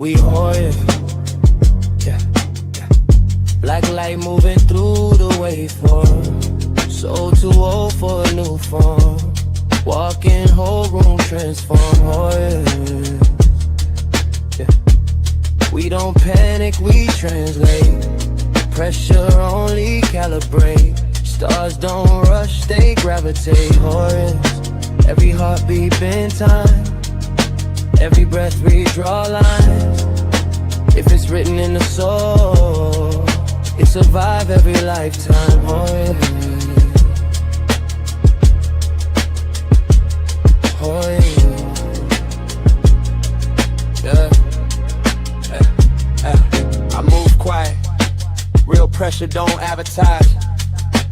We Warriors. Yeah, yeah. Black light moving through the waveform. So too old for a new form. Walking whole room transform. Warriors. Yeah. We don't panic, we translate. Pressure only calibrate. Stars don't rush, they gravitate. Warriors. Every heartbeat in time. Every breath we draw lines. If it's written in the soul, it survive every lifetime. Oh yeah. Oh yeah. I move quiet. Real pressure don't advertise.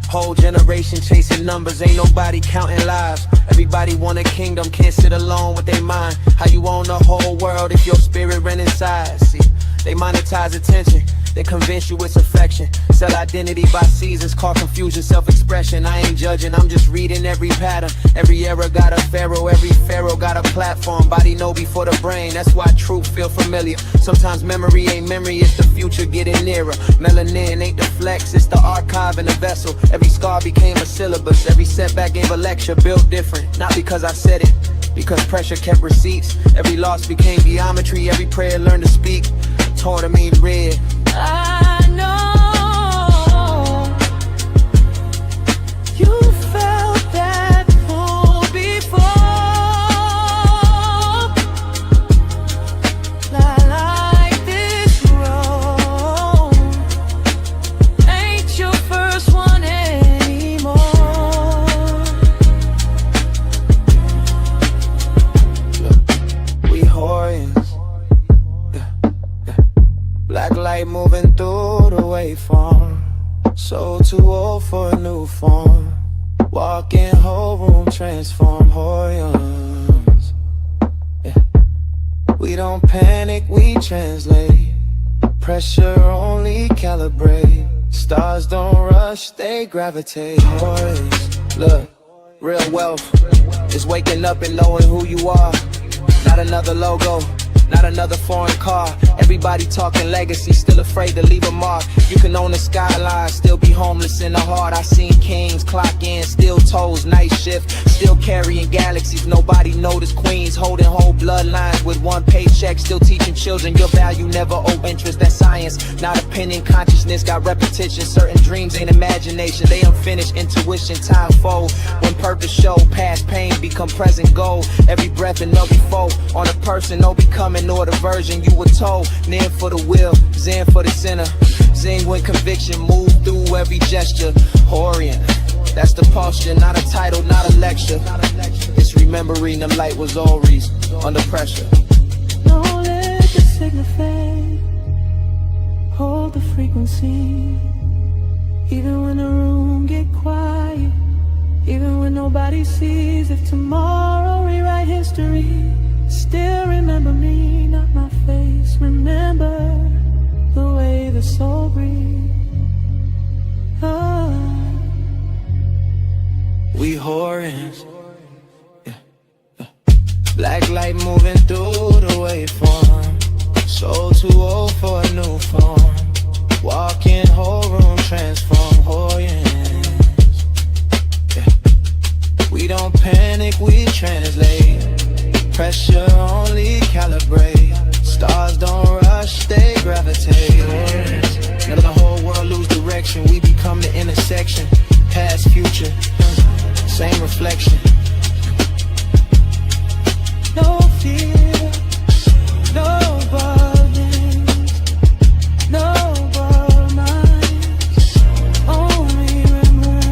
Whole generation chasing numbers, ain't nobody counting lives. Everybody want a kingdom, can't sit alone with their mind. How you own the whole world if your spirit ran inside? See, they monetize attention, they convince you it's affection. Sell identity by seasons, call confusion self-expression. I ain't judging, I'm just reading every pattern. Every era got a pharaoh, every pharaoh got a platform. Body know before the brain, that's why truth feel familiar. Sometimes memory ain't memory, it's the future getting nearer. Melanin ain't the flex, it's the archive in the vessel. Every scar became a syllabus, every setback gave a lecture. Built different, not because I said it, because pressure kept receipts. Every loss became geometry, every prayer learned to speak. Torn to mean red. I know you felt that pull before. Like this road ain't your first one anymore. Look, we Horians. Black light moving through the waveform. So too old for a new form. Walking whole room transform. Horians. Yeah. We don't panic, we translate. Pressure only calibrate. Stars don't rush, they gravitate. Horians. Look, real wealth is waking up and knowing who you are. Not another logo, not another foreign car. Everybody talking legacy, still afraid to leave a mark. You can own the skyline, still be homeless in the heart. I seen kings clock in, still toes, night shift, still carrying galaxies. Nobody noticed queens holding whole bloodlines with one paycheck, still teaching children your value never owe interest. That's science, not opinion. Consciousness got repetition. Certain dreams ain't imagination, they unfinished intuition. Time fold when purpose show, past pain become present gold. Every breath and every foe on a person, no becoming nor the version you were told. Nin for the will, Zen for the sinner. Zing when conviction move through every gesture. Horian, that's the posture, not a title, not a lecture. It's remembering the light was always under pressure. Don't let the signal fade. Hold the frequency. Even when the room get quiet, even when nobody sees. If tomorrow rewrite history, still remember me, not my face. Remember the way the soul breathes. We Horians. Yeah. Black light moving through the waveform. So too old for a new form. Walking whole room transform. Horians. Yeah. We don't panic, we translate. Pressure only calibrate. Stars don't rush, they gravitate. Let the whole world lose direction. We become the intersection. Past, future, same reflection. No fear, no burdens, no borrowed minds, only remembrance.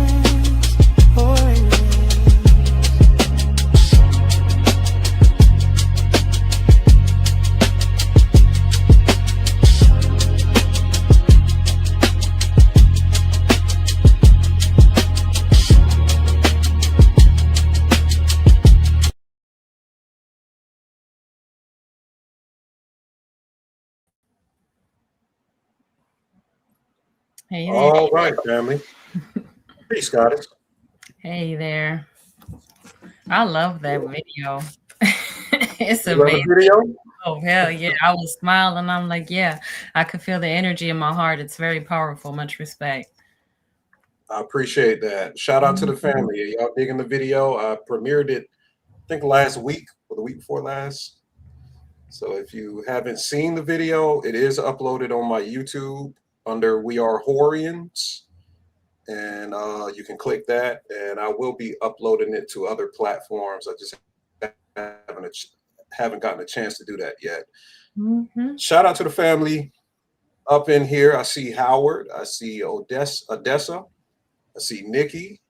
Hey there. All right, family. Peace, Goddess. Hey there. I love that video. It's You love the amazing. video? Oh, hell yeah. I was smiling. I'm like, yeah, I could feel the energy in my heart. It's very powerful. Much respect. I appreciate that. Shout out to the Mhm. family. Y'all digging the video? I premiered it, I think last week or the week before last. So if you haven't seen the video, it is uploaded on my YouTube under We Are Horians. And you can click that, and I will be uploading it to other platforms. I just haven't gotten a chance to do that yet. Mhm. Shout out to the family up in here. I see Howard. I see Odessa. I see Nikki.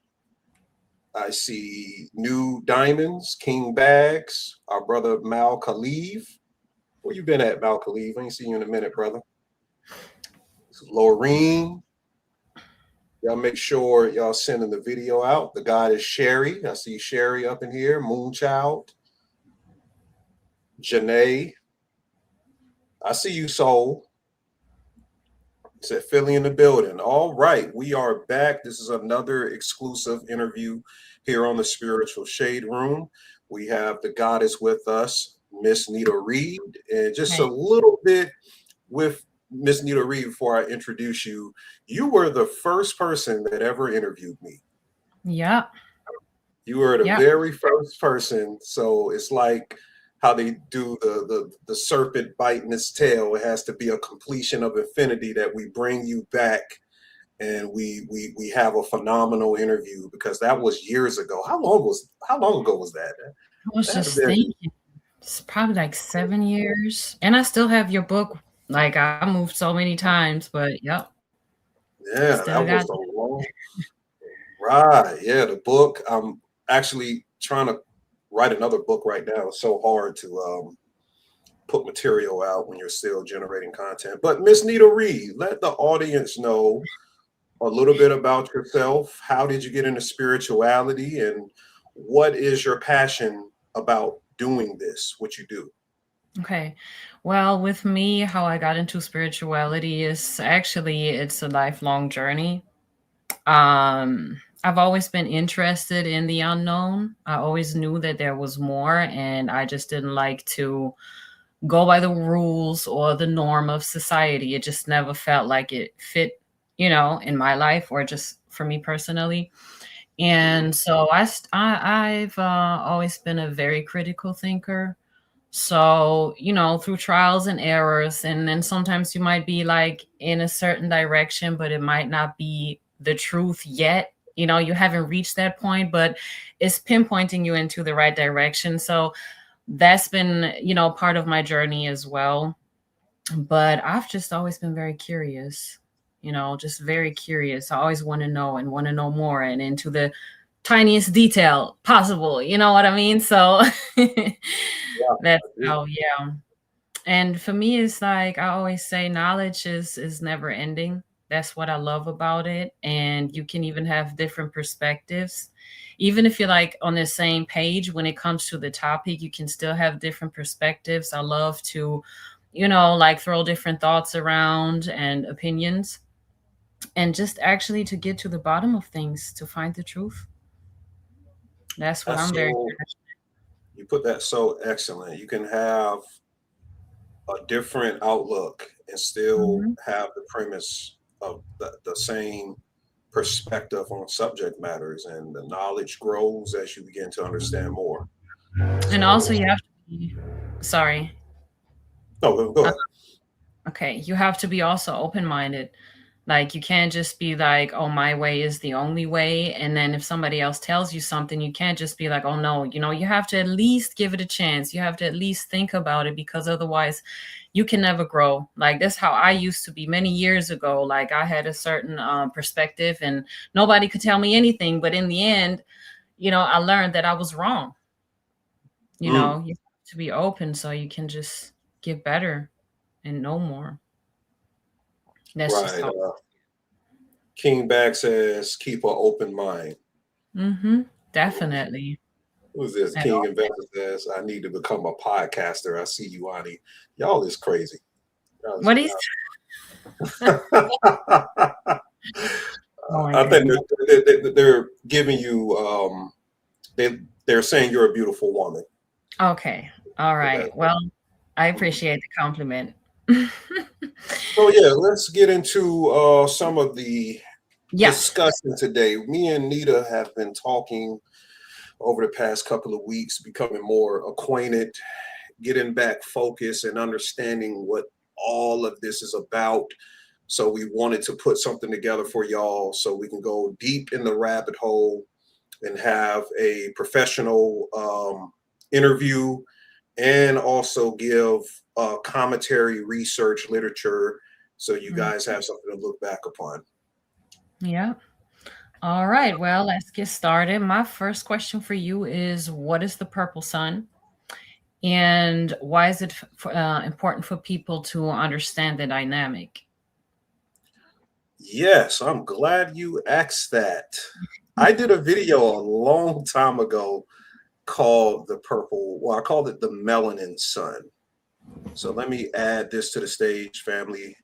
I see New Diamonds, King Bags, our brother Mal Khalif. Where you been at, Mal Khalif? I ain't seen you in a minute, brother. Laureen. Y'all make sure y'all sending the video out. The God is Sherry. I see Sherry up in here. Moonchild. Janae. I see you, Soul. Said Philly in the building. All right, we are back. This is another exclusive interview here on the Spiritual Shade Room. We have the goddess with us, Miss Nita Reed, and just a little bit with Miss Nita Reed before I introduce you. You were the first person that ever interviewed me. Yeah. You were the Yeah. very first person. So it's like how they do the serpent biting its tail. It has to be a completion of infinity that we bring you back, and we have a phenomenal interview, because that was years ago. How long ago was that? I was That had to just be, thinking, it's probably like 7 years. And I still have your book. Like, I moved so many times, but yep. yeah, Still that was got a long. Right. Yeah, the book. I'm actually trying to write another book right now. It's so hard to put material out when you're still generating content. But Miss Nita Reed, let the audience know a little bit about yourself. How did you get into spirituality, and what is your passion about doing this, what you do? Okay. Well, with me, how I got into spirituality is actually it's a lifelong journey. I've always been interested in the unknown. I always knew that there was more, and I just didn't like to go by the rules or the norm of society. It just never felt like it fit, in my life or just for me personally. And so I've always been a very critical thinker. So, through trials and errors, and then sometimes you might be like in a certain direction, but it might not be the truth yet. You haven't reached that point, but it's pinpointing you into the right direction. So that's been, part of my journey as well. But I've just always been very curious, just very curious. I always want to know and want to know more and into the tiniest detail possible. You know what I mean? So Yeah, that's I do. how, yeah. And for me, it's like I always say, knowledge is never ending. That's what I love about it. And you can even have different perspectives. Even if you're like on the same page when it comes to the topic, you can still have different perspectives. I love to, like throw different thoughts around and opinions, and just actually to get to the bottom of things, to find the truth. That's what That's I'm very so, you put that so excellent. You can have a different outlook and still passionate. have the premise of the same perspective on subject matters, and the knowledge grows as you begin to understand more. And also So, you have to be, sorry. no, go ahead. Okay, you have to be also open-minded. Like you can't just be like, "Oh, my way is the only way." And then if somebody else tells you something, you can't just be like, "Oh no." You have to at least give it a chance. You have to at least think about it, because otherwise you can never grow. Like that's how I used to be many years ago. Like I had a certain perspective and nobody could tell me anything, but in the end, I learned that I was wrong. Mm, You have to be open so you can just get better and know more. That's just right. how. King Bag says, keep an open mind. Definitely. Who's this? And King Investor says, I need to become a podcaster. I see you, Ani. Y'all is crazy. Y'all is what is Oh my I think goodness. they're giving you, they're saying you're a beautiful woman. Okay. All So that, right. Well, I appreciate the compliment. So yeah, let's get into some of the Yes. discussion today. Me and Nita have been talking over the past couple of weeks, becoming more acquainted, getting back focused and understanding what all of this is about. So we wanted to put something together for y'all so we can go deep in the rabbit hole and have a professional interview and also give commentary, research, literature, so you guys have something to look back upon. Yeah. All right. Well, let's get started. My first question for you is, what is the purple sun? And why is it important for people to understand the dynamic? Yes, I'm glad you asked that. I did a video a long time ago called the purple, well, I called it the melanin sun. So let me add this to the stage, family,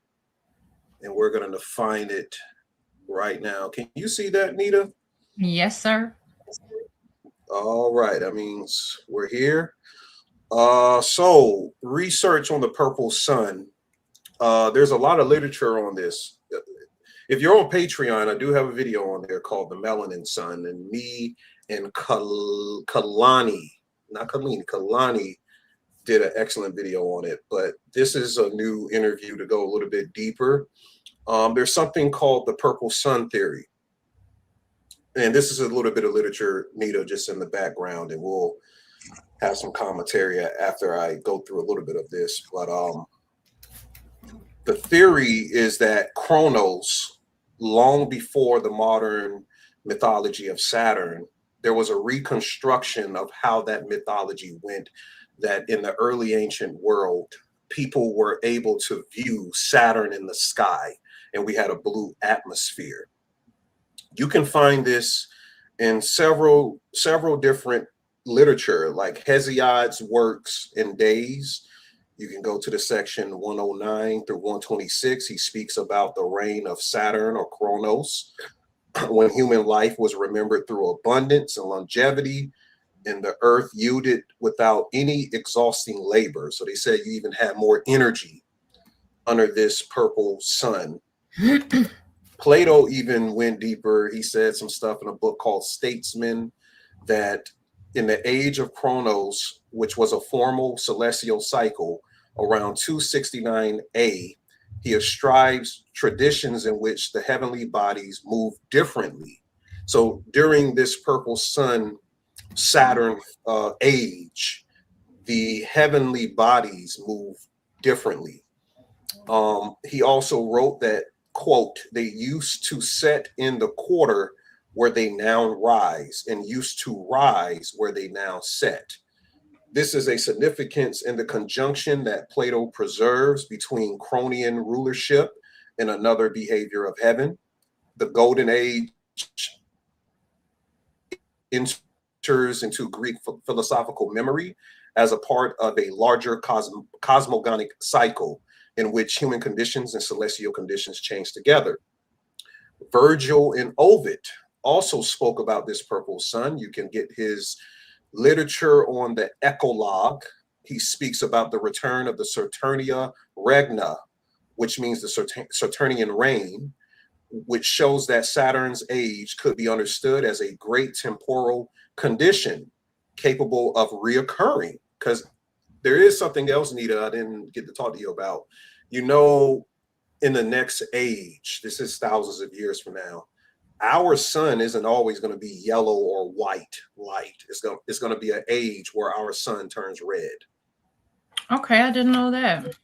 and we're going to define it right now. Can you see that, Nita? Yes, sir. All right, that means we're here. So research on the purple sun. There's a lot of literature on this. If you're on Patreon, I do have a video on there called The Melanin Sun, and me and Kalani did an excellent video on it, but this is a new interview to go a little bit deeper. There's something called the purple sun theory. And this is a little bit of literature, Nita, just in the background, and we'll have some commentary after I go through a little bit of this. But the theory is that Chronos, long before the modern mythology of Saturn, there was a reconstruction of how that mythology went, that in the early ancient world, people were able to view Saturn in the sky, and we had a blue atmosphere. You can find this in several different literature, like Hesiod's works in Days. You can go to the section 109 through 126. He speaks about the reign of Saturn or Chronos, when human life was remembered through abundance and longevity, and the earth yielded without any exhausting labor. So they said you even had more energy under this purple sun. Plato even went deeper. He said some stuff in a book called Statesman, that in the age of Chronos, which was a formal celestial cycle, around 269A, he ascribes traditions in which the heavenly bodies move differently. So during this purple sun Saturn age, the heavenly bodies move differently. He also wrote that, quote, they used to set in the quarter where they now rise, and used to rise where they now set. This is a significance in the conjunction that Plato preserves between Cronian rulership and another behavior of heaven. The golden age enters into Greek philosophical memory as a part of a larger cosmogonic cycle in which human conditions and celestial conditions change together. Virgil and Ovid also spoke about this purple sun. You can get his literature on the Eclogue. He speaks about the return of the Saturnia Regna, which means the Saturnian reign, which shows that Saturn's age could be understood as a great temporal condition capable of reoccurring. Because there is something else, Nita, I didn't get to talk to you about. You know, in the next age, this is thousands of years from now, our sun isn't always going to be yellow or white light. It's going to be an age where our sun turns red. Okay, I didn't know that.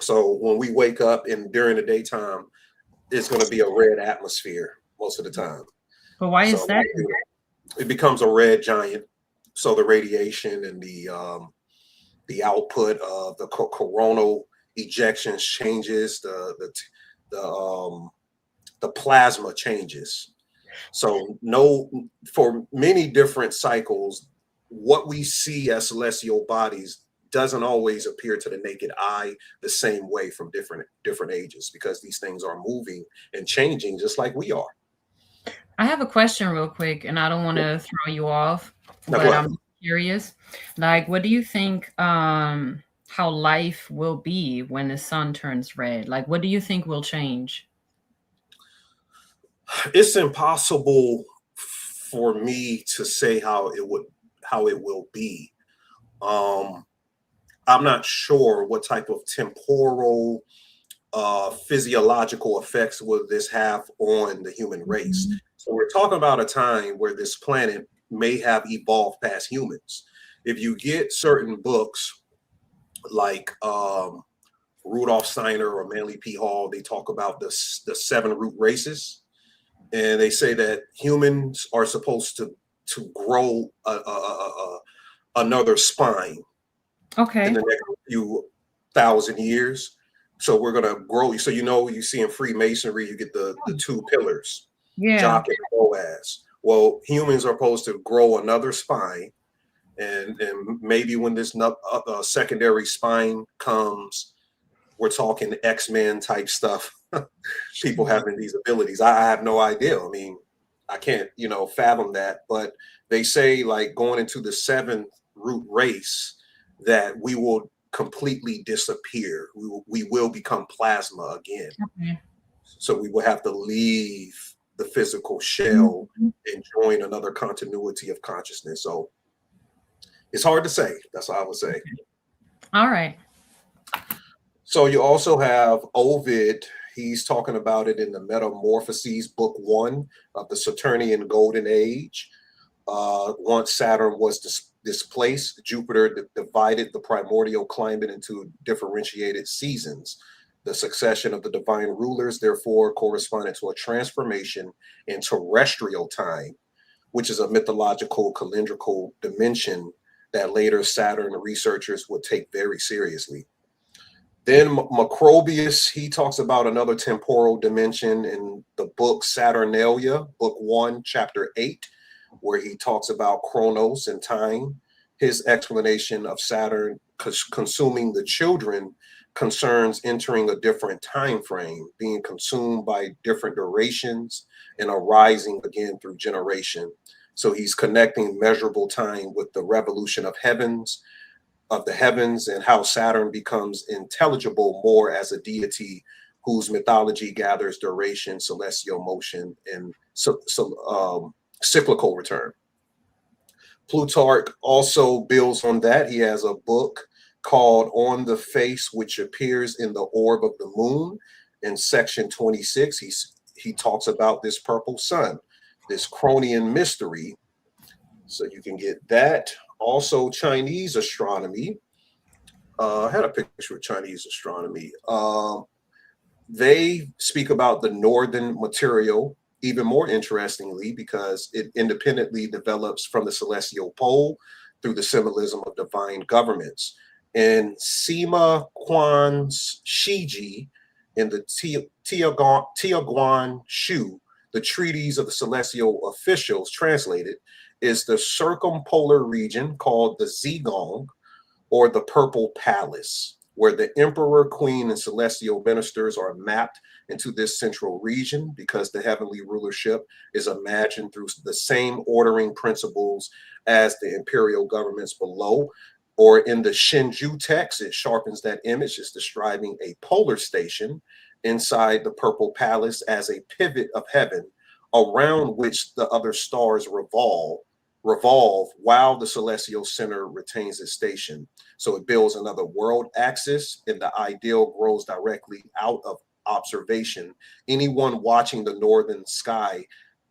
So when we wake up and during the daytime, it's going to be a red atmosphere most of the time. But why is that? It becomes a red giant. So the radiation and the output of the coronal ejections changes, the plasma changes. So for many different cycles, what we see as celestial bodies doesn't always appear to the naked eye the same way from different ages, because these things are moving and changing just like we are. I have a question real quick, and I don't want to throw you off, but I'm curious. Like, what do you think how life will be when the sun turns red? Like, what do you think will change? It's impossible for me to say how it will be. I'm not sure what type of temporal physiological effects will this have on the human race. So we're talking about a time where this planet may have evolved past humans. If you get certain books like Rudolf Steiner or Manly P. Hall, they talk about the 7 root races, and they say that humans are supposed to grow another spine in the next few thousand years. So we're gonna grow. So you see in Freemasonry, you get the 2 pillars, Jock and Boaz. Well, humans are supposed to grow another spine, and maybe when this secondary spine comes, we're talking X-Men type stuff. People having these abilities. I have no idea. I mean, I can't fathom that. But they say, like, going into the 7th root race, that we will completely disappear. We will become plasma again. So we will have to leave the physical shell and join another continuity of consciousness. So it's hard to say. That's what I would say. All right. So you also have Ovid. He's talking about it in the Metamorphoses, book 1 of the Saturnian Golden Age. Once Saturn was displaced, Jupiter divided the primordial climate into differentiated seasons. The succession of the divine rulers, therefore, corresponded to a transformation in terrestrial time, which is a mythological calendrical dimension that later Saturn researchers would take very seriously. Then Macrobius, he talks about another temporal dimension in the book Saturnalia, book 1, chapter 8, where he talks about Chronos and time. His explanation of Saturn consuming the children concerns entering a different time frame, being consumed by different durations and arising again through generation. So he's connecting measurable time with the revolution of the heavens, and how Saturn becomes intelligible more as a deity whose mythology gathers duration, celestial motion, and cyclical return. Plutarch also builds on that. He has a book called On the Face, which appears in the orb of the moon. In section 26, he talks about this purple sun, this Cronian mystery. So you can get that. Also, Chinese astronomy. I had a picture of Chinese astronomy. They speak about the northern material even more interestingly, because it independently develops from the celestial pole through the symbolism of divine governments. And Sima Quan's Shiji in the Tiaguan Shu, the treaties of the celestial officials translated, is the circumpolar region called the Zigong, or the Purple Palace, where the emperor, queen, and celestial ministers are mapped into this central region, because the heavenly rulership is imagined through the same ordering principles as the imperial governments below. Or in the Shinju text, it sharpens that image. It's describing a polar station inside the Purple Palace as a pivot of heaven around which the other stars revolve while the celestial center retains its station. So it builds another world axis, and the ideal grows directly out of observation. Anyone watching the northern sky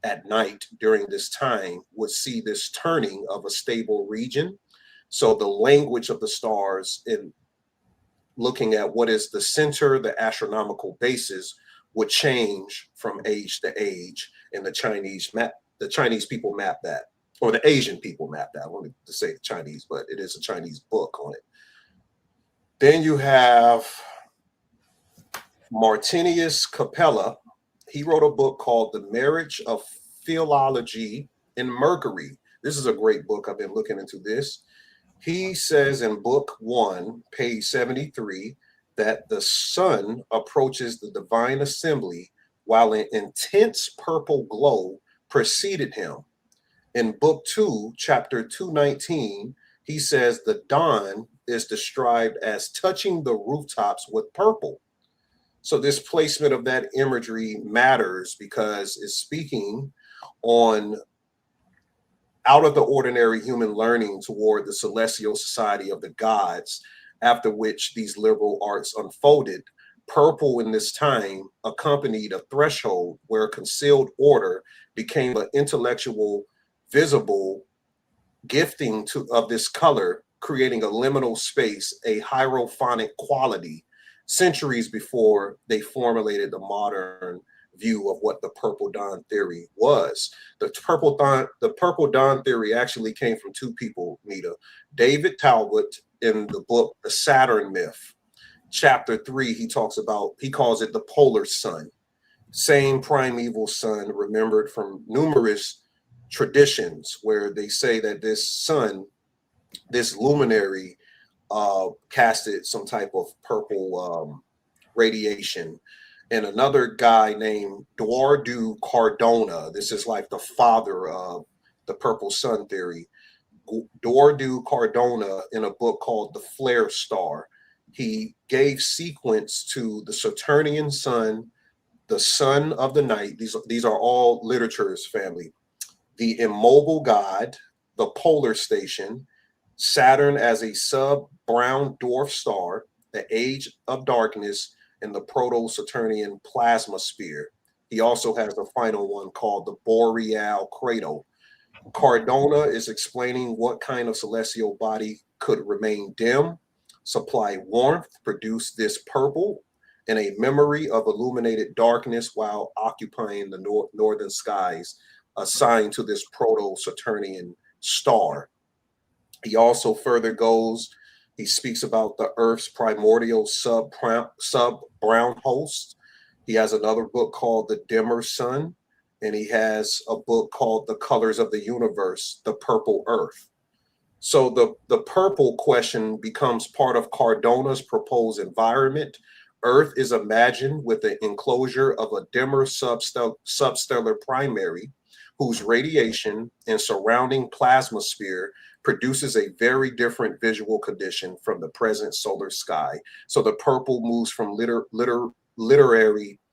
at night during this time would see this turning of a stable region. So the language of the stars in looking at what is the center, the astronomical basis, would change from age to age. And the Chinese people map that, or the Asian people map that. I wanted to say Chinese, but it is a Chinese book on it. Then you have Martinius Capella. He wrote a book called The Marriage of Philology in Mercury. This is a great book. I've been looking into this. He says in book 1, page 73, that the sun approaches the divine assembly while an intense purple glow preceded him. In book 2, chapter 219, he says the dawn is described as touching the rooftops with purple. So this placement of that imagery matters because it's speaking on out of the ordinary human learning toward the celestial society of the gods, after which these liberal arts unfolded. Purple in this time accompanied a threshold where concealed order became an intellectual, visible gifting of this color, creating a liminal space, a hierophonic quality, centuries before they formulated the modern view of what the purple dawn theory was. The purple dawn theory actually came from two people, Nita. David Talbot, in the book The Saturn Myth, chapter 3, he calls it the polar sun. Same primeval sun, remembered from numerous traditions where they say that this sun, this luminary, casted some type of purple radiation. And another guy named Eduardo Cardona, this is like the father of the purple sun theory. Eduardo Cardona, in a book called The Flare Star, he gave sequence to the Saturnian sun, the sun of the night. These are all literature's family. The immobile god, the polar station, Saturn as a sub-brown dwarf star, the age of darkness, and the proto-Saturnian plasma sphere. He also has the final one called the boreal cradle. Cardona is explaining what kind of celestial body could remain dim, supply warmth, produce this purple, and a memory of illuminated darkness while occupying the northern skies, assigned to this proto-Saturnian star. He also further goes, he speaks about the Earth's primordial sub-brown host. He has another book called The Dimmer Sun, and he has a book called The Colors of the Universe, The Purple Earth. So the purple question becomes part of Cardona's proposed environment. Earth is imagined with the enclosure of a dimmer substellar primary, whose radiation and surrounding plasma sphere produces a very different visual condition from the present solar sky. So the purple moves from literary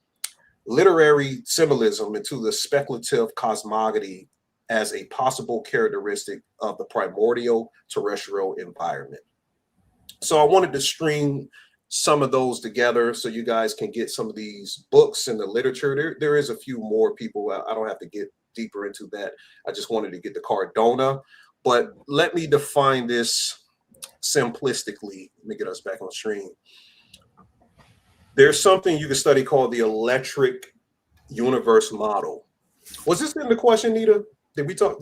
symbolism into the speculative cosmogony as a possible characteristic of the primordial terrestrial environment. So I wanted to string some of those together so you guys can get some of these books in the literature. There is a few more people. I don't have to get deeper into that. I just wanted to get the Cardona. But let me define this simplistically. Let me get us back on stream. There's something you can study called the electric universe model. Was this in the question, Nita? Did we put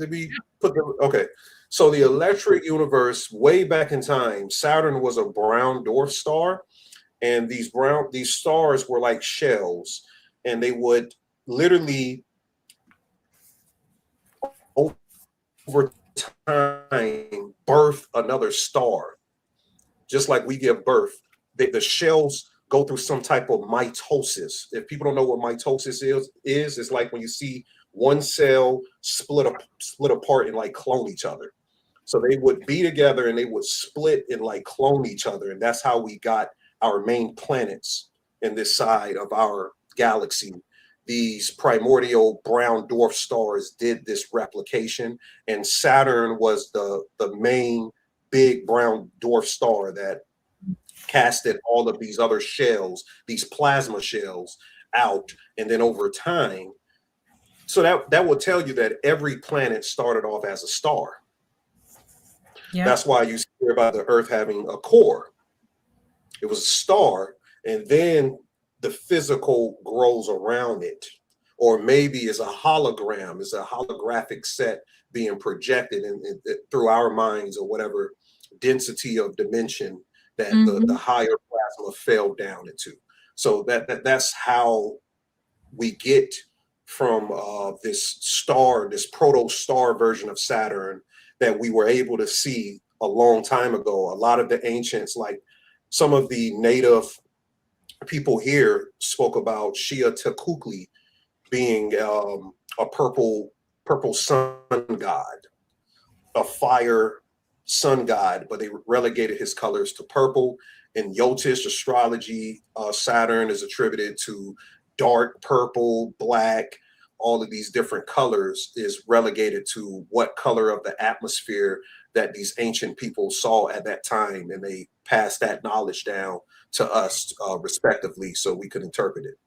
the, okay. So the electric universe, way back in time, Saturn was a brown dwarf star, and these stars were like shells, and they would literally over time birth another star. Just like we give birth, the shells go through some type of mitosis. If people don't know what mitosis is, it's like when you see one cell split apart and like clone each other. So they would be together and they would split and like clone each other. And that's how we got our main planets in this side of our galaxy. These primordial brown dwarf stars did this replication, and Saturn was the main big brown dwarf star that casted all of these other shells, these plasma shells out. And then over time, so that will tell you that every planet started off as a star. Yeah. That's why you hear about the Earth having a core. It was a star, and then the physical grows around it, or maybe it's a hologram, it's a holographic set being projected through our minds, or whatever density of dimension that the higher plasma fell down into. So that's how we get from this star, this proto-star version of Saturn that we were able to see a long time ago. A lot of the ancients, like some of the native people here, spoke about Xiaotekukli being a purple sun god, a fire sun god, but they relegated his colors to purple. In Yotish astrology, Saturn is attributed to dark purple, black. All of these different colors is relegated to what color of the atmosphere that these ancient people saw at that time, and they passed that knowledge down to us respectively so we could interpret it.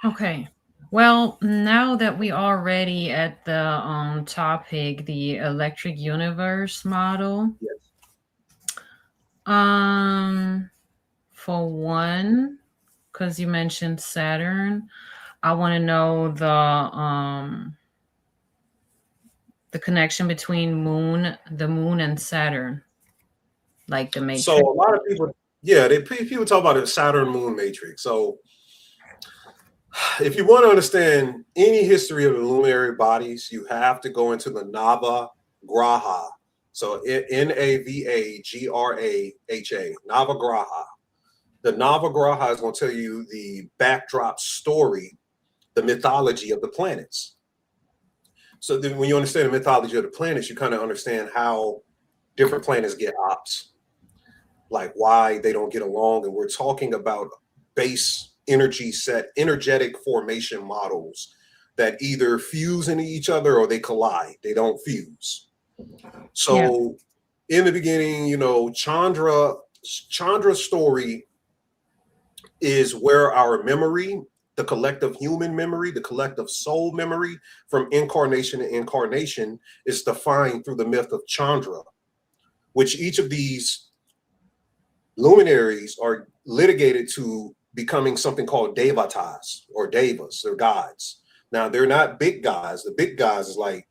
Okay. Well, now that we already at the topic, the electric universe model. Yes. For one, because you mentioned Saturn, I want to know the connection between the moon and Saturn, like the matrix. So a lot of people, yeah, people talk about the Saturn moon matrix. So if you want to understand any history of the luminary bodies, you have to go into the Navagraha. So Navagraha, Navagraha. The Navagraha is going to tell you the backdrop story, the mythology of the planets. So then when you understand the mythology of the planets, you kind of understand how different planets get ops, like why they don't get along. And we're talking about base energy set, energetic formation models that either fuse into each other or they collide. They don't fuse. So in the beginning, you know, Chandra's story is where our memory, the collective human memory, the collective soul memory from incarnation to incarnation is defined through the myth of Chandra, which each of these luminaries are litigated to becoming something called devatas or devas, or gods. Now, they're not big gods. The big gods is like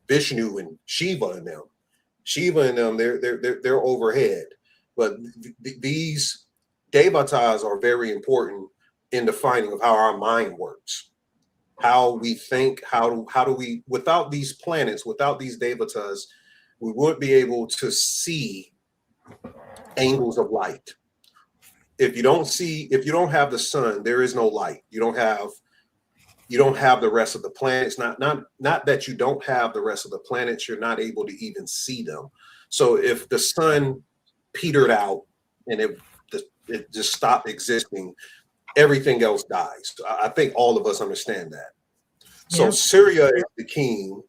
Vishnu and Shiva and them. Shiva and them, they're overhead. But these devatas are very important in defining of how our mind works, how we think, how do we, without these planets, without these devatas, we wouldn't be able to see angles of light. If you don't have the sun, there is no light. You don't have the rest of the planets. Not that you don't have the rest of the planets, you're not able to even see them. So if the sun petered out and it just stopped existing, everything else dies. I think all of us understand that. So Surya is the king,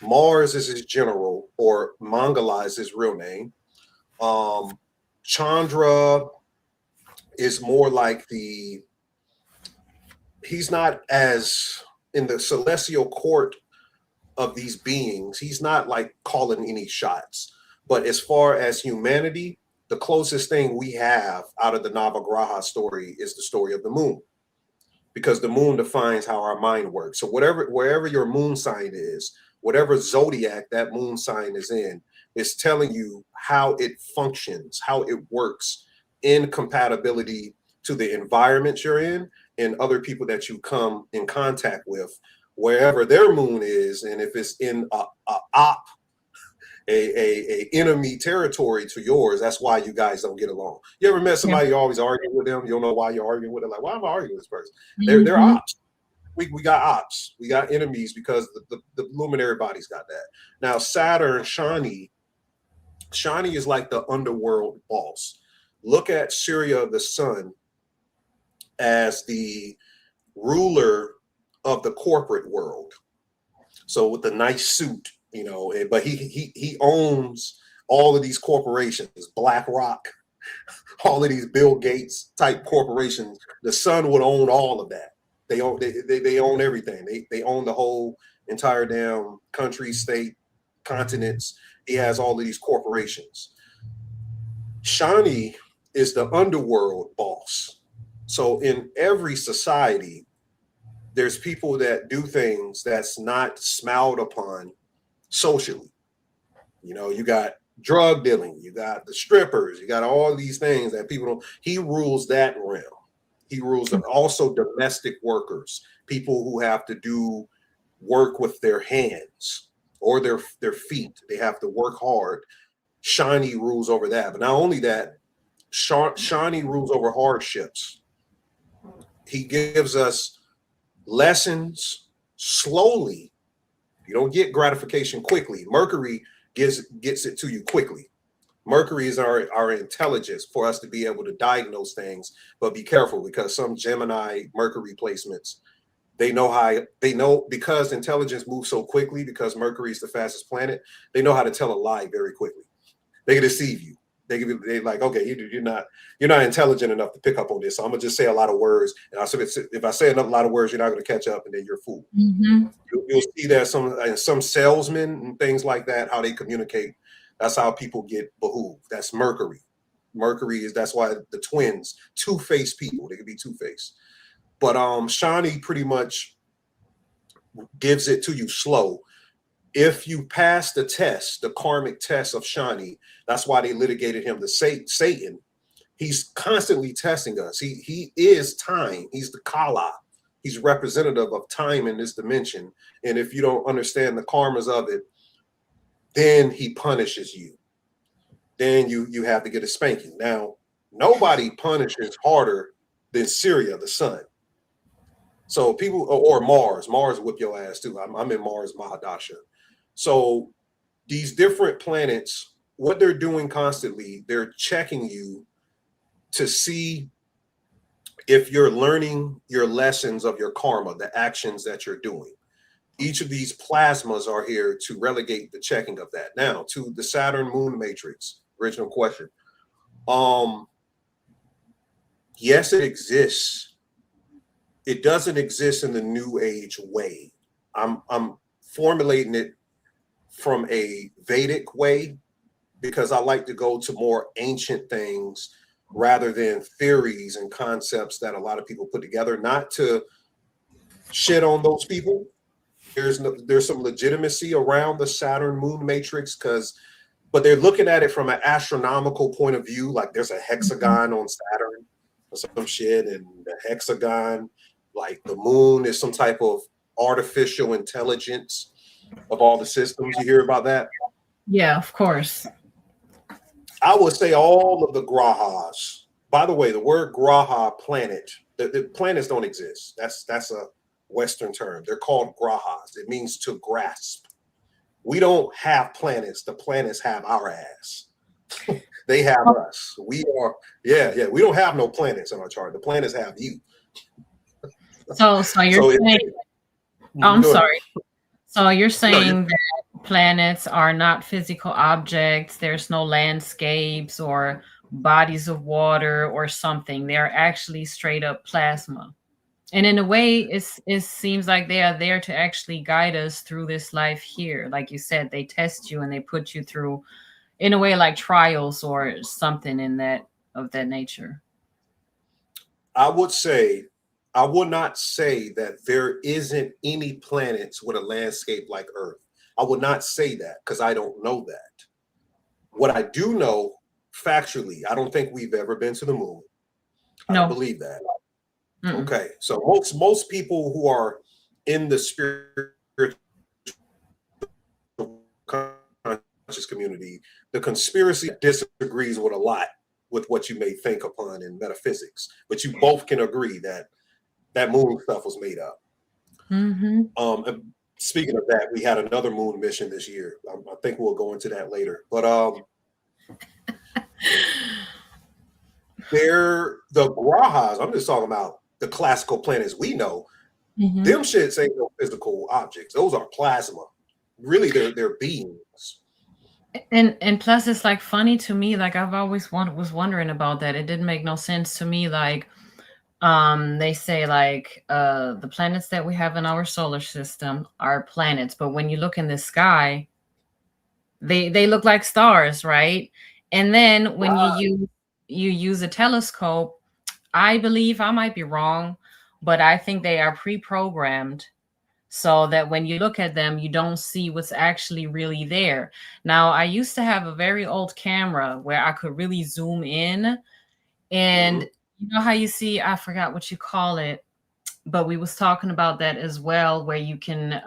Mars is his general, or Mangala is his real name. Chandra is more like he's not as in the celestial court of these beings. He's not like calling any shots. But as far as humanity, the closest thing we have out of the Navagraha story is the story of the moon, because the moon defines how our mind works. So wherever your moon sign is, whatever zodiac that moon sign is in, is telling you how it functions, how it works in compatibility to the environment you're in and other people that you come in contact with, wherever their moon is. And if it's in a enemy territory to yours, that's why you guys don't get along. You ever met somebody, you're always arguing with them, you don't know why you're arguing with them, like, why am I arguing with this person? They're ops. We got ops, we got enemies, because the luminary bodies got that. Now Saturn, Shani is like the underworld boss. Look at Surya, the sun, as the ruler of the corporate world. So with the nice suit, you know, but he owns all of these corporations, BlackRock, all of these Bill Gates type corporations. The sun would own all of that. They own everything. They own the whole entire damn country, state, continents. He has all of these corporations. Shani is the underworld boss. So in every society, there's people that do things that's not smiled upon socially. You know, you got drug dealing, you got the strippers, you got all these things that people don't. He rules that realm. He rules also domestic workers, people who have to do work with their hands or their feet. They have to work hard. Shani rules over that. But not only that, Shani rules over hardships. He gives us lessons slowly. You don't get gratification quickly. Mercury gets it to you quickly. Mercury is our intelligence for us to be able to diagnose things, but be careful because some Gemini Mercury placements, they know because intelligence moves so quickly, because Mercury is the fastest planet, they know how to tell a lie very quickly. They can deceive you. They're like, okay, you're not intelligent enough to pick up on this. So I'm gonna just say a lot of words, and if I say a lot of words, you're not gonna catch up, and then you're fooled. You'll see that some salesmen and things like that, how they communicate. That's how people get behooved. That's Mercury. That's why the twins, two-faced people, they can be two-faced. But Shani pretty much gives it to you slow. If you pass the test, the karmic test of Shani, that's why they litigated him to Satan. He's constantly testing us. He is time. He's the Kala. He's representative of time in this dimension. And if you don't understand the karmas of it, then he punishes you. Then you have to get a spanking. Now, nobody punishes harder than Syria, the sun. So people, or Mars will whip your ass too. I'm in Mars Mahadasha. So these different planets, what they're doing constantly, they're checking you to see if you're learning your lessons of your karma, the actions that you're doing. Each of these plasmas are here to relegate the checking of that. Now, to the Saturn Moon Matrix, original question. Yes, it exists. It doesn't exist in the New Age way. I'm formulating it from a Vedic way because I like to go to more ancient things rather than theories and concepts that a lot of people put together. Not to shit on those people. There's some legitimacy around the Saturn Moon Matrix but they're looking at it from an astronomical point of view. Like there's a hexagon on Saturn or some shit, and the hexagon, like the moon is some type of artificial intelligence of all the systems. You hear about that? Yeah, of course. I would say all of the grahas. By the way, the word graha, planet, the planets don't exist. That's a Western term. They're called grahas. It means to grasp. We don't have planets. The planets have our ass. They have us. We are, we don't have no planets on our chart. The planets have you. So you're saying, I'm sorry. So you're saying that planets are not physical objects. There's no landscapes or bodies of water or something. They're actually straight up plasma. And in a way, it seems like they are there to actually guide us through this life here. Like you said, they test you and they put you through, in a way, like trials or something of that nature. I would not say that there isn't any planets with a landscape like Earth. I would not say that because I don't know that. What I do know factually, I don't think we've ever been to the moon. I don't believe that. Okay, so most people who are in the spiritual conscious community, the conspiracy disagrees with a lot with what you may think upon in metaphysics, but you both can agree that moon stuff was made up. And speaking of that, we had another moon mission this year. I think we'll go into that later, but they're the grahas. I'm just talking about the classical planets we know. Them shits ain't no physical objects. Those are plasma. Really, they're beings. And plus, it's like funny to me. Like I've always was wondering about that. It didn't make no sense to me. Like they say like the planets that we have in our solar system are planets, but when you look in the sky, they look like stars, right? And then when you use a telescope, I believe, I might be wrong, but I think they are pre-programmed so that when you look at them, you don't see what's actually really there. Now, I used to have a very old camera where I could really zoom in, and you know how you see, I forgot what you call it, but we was talking about that as well, where you can,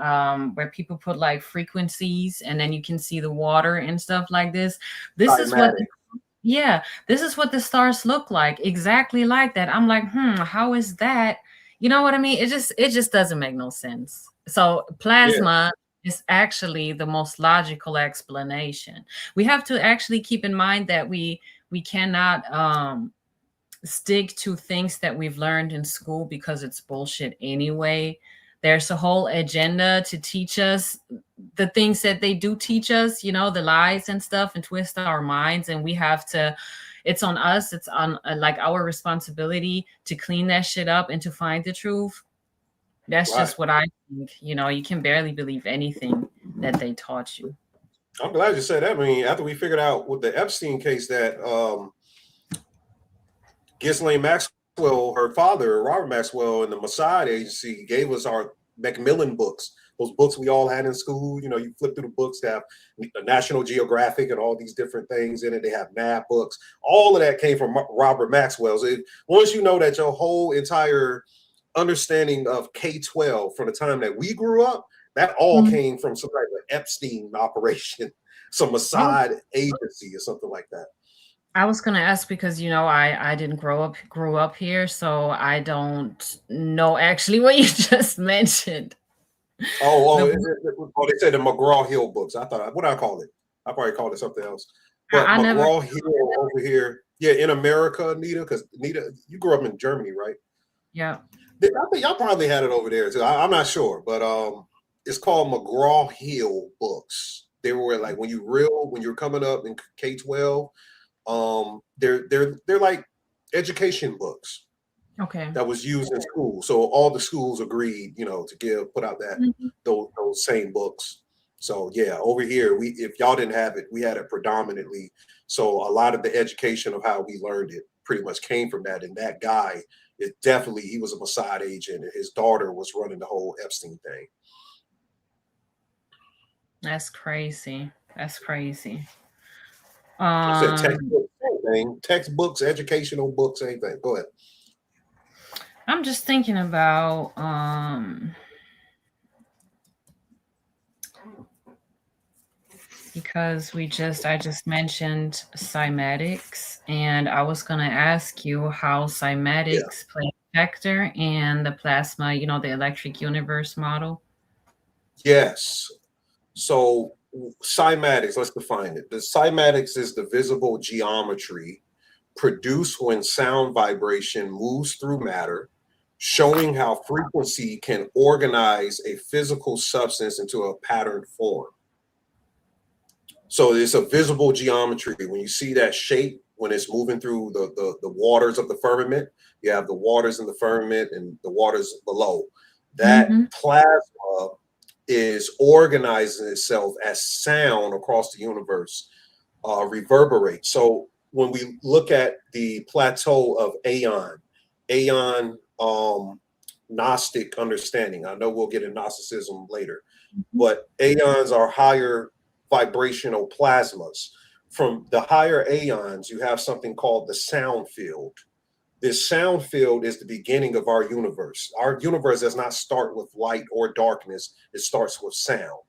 where people put like frequencies and then you can see the water and stuff like this. This is what... Yeah, this is what the stars look like, exactly like that. I'm like, how is that? You know what I mean? It just doesn't make no sense. So plasma is actually the most logical explanation. We have to actually keep in mind that we cannot stick to things that we've learned in school because it's bullshit anyway. There's a whole agenda to teach us the things that they do teach us, you know, the lies and stuff, and twist our minds. And we have to, it's on us, it's on like our responsibility to clean that shit up and to find the truth. That's just what I think. You know, you can barely believe anything that they taught you. I'm glad you said that. I mean, after we figured out with the Epstein case that Ghislaine Maxwell, her father, Robert Maxwell, and the Mossad agency gave us our Macmillan books, those books we all had in school. You know, you flip through the books, they have National Geographic and all these different things in it. They have math books. All of that came from Robert Maxwell. So once you know that your whole entire understanding of K-12 from the time that we grew up, that all came from some type of Epstein operation, some Mossad agency or something like that. I was gonna ask because, you know, I didn't grew up here, so I don't know actually what you just mentioned. They said the McGraw-Hill books. I thought, what did I call it? I probably called it something else. But McGraw-Hill over here, yeah, in America, Nita, because Nita, you grew up in Germany, right? Yeah. I think y'all probably had it over there too. I'm not sure, but it's called McGraw-Hill books. They were like when you're coming up in K-12. They're like education books. Okay. That was used in school. So all the schools agreed, you know, to put out that those same books. So yeah, over here, if y'all didn't have it, we had it predominantly. So a lot of the education of how we learned it pretty much came from that. And that guy he was a Mossad agent, and his daughter was running the whole Epstein thing. That's crazy. That's crazy. You said textbooks, educational books, anything. Go ahead. I'm just thinking about because I just mentioned cymatics, and I was gonna ask you how cymatics play a factor in the plasma, you know, the electric universe model. Yes. So cymatics, let's define it. The cymatics is the visible geometry produced when sound vibration moves through matter, showing how frequency can organize a physical substance into a patterned form. So it's a visible geometry. When you see that shape, when it's moving through the waters of the firmament, you have the waters in the firmament and the waters below. That plasma is organizing itself as sound across the universe reverberates. So when we look at the plateau of Aeon Gnostic understanding, I know we'll get in Gnosticism later, but Aeons are higher vibrational plasmas. From the higher Aeons, you have something called the sound field. This sound field is the beginning of our universe. Our universe does not start with light or darkness. It starts with sound.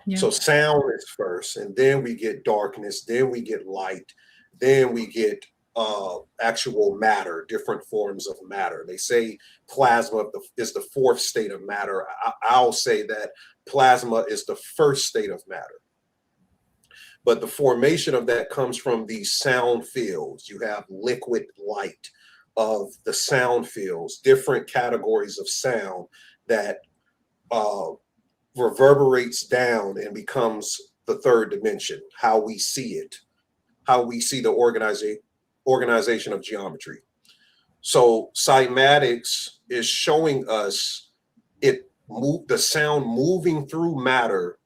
Yeah. So sound is first, and then we get darkness, then we get light, then we get actual matter, different forms of matter. They say plasma is the fourth state of matter. I'll say that plasma is the first state of matter. But the formation of that comes from these sound fields. You have liquid light of the sound fields, different categories of sound that reverberates down and becomes the third dimension, how we see it, how we see the organization of geometry. So cymatics is showing us the sound moving through matter,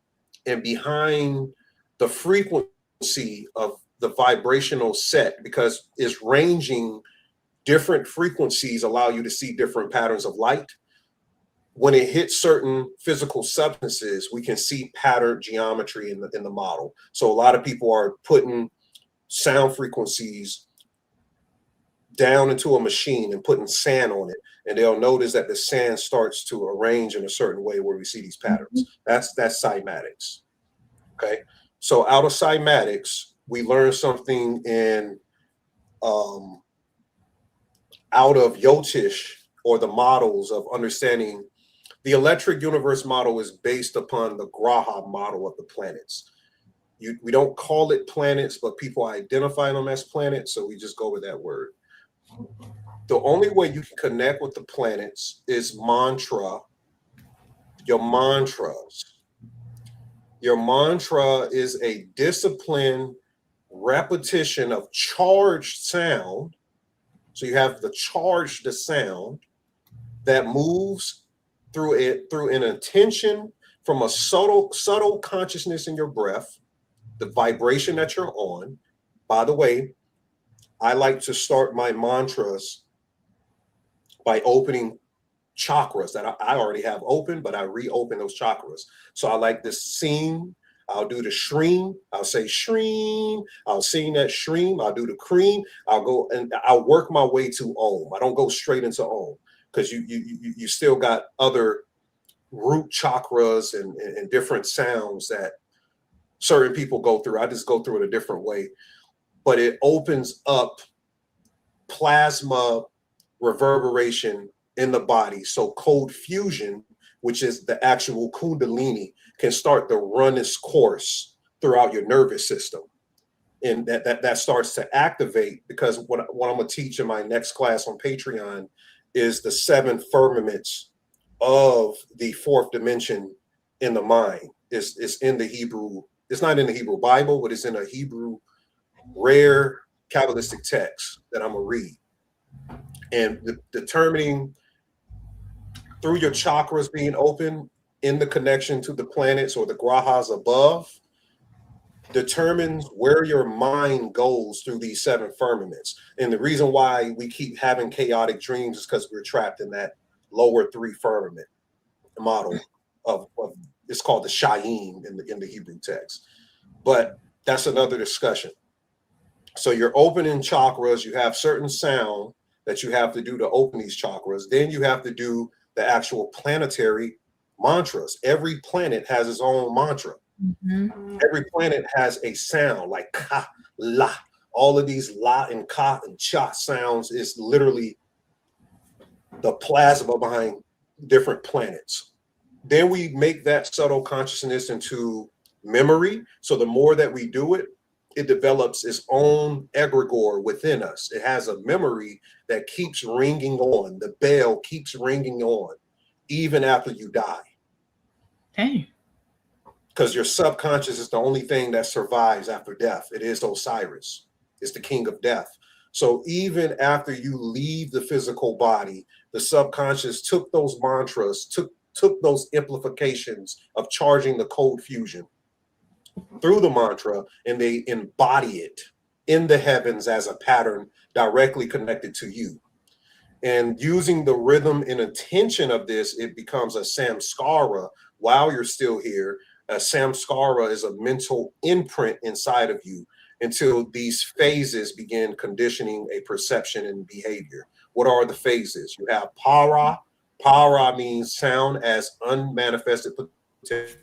and behind the frequency of the vibrational set, because it's ranging, different frequencies allow you to see different patterns of light. When it hits certain physical substances, we can see pattern geometry in the model. So a lot of people are putting sound frequencies down into a machine and putting sand on it, and they'll notice that the sand starts to arrange in a certain way where we see these patterns. That's cymatics. Okay. So out of cymatics, we learn something in out of Yotish, or the models of understanding The electric universe model is based upon the Graha model of the planets. We don't call it planets, but people identify them as planets, so we just go with that word. The only way you can connect with the planets is mantra. Your mantras. Your mantra is a disciplined repetition of charged sound. So you have the charged sound that moves through an intention from a subtle consciousness in your breath, the vibration that you're on. By the way, I like to start my mantras by opening chakras that I already have open, but I reopen those chakras. So I like this sing. I'll do the shreem. I'll say shreem. I'll sing that shreem. I'll do the cream. I'll go and I'll work my way to Om. I don't go straight into Om because you still got other root chakras and different sounds that certain people go through. I just go through it a different way, but it opens up plasma reverberation in the body. So cold fusion, which is the actual kundalini, can start to run its course throughout your nervous system. And that starts to activate, because what I'm going to teach in my next class on Patreon is the 7 firmaments of the 4th dimension in the mind. It's in the Hebrew. It's not in the Hebrew Bible, but it's in a Hebrew rare Kabbalistic text that I'm going to read. And determining through your chakras being open in the connection to the planets or the grahas above determines where your mind goes through these 7 firmaments. And the reason why we keep having chaotic dreams is because we're trapped in that lower 3 firmament model of it's called the Shayin in the Hebrew text. But that's another discussion. So you're opening chakras, you have certain sound that you have to do to open these chakras. Then you have to do the actual planetary mantras. Every planet has its own mantra. Mm-hmm. Every planet has a sound like ka, la. All of these la and ka and cha sounds is literally the plasma behind different planets. Then we make that subtle consciousness into memory. So the more that we do it, it develops its own egregore within us. It has a memory that keeps ringing on. The bell keeps ringing on even after you die. Hey. Because your subconscious is the only thing that survives after death. It is Osiris. It's the king of death. So even after you leave the physical body, the subconscious took those mantras, took those amplifications of charging the cold fusion through the mantra, and they embody it in the heavens as a pattern directly connected to you. And using the rhythm and intention of this, it becomes a samskara while you're still here. A samskara is a mental imprint inside of you until these phases begin conditioning a perception and behavior. What are the phases? You have para. Para means sound as unmanifested potential.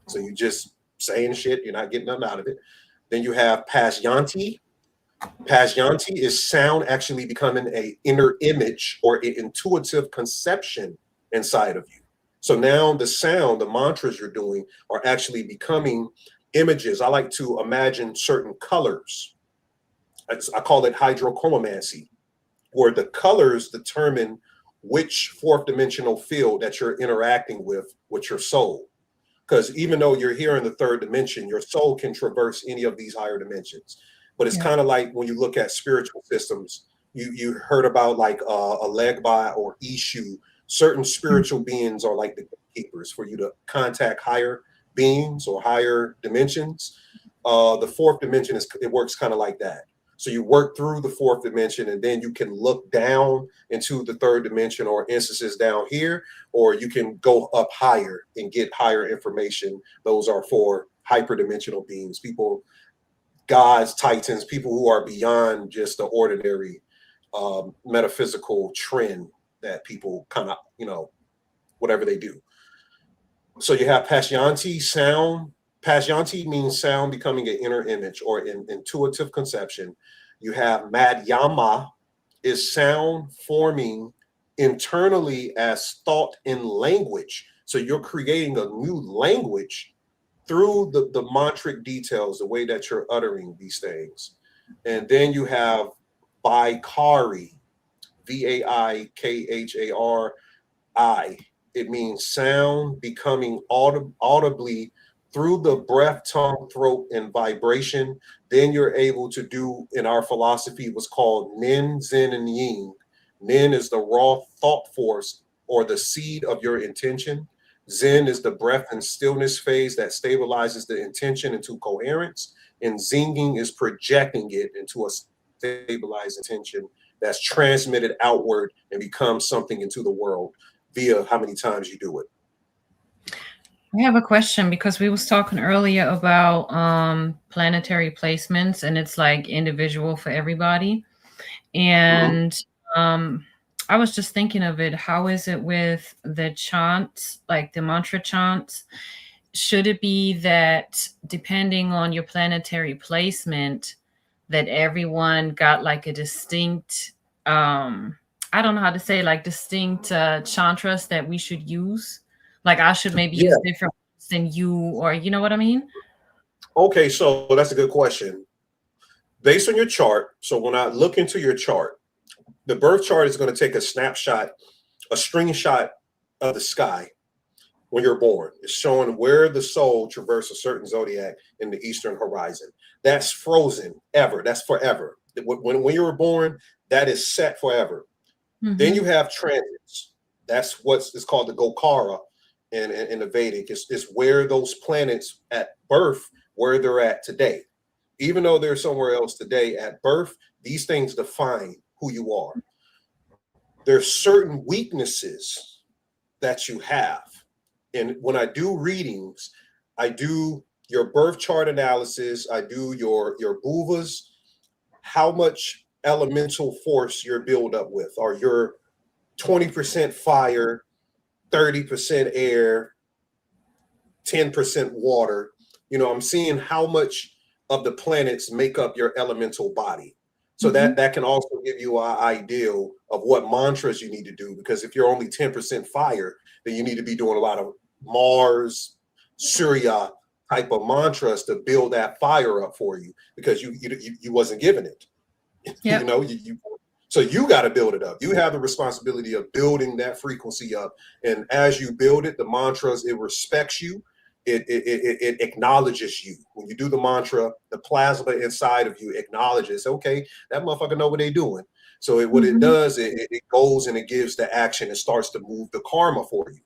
So you just saying shit, you're not getting nothing out of it. Then you have Pashyanti. Pashyanti is sound actually becoming an inner image or an intuitive conception inside of you. So now the sound, the mantras you're doing are actually becoming images. I like to imagine certain colors. I call it hydrochromomancy, where the colors determine which 4th dimensional field that you're interacting with your soul. Because even though you're here in the 3rd dimension, your soul can traverse any of these higher dimensions. But it's kind of like when you look at spiritual systems, you heard about like Alegba or Ishu. Certain spiritual beings are like the gatekeepers for you to contact higher beings or higher dimensions. The 4th dimension it works kind of like that. So you work through the 4th dimension, and then you can look down into the 3rd dimension or instances down here, or you can go up higher and get higher information. Those are for hyperdimensional beings, people, gods, titans, people who are beyond just the ordinary metaphysical trend that people kind of, whatever they do. So you have Pashyanti, sound. Pashyanti means sound becoming an inner image or an intuitive conception. You have Madhyama, is sound forming internally as thought in language. So you're creating a new language through the mantric details, the way that you're uttering these things. And then you have Vaikhari, Vaikhari. It means sound becoming audibly through the breath, tongue, throat, and vibration. Then you're able to do, in our philosophy, what's called Nin, Zen, and Yin. Nin is the raw thought force or the seed of your intention. Zen is the breath and stillness phase that stabilizes the intention into coherence. And zinging is projecting it into a stabilized intention that's transmitted outward and becomes something into the world via how many times you do it. I have a question because we was talking earlier about planetary placements, and it's like individual for everybody. And I was just thinking of it. How is it with the chants, like the mantra chants? Should it be that depending on your planetary placement, that everyone got like a distinct, I don't know how to say, like distinct chantras that we should use? Like I should maybe use different ones than you, or you know what I mean? Okay, so that's a good question. Based on your chart, so when I look into your chart, the birth chart is going to take a snapshot, a screenshot of the sky when you're born. It's showing where the soul traversed a certain zodiac in the eastern horizon. That's frozen ever. That's forever. When you were born, that is set forever. Then you have transits. That's it's called the Gokara in the Vedic. It's where those planets at birth, where they're at today. Even though they're somewhere else today, at birth, these things define who you are. There's certain weaknesses that you have. And when I do readings, I do your birth chart analysis, I do your bhuvas, how much elemental force you're built up with. Are you 20% fire, 30% air, 10% water? You know, I'm seeing how much of the planets make up your elemental body. So that can also give you an idea of what mantras you need to do, because if you're only 10% fire, then you need to be doing a lot of Mars, Surya type of mantras to build that fire up for you, because you wasn't given it. Yep. You know, so you got to build it up. You have the responsibility of building that frequency up, and as you build it, the mantras, it respects you. It acknowledges you. When you do the mantra, the plasma inside of you acknowledges, okay, that motherfucker know what they doing. So what it does, it goes and it gives the action. It starts to move the karma for you.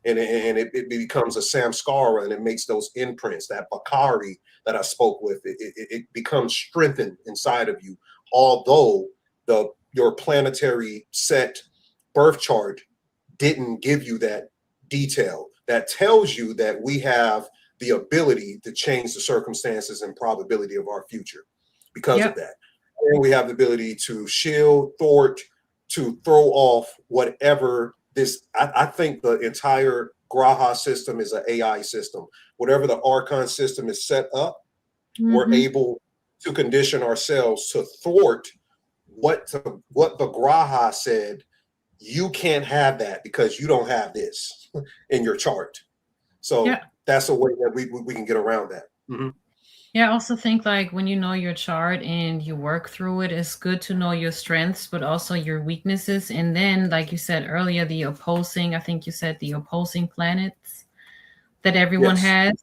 And it becomes a samskara, and it makes those imprints, that bakari that I spoke with, it becomes strengthened inside of you. Although your planetary set birth chart didn't give you that detail, that tells you that we have the ability to change the circumstances and probability of our future because of that. And we have the ability to shield, thwart, to throw off whatever this, I think the entire Graha system is an AI system. Whatever the Archon system is set up, we're able to condition ourselves to thwart what the Graha said. You can't have that because you don't have this in your chart. So that's a way that we can get around that. Yeah, I also think like when you know your chart and you work through it, it's good to know your strengths, but also your weaknesses. And then, like you said earlier, the opposing, I think you said the opposing planets that everyone has.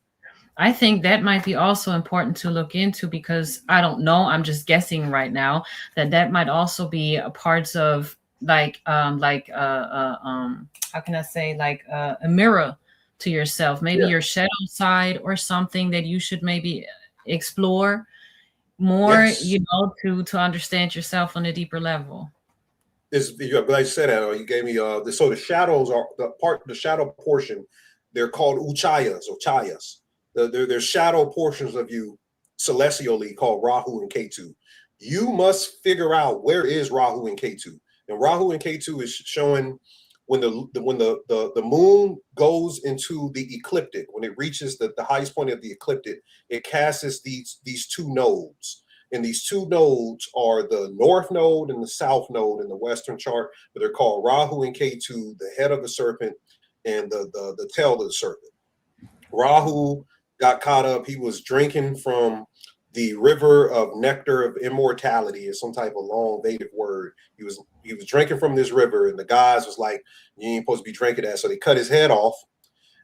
I think that might be also important to look into, because I don't know, I'm just guessing right now that might also be a parts of how can I say, like a mirror to yourself, maybe your shadow side or something that you should maybe explore more, you know, to understand yourself on a deeper level. I'm glad you said that. You gave me so the shadows are the shadow portion. They're called uchayas or chayas. There's shadow portions of you celestially called Rahu and Ketu. You must figure out where is Rahu and Ketu. And Rahu and Ketu is showing when the moon goes into the ecliptic, when it reaches the highest point of the ecliptic, it casts these two nodes. And these two nodes are the north node and the south node in the Western chart, but they're called Rahu and Ketu, the head of the serpent and the tail of the serpent. Rahu got caught up. He was drinking from the river of nectar of immortality, is some type of long Vedic word. He was drinking from this river, and the gods was like, you ain't supposed to be drinking that. So they cut his head off.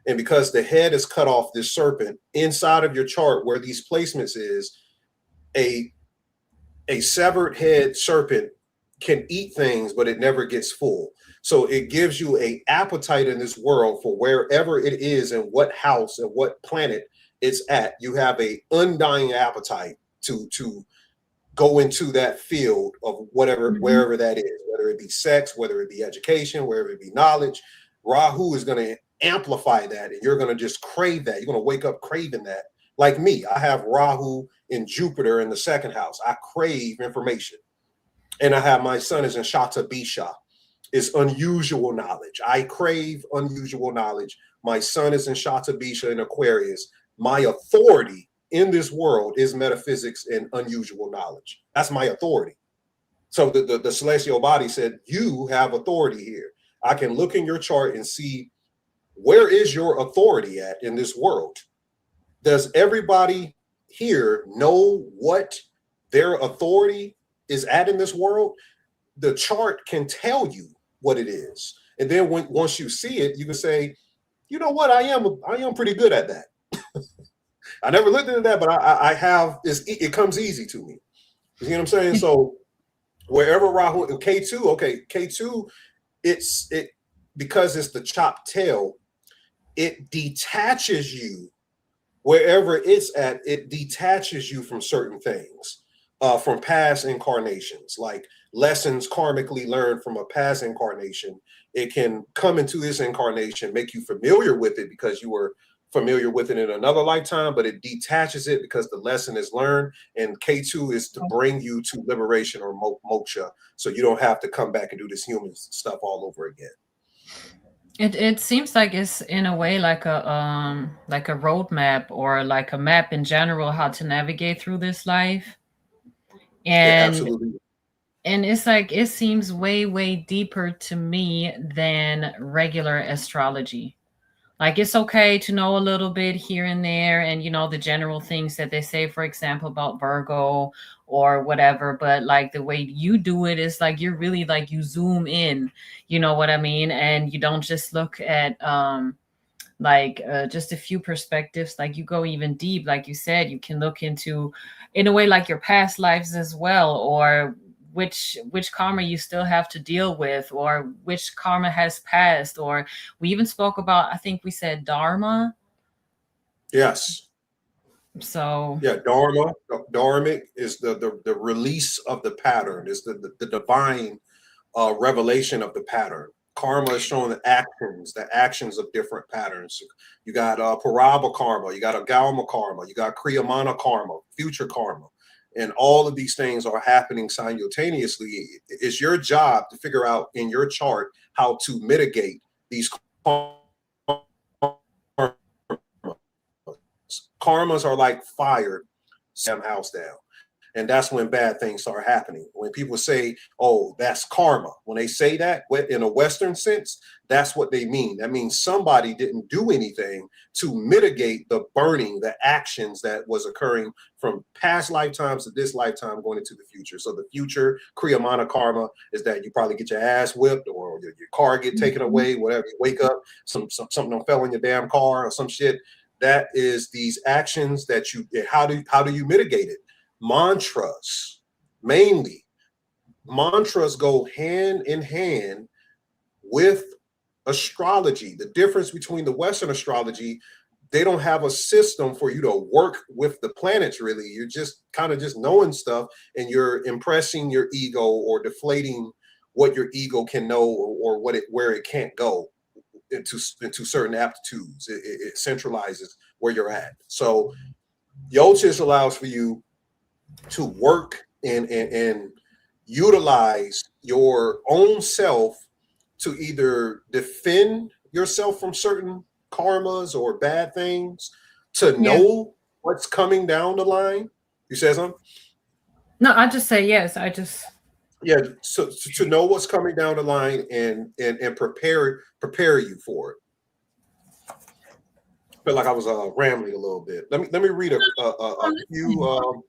And because the head is cut off, this serpent, inside of your chart where these placements is, a severed head serpent can eat things, but it never gets full. So it gives you an appetite in this world for wherever it is and what house and what planet it's at. You have a undying appetite to go into that field of whatever, wherever that is, whether it be sex, whether it be education, wherever it be knowledge. Rahu is going to amplify that, and you're going to just crave that. You're going to wake up craving that. Like me, I have Rahu in Jupiter in the second house. I crave information. And I have my sun is in Shatabisha. It's unusual knowledge. I crave unusual knowledge. My sun is in Shatabisha in Aquarius. My authority in this world is metaphysics and unusual knowledge. That's my authority. So the celestial body said, you have authority here. I can look in your chart and see, where is your authority at in this world? Does everybody here know what their authority is at in this world? The chart can tell you what it is. And then once you see it, you can say, you know what, I am pretty good at that. I never looked into that, but I have, it comes easy to me. You see what I'm saying? So wherever Rahu, K2, okay, K2, it because it's the chopped tail, it detaches you. Wherever it's at, it detaches you from certain things, from past incarnations, like lessons karmically learned from a past incarnation. It can come into this incarnation, make you familiar with it because you were familiar with it in another lifetime, but it detaches it because the lesson is learned. And K2 is to bring you to liberation or moksha, so you don't have to come back and do this human stuff all over again. It seems like it's in a way like a roadmap, or like a map in general, how to navigate through this life. And yeah, absolutely. And it's like, it seems way, way deeper to me than regular astrology. Like, it's okay to know a little bit here and there, and, you know, the general things that they say, for example, about Virgo or whatever. But like the way you do it is like, you're really like, you zoom in, you know what I mean? And you don't just look at just a few perspectives. Like, you go even deep. Like you said, you can look into, in a way, like your past lives as well, or which karma you still have to deal with, or which karma has passed. Or we even spoke about, I think we said dharma. Yes. So yeah, dharmic is the release of the pattern, is the divine revelation of the pattern. Karma is showing the actions of different patterns. You got Parabha karma, you got Agalma karma, you got Kriyamana karma, future karma. And all of these things are happening simultaneously. It's your job to figure out in your chart how to mitigate these karmas. Are like fire, some house down. And that's when bad things start happening. When people say, oh, that's karma, when they say that in a Western sense, that's what they mean. That means somebody didn't do anything to mitigate the burning, the actions that was occurring from past lifetimes to this lifetime going into the future. So the future Kriyamana karma is that you probably get your ass whipped, or your car get taken away, whatever. You wake up, something fell in your damn car or some shit. That is these actions that you, how do you mitigate it? Mantras, mainly. Mantras go hand in hand with astrology. The difference between the Western astrology, they don't have a system for you to work with the planets, really. You're just kind of just knowing stuff, and you're impressing your ego or deflating what your ego can know, or where it can't go into certain aptitudes. It centralizes where you're at. So Yotis allows for you to work and utilize your own self to either defend yourself from certain karmas or bad things, to know what's coming down the line. You said something? No, I just say yes. Yeah, so to know what's coming down the line and prepare you for it. I feel like I was rambling a little bit. Let me read a few.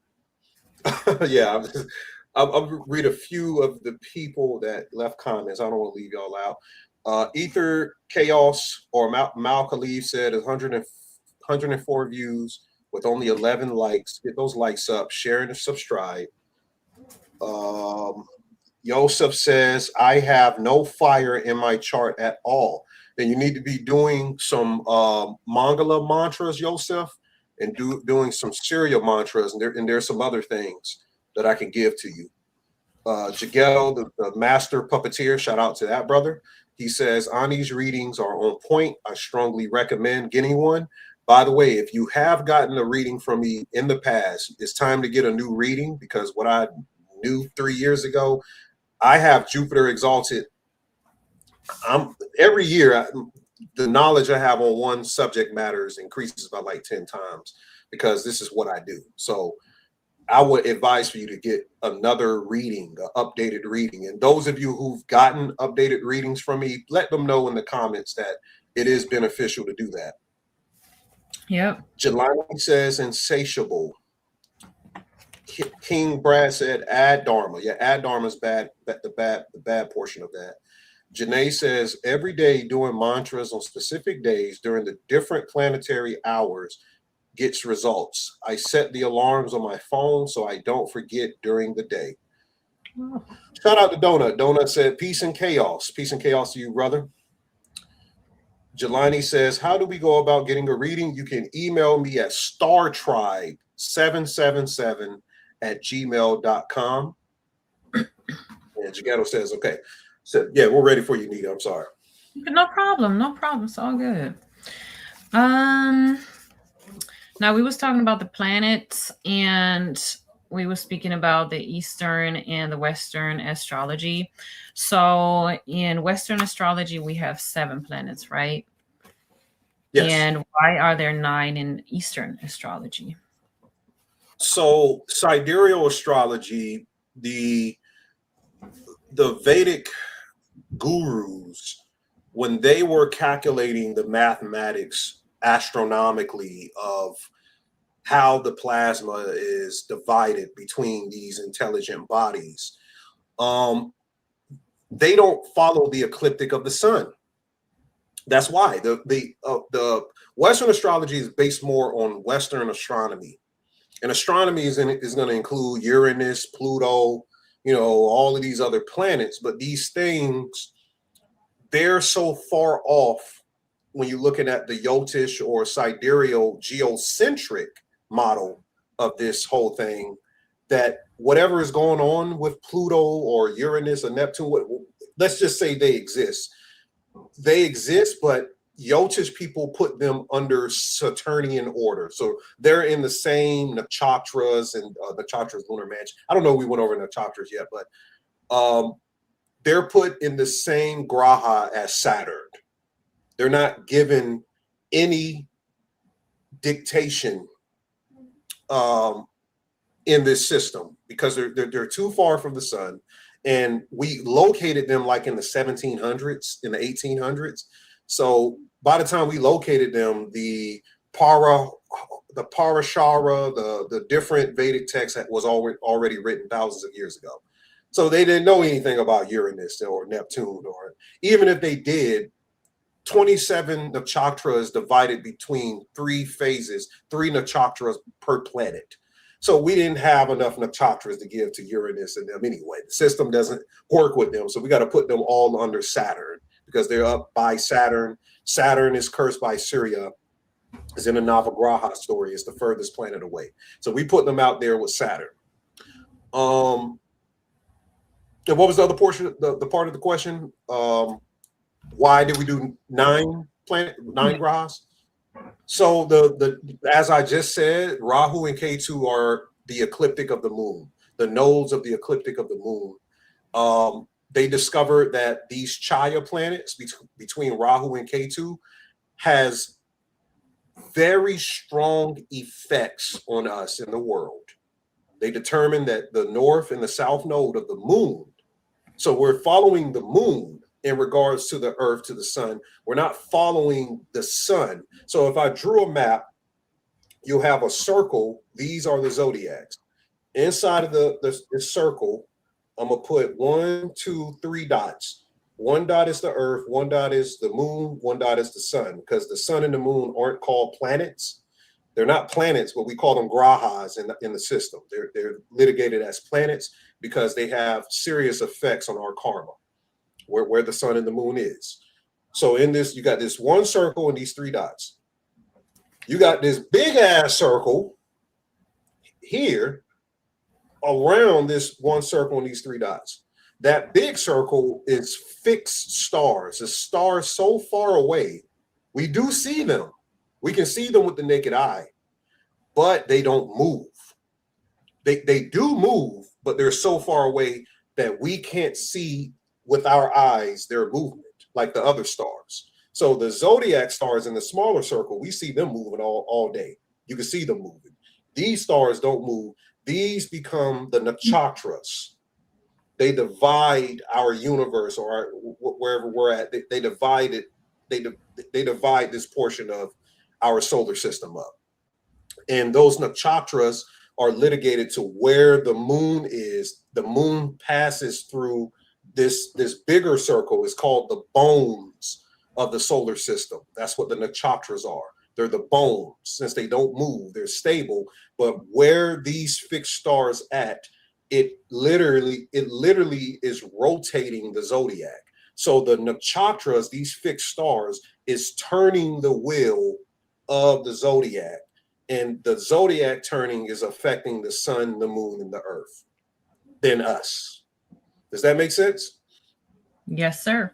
Yeah, I'll read a few of the people that left comments. I don't want to leave y'all out. Ether Chaos or Mal Khalif said 104 views with only 11 likes. Get those likes up, share and subscribe. Yosef says, I have no fire in my chart at all. Then you need to be doing some Mangala mantras, Yosef, and doing some serial mantras. And there's some other things that I can give to you. Jagel, the master puppeteer, shout out to that brother. He says, Ani's readings are on point. I strongly recommend getting one. By the way, if you have gotten a reading from me in the past, it's time to get a new reading, because what I knew 3 years ago, I have Jupiter exalted. Every year, the knowledge I have on one subject matters increases by like 10 times, because this is what I do. So I would advise for you to get another reading, an updated reading. And those of you who've gotten updated readings from me, let them know in the comments that it is beneficial to do that. Yep. Jelani says insatiable. King Brad said add Dharma. Yeah, add Dharma is bad. The bad portion of that. Janae says every day doing mantras on specific days during the different planetary hours gets results. I set the alarms on my phone so I don't forget during the day. Oh. Shout out to Donut. Donut said peace and chaos. Peace and chaos to you, brother. Jelani says, how do we go about getting a reading? You can email me at startribe777@gmail.com. And Jagato says, okay. So yeah, we're ready for you, Nita. I'm sorry. No problem. No problem. It's all good. Now we was talking about the planets, and we were speaking about the Eastern and the Western astrology. So in Western astrology, we have 7 planets, right? Yes. And why are there 9 in Eastern astrology? So sidereal astrology, the Vedic gurus, when they were calculating the mathematics astronomically of how the plasma is divided between these intelligent bodies, they don't follow the ecliptic of the sun. That's why the Western astrology is based more on Western astronomy, and astronomy is going to include Uranus, Pluto, you know, all of these other planets. But these things, they're so far off when you're looking at the Yotish or sidereal geocentric model of this whole thing, that whatever is going on with Pluto or Uranus or Neptune, let's just say they exist. They exist, but Yotish people put them under Saturnian order. So they're in the same nakshatras, and nakshatras, lunar mansion. I don't know if we went over nakshatras yet, but they're put in the same graha as Saturn. They're not given any dictation in this system, because they're too far from the sun. And we located them like in the 1700s, in the 1800s. So by the time we located them, the Parashara, the different Vedic text that was already written thousands of years ago. So they didn't know anything about Uranus or Neptune, or even if they did, 27 nakshatras divided between 3 phases, 3 nakshatras per planet. So we didn't have enough nakshatras to give to Uranus and them anyway. The system doesn't work with them. So we got to put them all under Saturn, because they're up by Saturn. Saturn is cursed by Syria. It's in the Navagraha story. It's the furthest planet away. So we put them out there with Saturn. And what was the other portion, the part of the question? Why did we do 9 grahas? So as I just said, Rahu and Ketu are the ecliptic of the moon, the nodes of the ecliptic of the moon. They discovered that these Chaya planets between Rahu and Ketu has very strong effects on us in the world. They determined that the north and the south node of the moon. So we're following the moon in regards to the earth, to the sun. We're not following the sun. So if I drew a map, you'll have a circle. These are the zodiacs. Inside of the circle, I'm going to put 1, 2, 3 dots. 1 dot is the earth, 1 dot is the moon, 1 dot is the sun, because the sun and the moon aren't called planets. They're not planets, but we call them grahas in the system. They're litigated as planets because they have serious effects on our karma, where the sun and the moon is. So in this, you got this 1 circle and these 3 dots. You got this big ass circle here around this 1 circle and these 3 dots. That big circle is fixed stars. It's stars so far away. We do see them. We can see them with the naked eye, but they don't move. They do move, but they're so far away that we can't see with our eyes their movement like the other stars. So the zodiac stars in the smaller circle, we see them moving all day. You can see them moving. These stars don't move. These become the nakshatras. They divide our universe, or wherever we're at. They divide it. They divide this portion of our solar system up. And those nakshatras are litigated to where the moon is. The moon passes through this bigger circle. Is called the bones of the solar system. That's what the nakshatras are. They're the bones. Since they don't move, they're stable. But where these fixed stars at, it literally is rotating the zodiac. So the nakshatras, these fixed stars, is turning the wheel of the zodiac, and the zodiac turning is affecting the sun, the moon, and the earth, then us. Does that make sense? Yes, sir.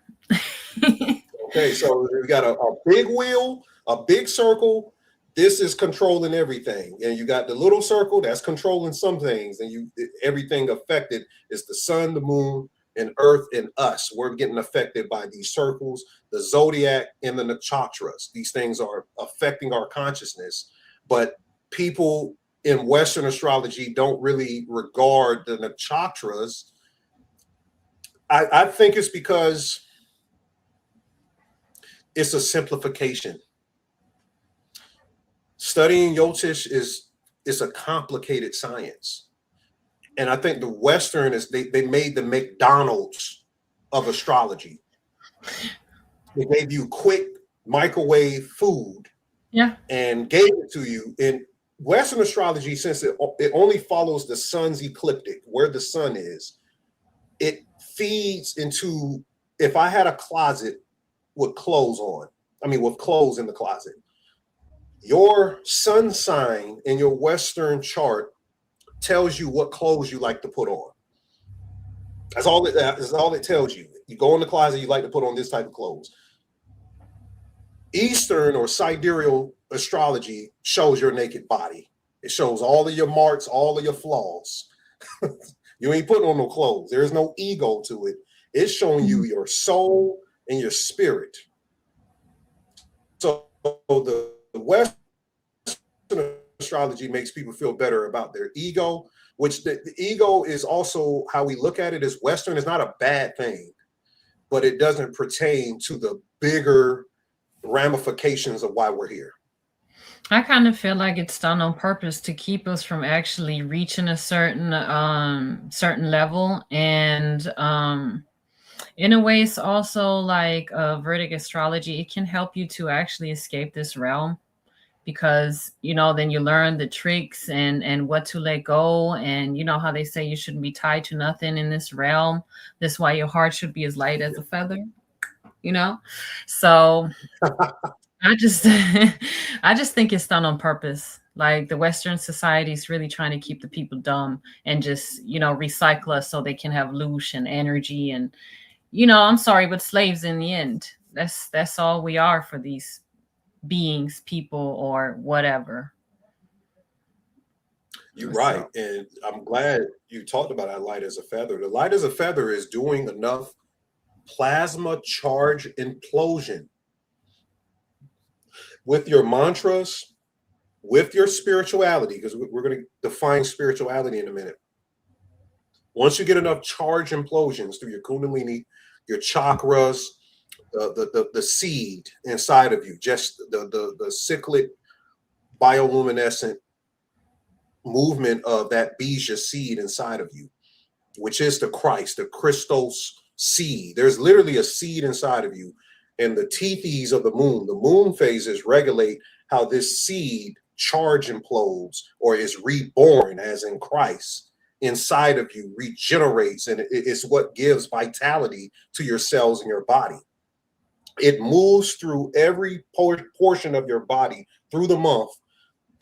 Okay, so we got a big wheel, a big circle. This is controlling everything, and you got the little circle that's controlling some things, and everything affected is the sun, the moon, and earth, and us. We're getting affected by these circles, the zodiac, and the nakshatras. These things are affecting our consciousness, but people in Western astrology don't really regard the nakshatras. I think it's because it's a simplification. Studying Jyotish is a complicated science. And I think the Western they made the McDonald's of astrology. They gave you quick microwave food, yeah, and gave it to you. In Western astrology, since it only follows the sun's ecliptic, where the sun is, it feeds into, if I had a closet with clothes on, with clothes in the closet, your sun sign in your Western chart tells you what clothes you like to put on. That's all it tells you. You go in the closet, you like to put on this type of clothes. Eastern or sidereal astrology shows your naked body. It shows all of your marks, all of your flaws. You ain't putting on no clothes. There is no ego to it. It's showing you your soul and your spirit. So the Western astrology makes people feel better about their ego, which the ego is also how we look at it as Western. Is not a bad thing, but it doesn't pertain to the bigger ramifications of why we're here. I kind of feel like it's done on purpose to keep us from actually reaching a certain level, and in a way, it's also like Vedic astrology. It can help you to actually escape this realm, because then you learn the tricks and what to let go, and how they say you shouldn't be tied to nothing in this realm. That's why your heart should be as light as a feather. So I just think it's done on purpose. Like the Western society is really trying to keep the people dumb and just, recycle us so they can have loosh and energy. And, I'm sorry, but slaves in the end. That's all we are for these beings, people, or whatever. You're right. And I'm glad you talked about that light as a feather. The light as a feather is doing enough plasma charge implosion with your mantras, with your spirituality, because we're going to define spirituality in a minute. Once you get enough charge implosions through your kundalini, your chakras, the seed inside of you, just the cyclic bioluminescent movement of that bija seed inside of you, which is the Christ, the Christos seed. There's literally a seed inside of you, and the tethys of the moon phases regulate how this seed charge implodes or is reborn, as in Christ, inside of you, regenerates, and it's what gives vitality to your cells in your body. It moves through every portion of your body through the month.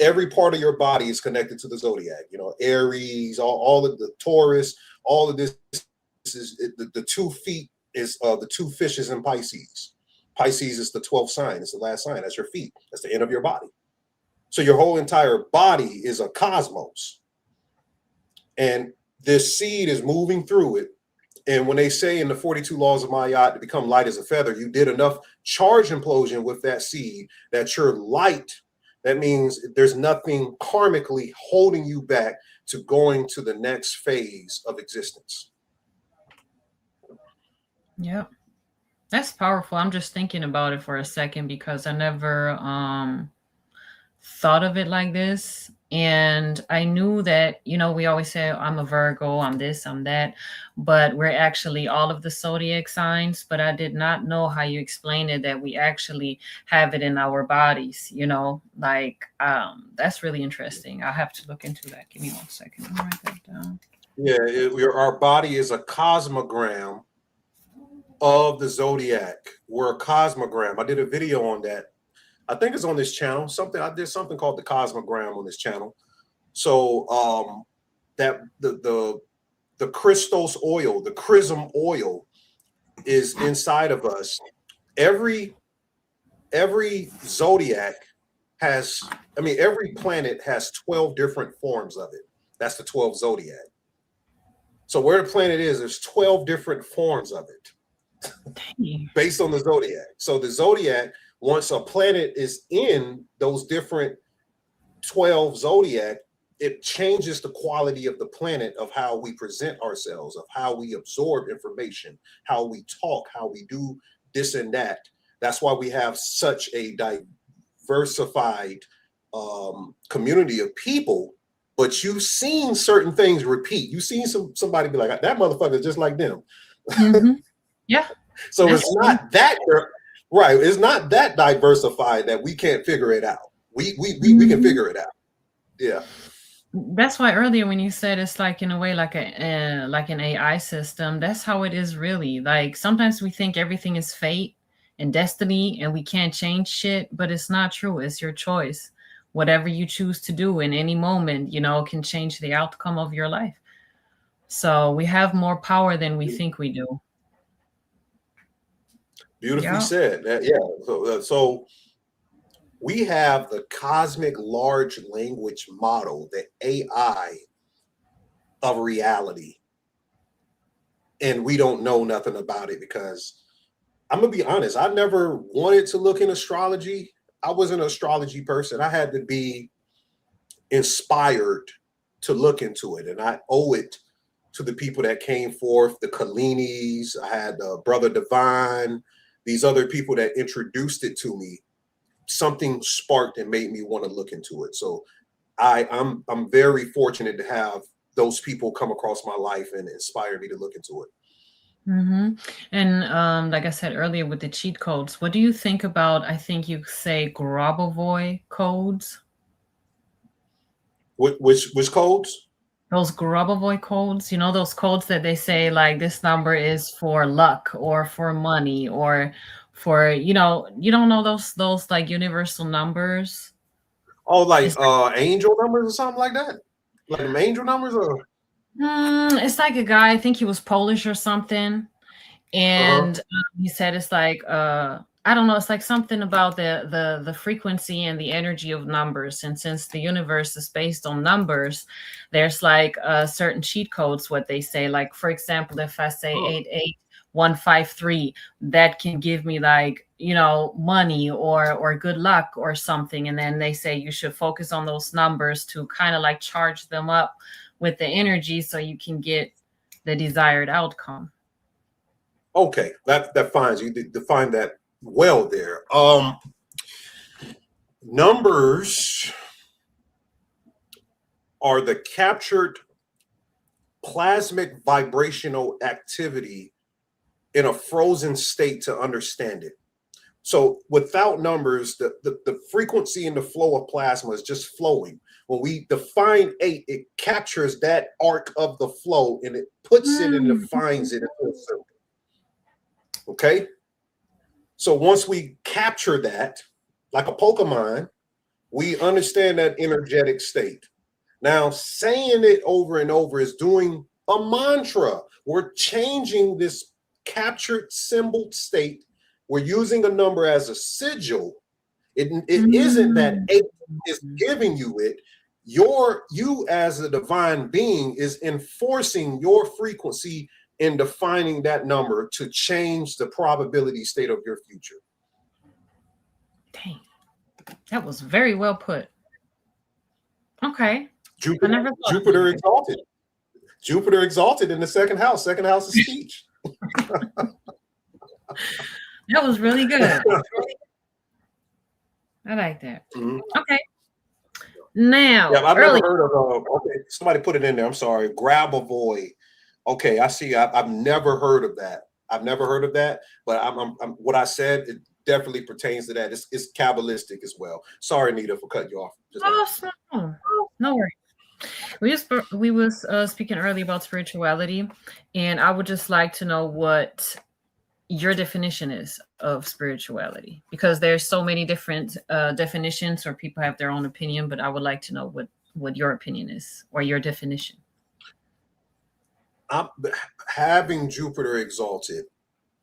Every part of your body is connected to the zodiac. You know, Aries, all of the Taurus, all of this is the 2 feet is the 2 fishes in Pisces. Pisces is the 12th sign. It's the last sign. That's your feet. That's the end of your body. So your whole entire body is a cosmos. And this seed is moving through it. And when they say in the 42 laws of Ma'at to become light as a feather, you did enough charge implosion with that seed that you're light. That means there's nothing karmically holding you back to going to the next phase of existence. Yeah, that's powerful. I'm just thinking about it for a second because I never thought of it like this. And I knew that, you know, we always say I'm a Virgo, I'm this, I'm that, but we're actually all of the zodiac signs. But I did not know how you explained it, that we actually have it in our bodies, you know, like that's really interesting. I'll have to look into that. Give me 1 second. I'll write that down. Yeah, our body is a cosmogram of the zodiac. We're a cosmogram. I did a video on that. I think it's on this channel. I did something called the Cosmogram on this channel. So that the Christos oil, the chrism oil, is inside of us. Every zodiac has, every planet has 12 different forms of it. That's the 12 zodiac. So where the planet is, there's 12 different forms of it based on the zodiac. So the zodiac, once a planet is in those different 12 zodiac, it changes the quality of the planet, of how we present ourselves, of how we absorb information, how we talk, how we do this and that. That's why we have such a diversified community of people. But you've seen certain things repeat. You've seen somebody be like, that motherfucker is just like them. Mm-hmm. Yeah. So it's not that. Right, it's not that diversified that we can't figure it out. We can figure it out. Yeah. That's why earlier when you said it's like in a way like like an AI system, that's how it is really. Like sometimes we think everything is fate and destiny and we can't change shit, but it's not true. It's your choice. Whatever you choose to do in any moment, you know, can change the outcome of your life. So we have more power than we think we do. Beautifully said. Yeah. So we have the cosmic large language model, the AI of reality. And we don't know nothing about it because I'm going to be honest. I never wanted to look in astrology. I wasn't an astrology person. I had to be inspired to look into it. And I owe it to the people that came forth, the Kallinis. I had Brother Divine. These other people that introduced it to me, something sparked and made me want to look into it. So I'm very fortunate to have those people come across my life and inspire me to look into it. Mm-hmm. And like I said earlier with the cheat codes, what do you think about, I think you say Grabovoi codes? Which codes? Those Grabovoi codes, you know, those codes that they say like this number is for luck or for money or for, you know, you don't know those like universal numbers. Oh, like angel numbers or something like that? Like them angel numbers or? It's like a guy, I think he was Polish or something. And he said it's like I don't know, it's like something about the frequency and the energy of numbers. And since the universe is based on numbers, there's like certain cheat codes, what they say. Like, for example, if I say 153 that can give me like, you know, money or good luck or something. And then they say you should focus on those numbers to kind of like charge them up with the energy so you can get the desired outcome. Okay, that finds you define that well there. Numbers are the captured plasmic vibrational activity in a frozen state to understand it. So without numbers, the frequency and the flow of plasma is just flowing. When we define 8, it captures that arc of the flow and it puts it and defines it into a circle. Okay? So once we capture that, like a Pokemon, we understand that energetic state. Now, saying it over and over is doing a mantra. We're changing this captured symbol state. We're using a number as a sigil. It isn't that 8 is giving you it. You as a divine being is enforcing your frequency in defining that number to change the probability state of your future. Dang, that was very well put. Okay. Jupiter exalted. Jupiter exalted in the second house. Second house is speech. That was really good. I like that. Okay. Now, yeah, I've never heard of. Okay, somebody put it in there. I'm sorry. Grab a void. Okay, I see. I've never heard of that. I've never heard of that. But I'm what I said, it definitely pertains to that. It's Kabbalistic as well. Sorry, Nita, for cutting you off. No worries. We was speaking earlier about spirituality, and I would just like to know what your definition is of spirituality, because there's so many different definitions, or people have their own opinion, but I would like to know what your opinion is or your definition. Having Jupiter exalted,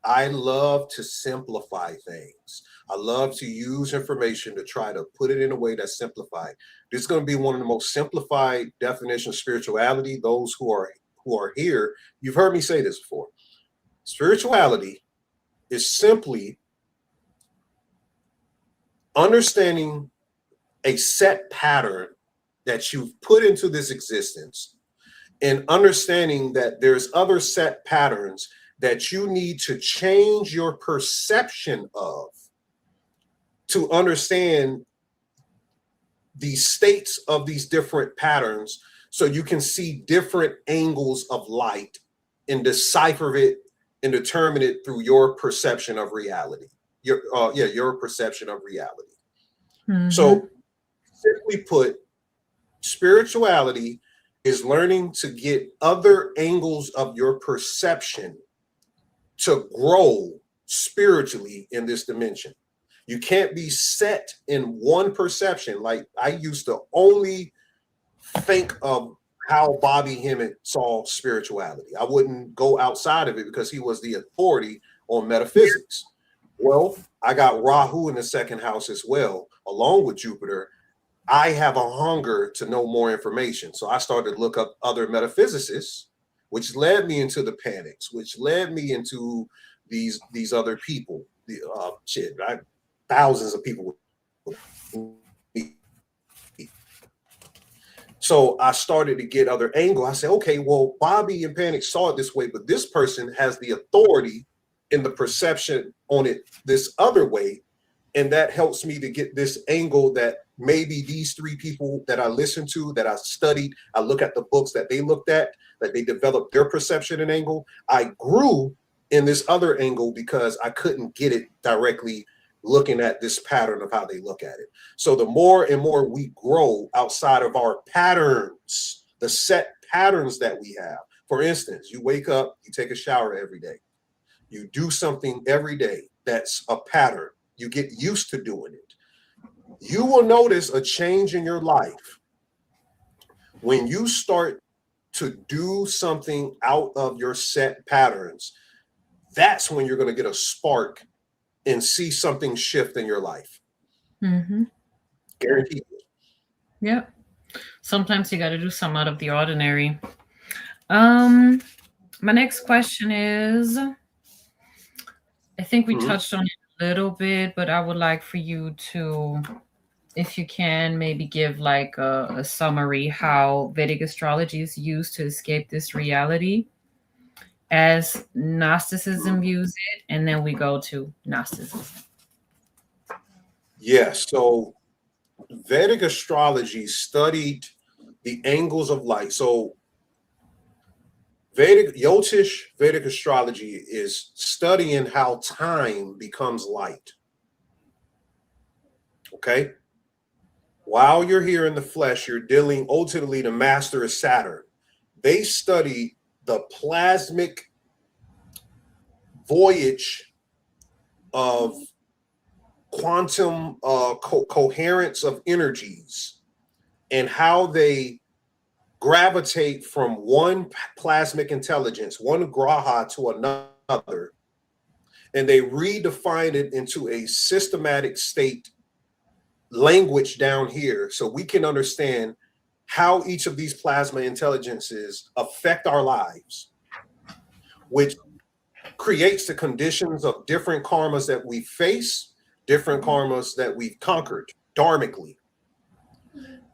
I love to simplify things. I love to use information to try to put it in a way that's simplified. This is going to be one of the most simplified definitions of spirituality. Those who are here, you've heard me say this before. Spirituality is simply understanding a set pattern that you've put into this existence and understanding that there's other set patterns that you need to change your perception of to understand the states of these different patterns so you can see different angles of light and decipher it and determine it through your perception of reality. Your perception of reality. So simply put, spirituality is learning to get other angles of your perception to grow spiritually in this dimension. You can't be set in one perception. Like I used to only think of how Bobby Hemmett saw spirituality. I wouldn't go outside of it because he was the authority on metaphysics. Well, I got Rahu in the second house as well, along with Jupiter. I have a hunger to know more information. So I started to look up other metaphysicists, which led me into the panics, which led me into these other people. Thousands of people. So I started to get other angle. I said, okay, well, Bobby and Panic saw it this way, but this person has the authority in the perception on it this other way. And that helps me to get this angle that maybe these three people that I listened to, that I studied, I look at the books that they looked at, that they developed their perception and angle. I grew in this other angle because I couldn't get it directly looking at this pattern of how they look at it. So the more and more we grow outside of our patterns, the set patterns that we have. For instance, you wake up, you take a shower every day. You do something every day that's a pattern. You get used to doing it. You will notice a change in your life when you start to do something out of your set patterns. That's when you're going to get a spark and see something shift in your life. Guaranteed. Yeah. Sometimes you got to do something out of the ordinary. My next question is, I think we touched on it a little bit, but I would like for you to, if you can, maybe give like a summary how Vedic astrology is used to escape this reality as Gnosticism views it, and then we go to Gnosticism. Yes. So Vedic astrology studied the angles of light. So Jyotish Vedic astrology is studying how time becomes light. Okay. While you're here in the flesh, you're dealing ultimately, the master is Saturn. They study the plasmic voyage of quantum coherence of energies and how they gravitate from one plasmic intelligence, one graha, to another, and they redefine it into a systematic state language down here so we can understand how each of these plasma intelligences affect our lives, which creates the conditions of different karmas that we face, different karmas that we've conquered dharmically,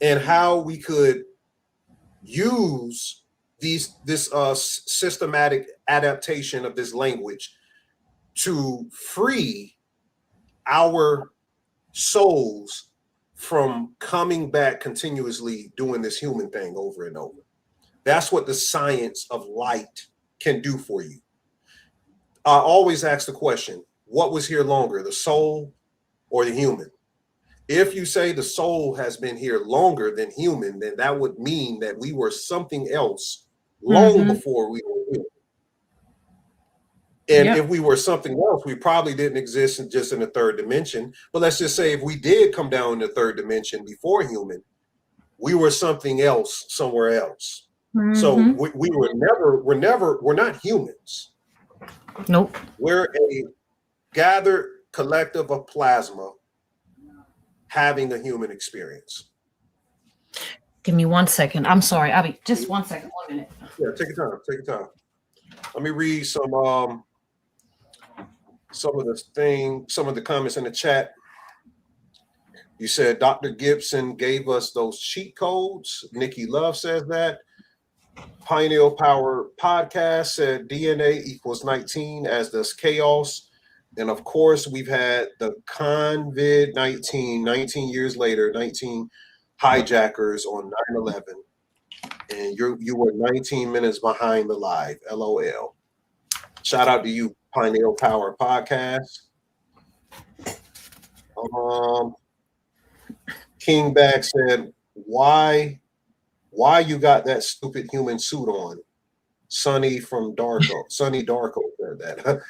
and how we could use this systematic adaptation of this language to free our souls from coming back continuously doing this human thing over and over. That's what the science of light can do for you. I always ask the question, what was here longer, the soul or the human? If you say the soul has been here longer than human, then that would mean that we were something else long before we were human. And if we were something else, we probably didn't exist just in the third dimension. But let's just say if we did come down in the third dimension before human, we were something else somewhere else. So we're not humans. Nope. We're a gathered collective of plasma having a human experience. Give me 1 second. I'm sorry, Abby. Just 1 second. 1 minute. Yeah, take your time. Take your time. Let me read some of the comments in the chat. You said Dr. Gibson gave us those cheat codes. Nikki Love says that. Pioneer Power Podcast said DNA equals 19, as does chaos. And of course, we've had the COVID-19, 19 years later, 19 hijackers on 9/11. And you were 19 minutes behind the live. LOL. Shout out to you, Pioneer Power Podcast. King Bag said, why you got that stupid human suit on? Sonny Darko said that.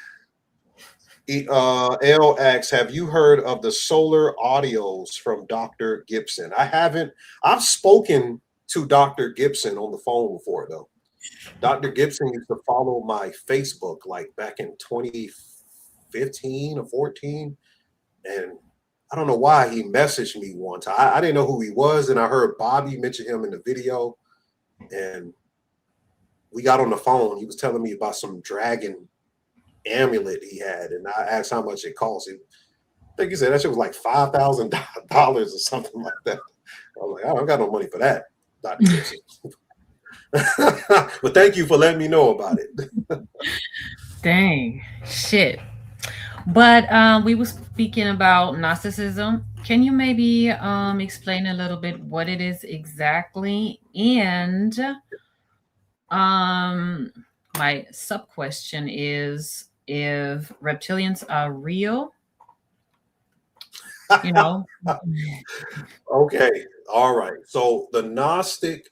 L asks, have you heard of the solar audios from Dr. Gibson? I haven't. I've spoken to Dr. Gibson on the phone before, though. Dr. Gibson used to follow my Facebook like back in 2015 or 14. And I don't know why he messaged me once. I didn't know who he was. And I heard Bobby mention him in the video. And we got on the phone. He was telling me about some dragon amulet he had. And I asked how much it cost. I think he said that shit was like $5,000 or something like that. I was like, I don't got no money for that, Dr. Gibson. But thank you for letting me know about it. Dang, shit. But we were speaking about Gnosticism. Can you maybe explain a little bit what it is exactly? And my sub question is if reptilians are real, you know. Okay, all right. So the Gnostic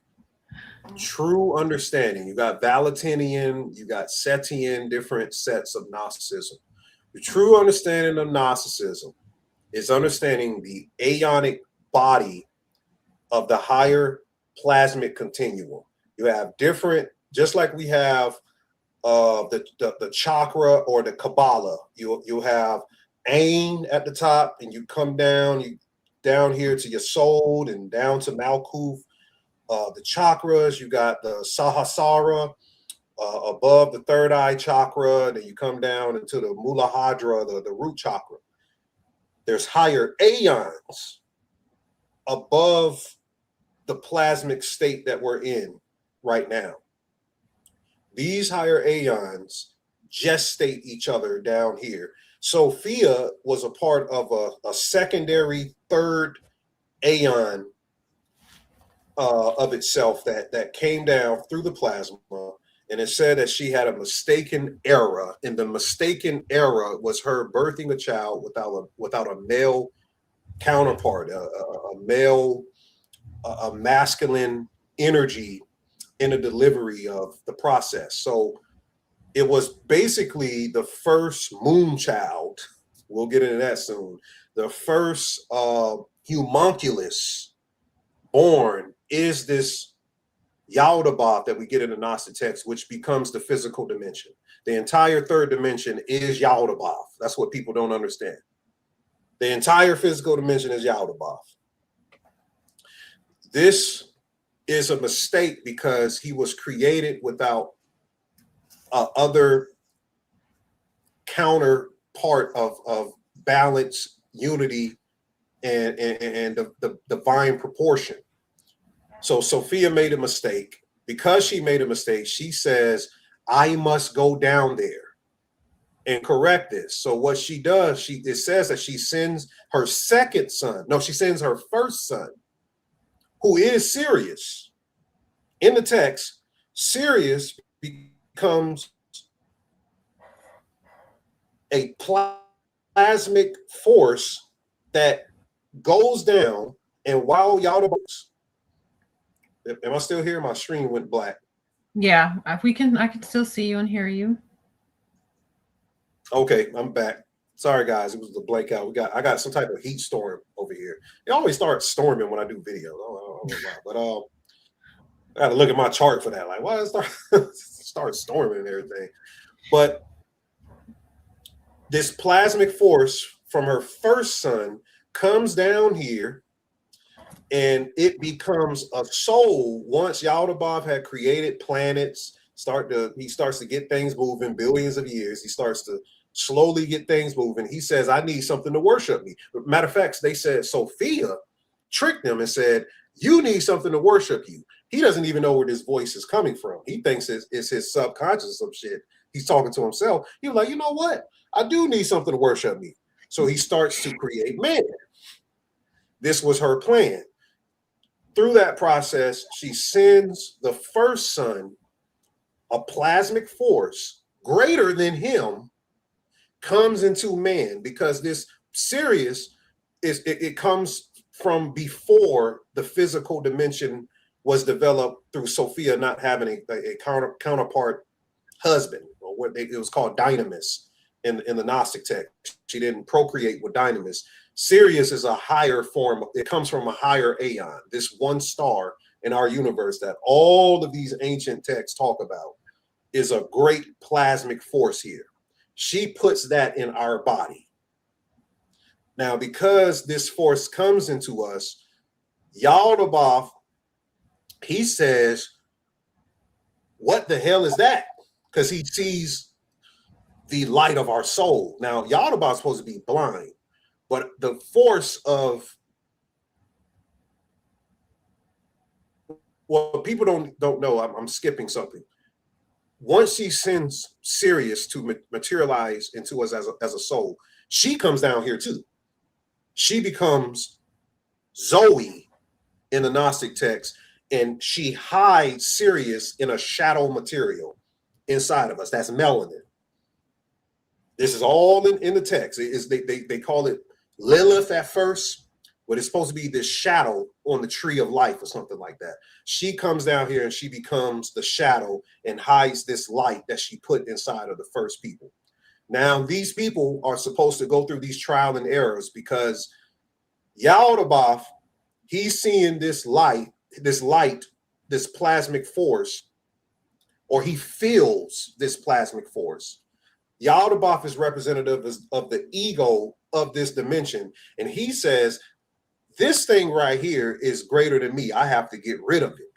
true understanding, you got Valentinian, you got Setian, different sets of Gnosticism. The true understanding of Gnosticism is understanding the aeonic body of the higher plasmic continuum. You have different, just like we have the chakra or the Kabbalah. You have Ain at the top, and you come down, down here to your soul and down to Malkuth. The chakras, you got the Sahasrara, above the third eye chakra, then you come down into the Muladhara, the root chakra. There's higher aeons above the plasmic state that we're in right now. These higher aeons gestate each other down here. Sophia was a part of a secondary third aeon of itself that came down through the plasma, and it said that she had a mistaken era, and the mistaken era was her birthing a child without a male counterpart, a masculine energy in the delivery of the process. So it was basically the first moon child. We'll get into that soon. The first homunculus born is this Yaldabaoth that we get in the Gnostic text, which becomes the physical dimension. The entire third dimension is Yaldabaoth. That's what people don't understand. The entire physical dimension is Yaldabaoth. This is a mistake because he was created without other counterpart of balance, unity, and the divine proportion. So Sophia made a mistake. Because she made a mistake, she says, I must go down there and correct this. So what she does, it says that she sends her second son. No, she sends her first son, who is Sirius. In the text, Sirius becomes a plasmic force that goes down, and while Yaldabaoth, am I still here? My screen went black. Yeah, I can still see you and hear you. Okay, I'm back. Sorry guys, it was the blank out. I got some type of heat storm over here. It always starts storming when I do videos. I don't know why, but I got to look at my chart for that. Like, why does it start storming and everything? But this plasmic force from her first son comes down here, and it becomes a soul. Once Yaldabaoth had created planets, he starts to get things moving, billions of years. He starts to slowly get things moving. He says, I need something to worship me. Matter of fact, they said Sophia tricked him and said, you need something to worship you. He doesn't even know where this voice is coming from. He thinks it's his subconscious of shit. He's talking to himself. He was like, you know what? I do need something to worship me. So he starts to create man. This was her plan. Through that process, she sends the first son, a plasmic force greater than him, comes into man, because this Sirius it comes from before the physical dimension was developed through Sophia not having a counterpart husband, or what it was called dynamis in the Gnostic text. She didn't procreate with dynamis. Sirius is a higher form. It comes from a higher aeon, this one star in our universe that all of these ancient texts talk about is a great plasmic force here. She puts that in our body. Now, because this force comes into us, Yaldabaoth, he says, what the hell is that? Because he sees the light of our soul. Now, Yaldabaoth is supposed to be blind, but the force of, well, people don't know, I'm skipping something. Once she sends Sirius to materialize into us as a soul, she comes down here too. She becomes Zoe in the Gnostic text, and she hides Sirius in a shadow material inside of us. That's melanin. This is all in the text. They call it Lilith at first, but it's supposed to be this shadow on the tree of life or something like that. She comes down here and she becomes the shadow and hides this light that she put inside of the first people. Now, these people are supposed to go through these trial and errors because Yaldabaoth, he's seeing this light, this plasmic force, or he feels this plasmic force. Yaldabaoth is representative of the ego of this dimension, and he says, this thing right here is greater than me. I have to get rid of it.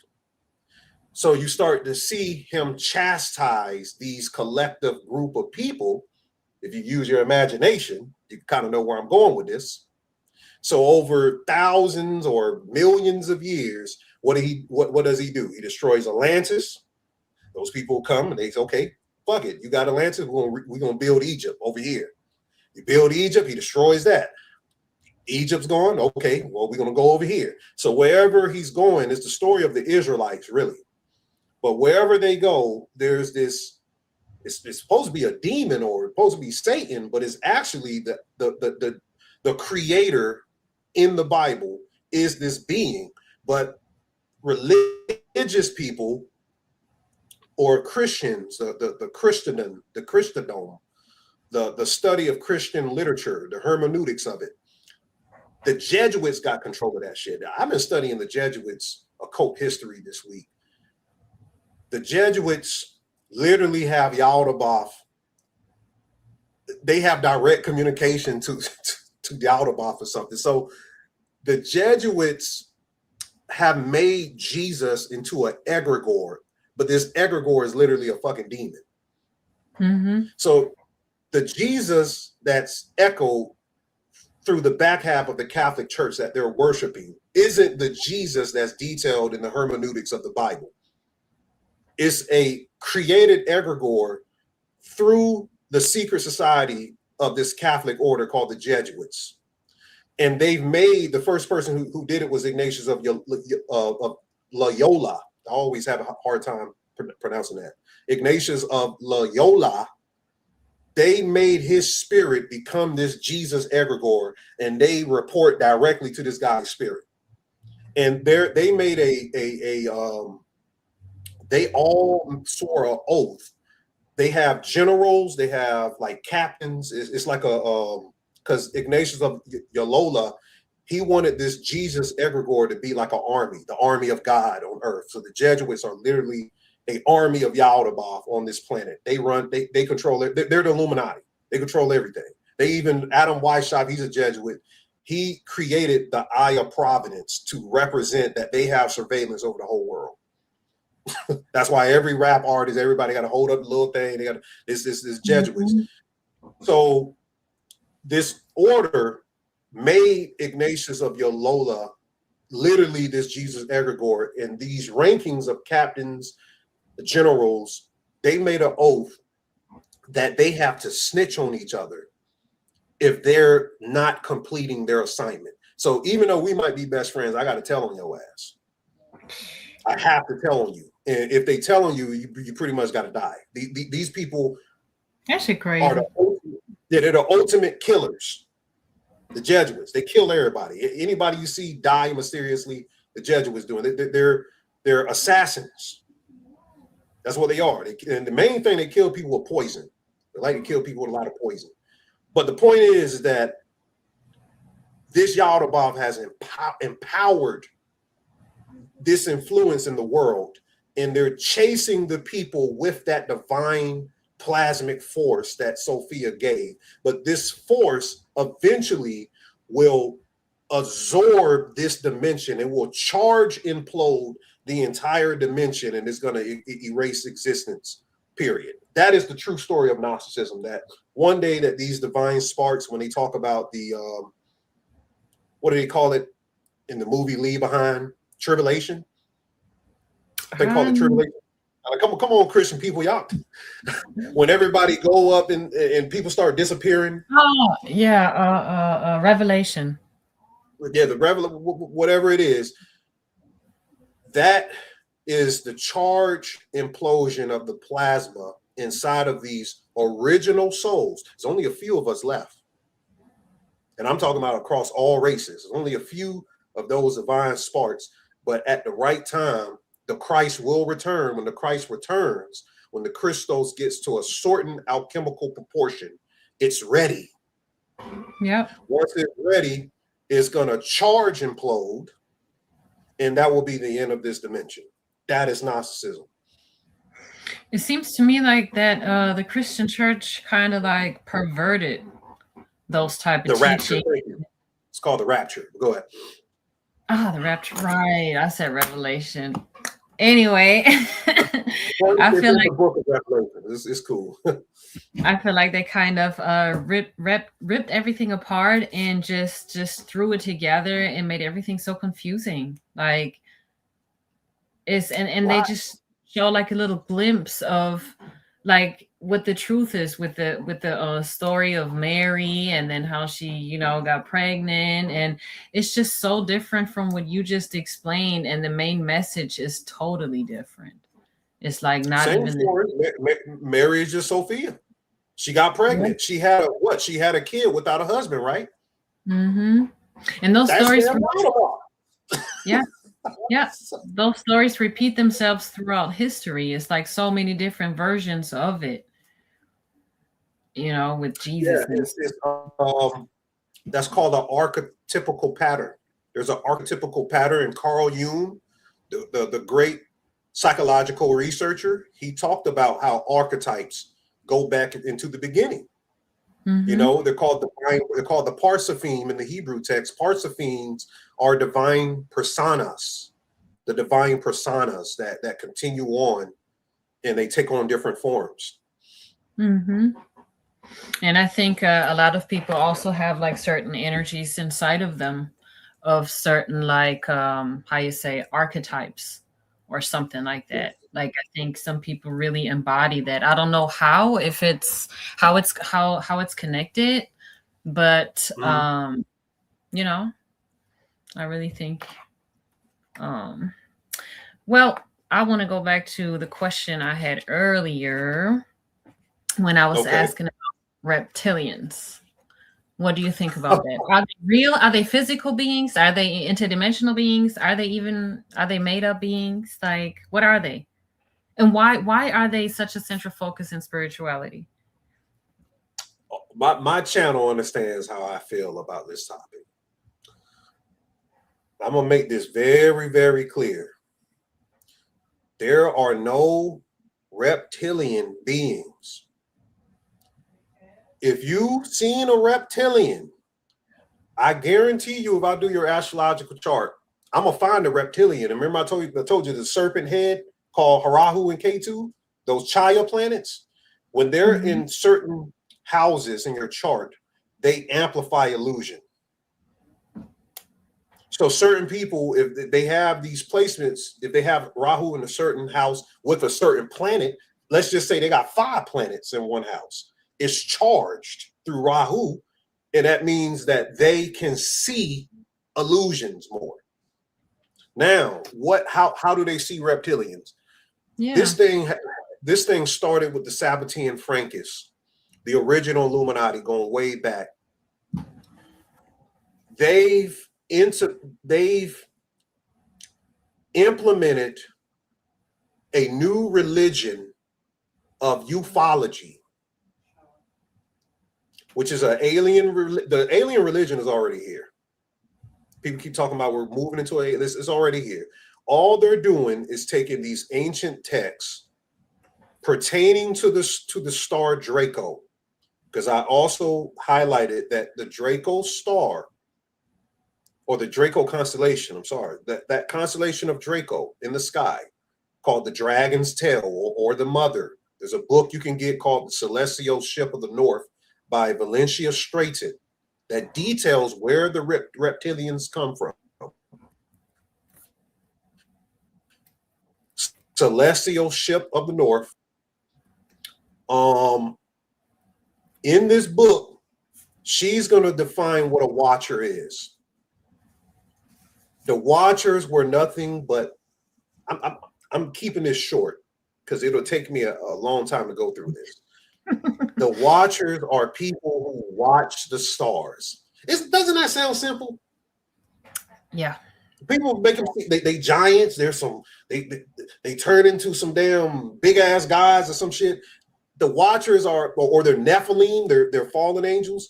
So you start to see him chastise these collective group of people. If you use your imagination, you kind of know where I'm going with this. So over thousands or millions of years, what does he do? He destroys Atlantis. Those people come and they say, okay, fuck it. You got Atlantis. We're gonna build Egypt over here. You build Egypt, he destroys that. Egypt's gone. Okay, well, we're gonna go over here. So wherever he's going, it's the story of the Israelites, really. But wherever they go, there's this, it's supposed to be a demon or supposed to be Satan, but it's actually the creator in the Bible is this being. But religious people or Christians, the Christendom, the study of Christian literature, the hermeneutics of it, the Jesuits got control of that shit. I've been studying the Jesuits' occult history this week. The Jesuits literally have Yaldabaoth. They have direct communication to Yaldabaoth or something. So the Jesuits have made Jesus into an egregore, but this egregore is literally a fucking demon. Mm-hmm. So the Jesus that's echoed through the back half of the Catholic Church that they're worshiping isn't the Jesus that's detailed in the hermeneutics of the Bible. It's a created egregore through the secret society of this Catholic order called the Jesuits. And they've made, the first person who did it was Ignatius of Loyola. I always have a hard time pronouncing that. Ignatius of Loyola. They made his spirit become this Jesus egregore, and they report directly to this guy's spirit. And they made they all swore an oath. They have generals, they have like captains. It's like because Ignatius of Loyola, he wanted this Jesus egregore to be like an army, the army of God on earth. So the Jesuits are literally an army of Yaldabaoth on this planet. They control it. They're the Illuminati. They control everything. They even, Adam Weishaupt, he's a Jesuit. He created the Eye of Providence to represent that they have surveillance over the whole world. That's why every rap artist, everybody got to hold up the little thing. They got this Jesuits. Mm-hmm. So this order made Ignatius of Loyola literally this Jesus egregore, and these rankings of captains, generals, they made an oath that they have to snitch on each other if they're not completing their assignment. So even though we might be best friends, I got to tell on your ass. I have to tell on you. And if they tell on you, you pretty much got to die. These people that shit crazy. They're the ultimate killers. The Jesuits, they kill everybody. Anybody you see die mysteriously, the Jesuits doing it. They're assassins. That's what they are. And the main thing, they kill people with poison. They like to kill people with a lot of poison. But the point is that this Yaldabaoth has empowered this influence in the world, and they're chasing the people with that divine plasmic force that Sophia gave. But this force eventually will absorb this dimension. It will charge, implode the entire dimension, and it's going to erase existence, period. That is the true story of Gnosticism, that one day that these divine sparks, when they talk about the, what do they call it in the movie Leave Behind? Tribulation? They call it tribulation. Come on, Christian people, y'all. When everybody go up and people start disappearing. Oh, yeah, Revelation. Yeah, whatever it is. That is the charge implosion of the plasma inside of these original souls. There's only a few of us left. And I'm talking about across all races. There's only a few of those divine sparks. But at the right time, the Christ will return. When the Christ returns, when the Christos gets to a certain alchemical proportion, it's ready. Yeah. Once it's ready, it's going to charge implode, and that will be the end of this dimension. That is Gnosticism. It seems to me like that the Christian church kind of like perverted those type of teachings. It's called the rapture. Go ahead. Ah, the rapture. Right. I said Revelation. Anyway, I It's feel in the like book of Revelation. It's cool. I feel like they kind of ripped everything apart and just threw it together and made everything so confusing. Like and they Right. just show like a little glimpse of like what the truth is with the story of Mary, and then how she, got pregnant, and it's just so different from what you just explained, and the main message is totally different. It's like not Same even the, story. Mary is just Sophia. She got yeah. pregnant. She had what? She had a kid without a husband, right? Mm-hmm. And those That's stories, their model. yeah, yeah, those stories repeat themselves throughout history. It's like so many different versions of it, with Yeah, Jesus and it's that's called an archetypical pattern. There's an archetypical pattern, and Carl Jung, the great psychological researcher, he talked about how archetypes go back into the beginning. mm-hmm. They're called the Parsaphim in the Hebrew text. Parsaphims are divine personas, the divine personas that continue on, and they take on different forms. Mm-hmm. And I think a lot of people also have like certain energies inside of them, of certain like how you say archetypes or something like that. Like I think some people really embody that. I don't know how, if it's how it's connected, but Mhm. I really think well, I want to go back to the question I had earlier when I was Okay. asking about reptilians. What do you think about that? Are they real? Are they physical beings? Are they interdimensional beings? Are they made up beings? Like, what are they? And why are they such a central focus in spirituality? My channel understands how I feel about this topic. I'm gonna make this very, very clear. There are no reptilian beings. If you've seen a reptilian, I guarantee you, if I do your astrological chart, I'm gonna find a reptilian. And remember, I told you the serpent head called Harahu and Ketu, those Chaya planets, when they're Mhm. in certain houses in your chart, they amplify illusion. So certain people, if they have these placements, if they have Rahu in a certain house with a certain planet, let's just say they got 5 planets in one house, it's charged through Rahu, and that means that they can see illusions more. Now, how do they see reptilians? Yeah. This thing started with the Sabbatean Frankists, the original Illuminati, going way back. They've implemented a new religion of ufology, which is the alien religion is already here. People keep talking about we're moving into it's already here. All they're doing is taking these ancient texts pertaining to the star Draco, because I also highlighted that the Draco star, or the Draco constellation, I'm sorry, that constellation of Draco in the sky, called the Dragon's Tail or the Mother. There's a book you can get called The Celestial Ship of the North by Valencia Straighten that details where the reptilians come from. Celestial Ship of the North. In this book, she's going to define what a watcher is. The watchers were nothing but, I'm keeping this short because it'll take me a long time to go through this. The watchers are people who watch the stars. Doesn't that sound simple? Yeah. People make them they giants. There's some they turn into some damn big ass guys or some shit. The watchers are, or they're Nephilim. They're fallen angels.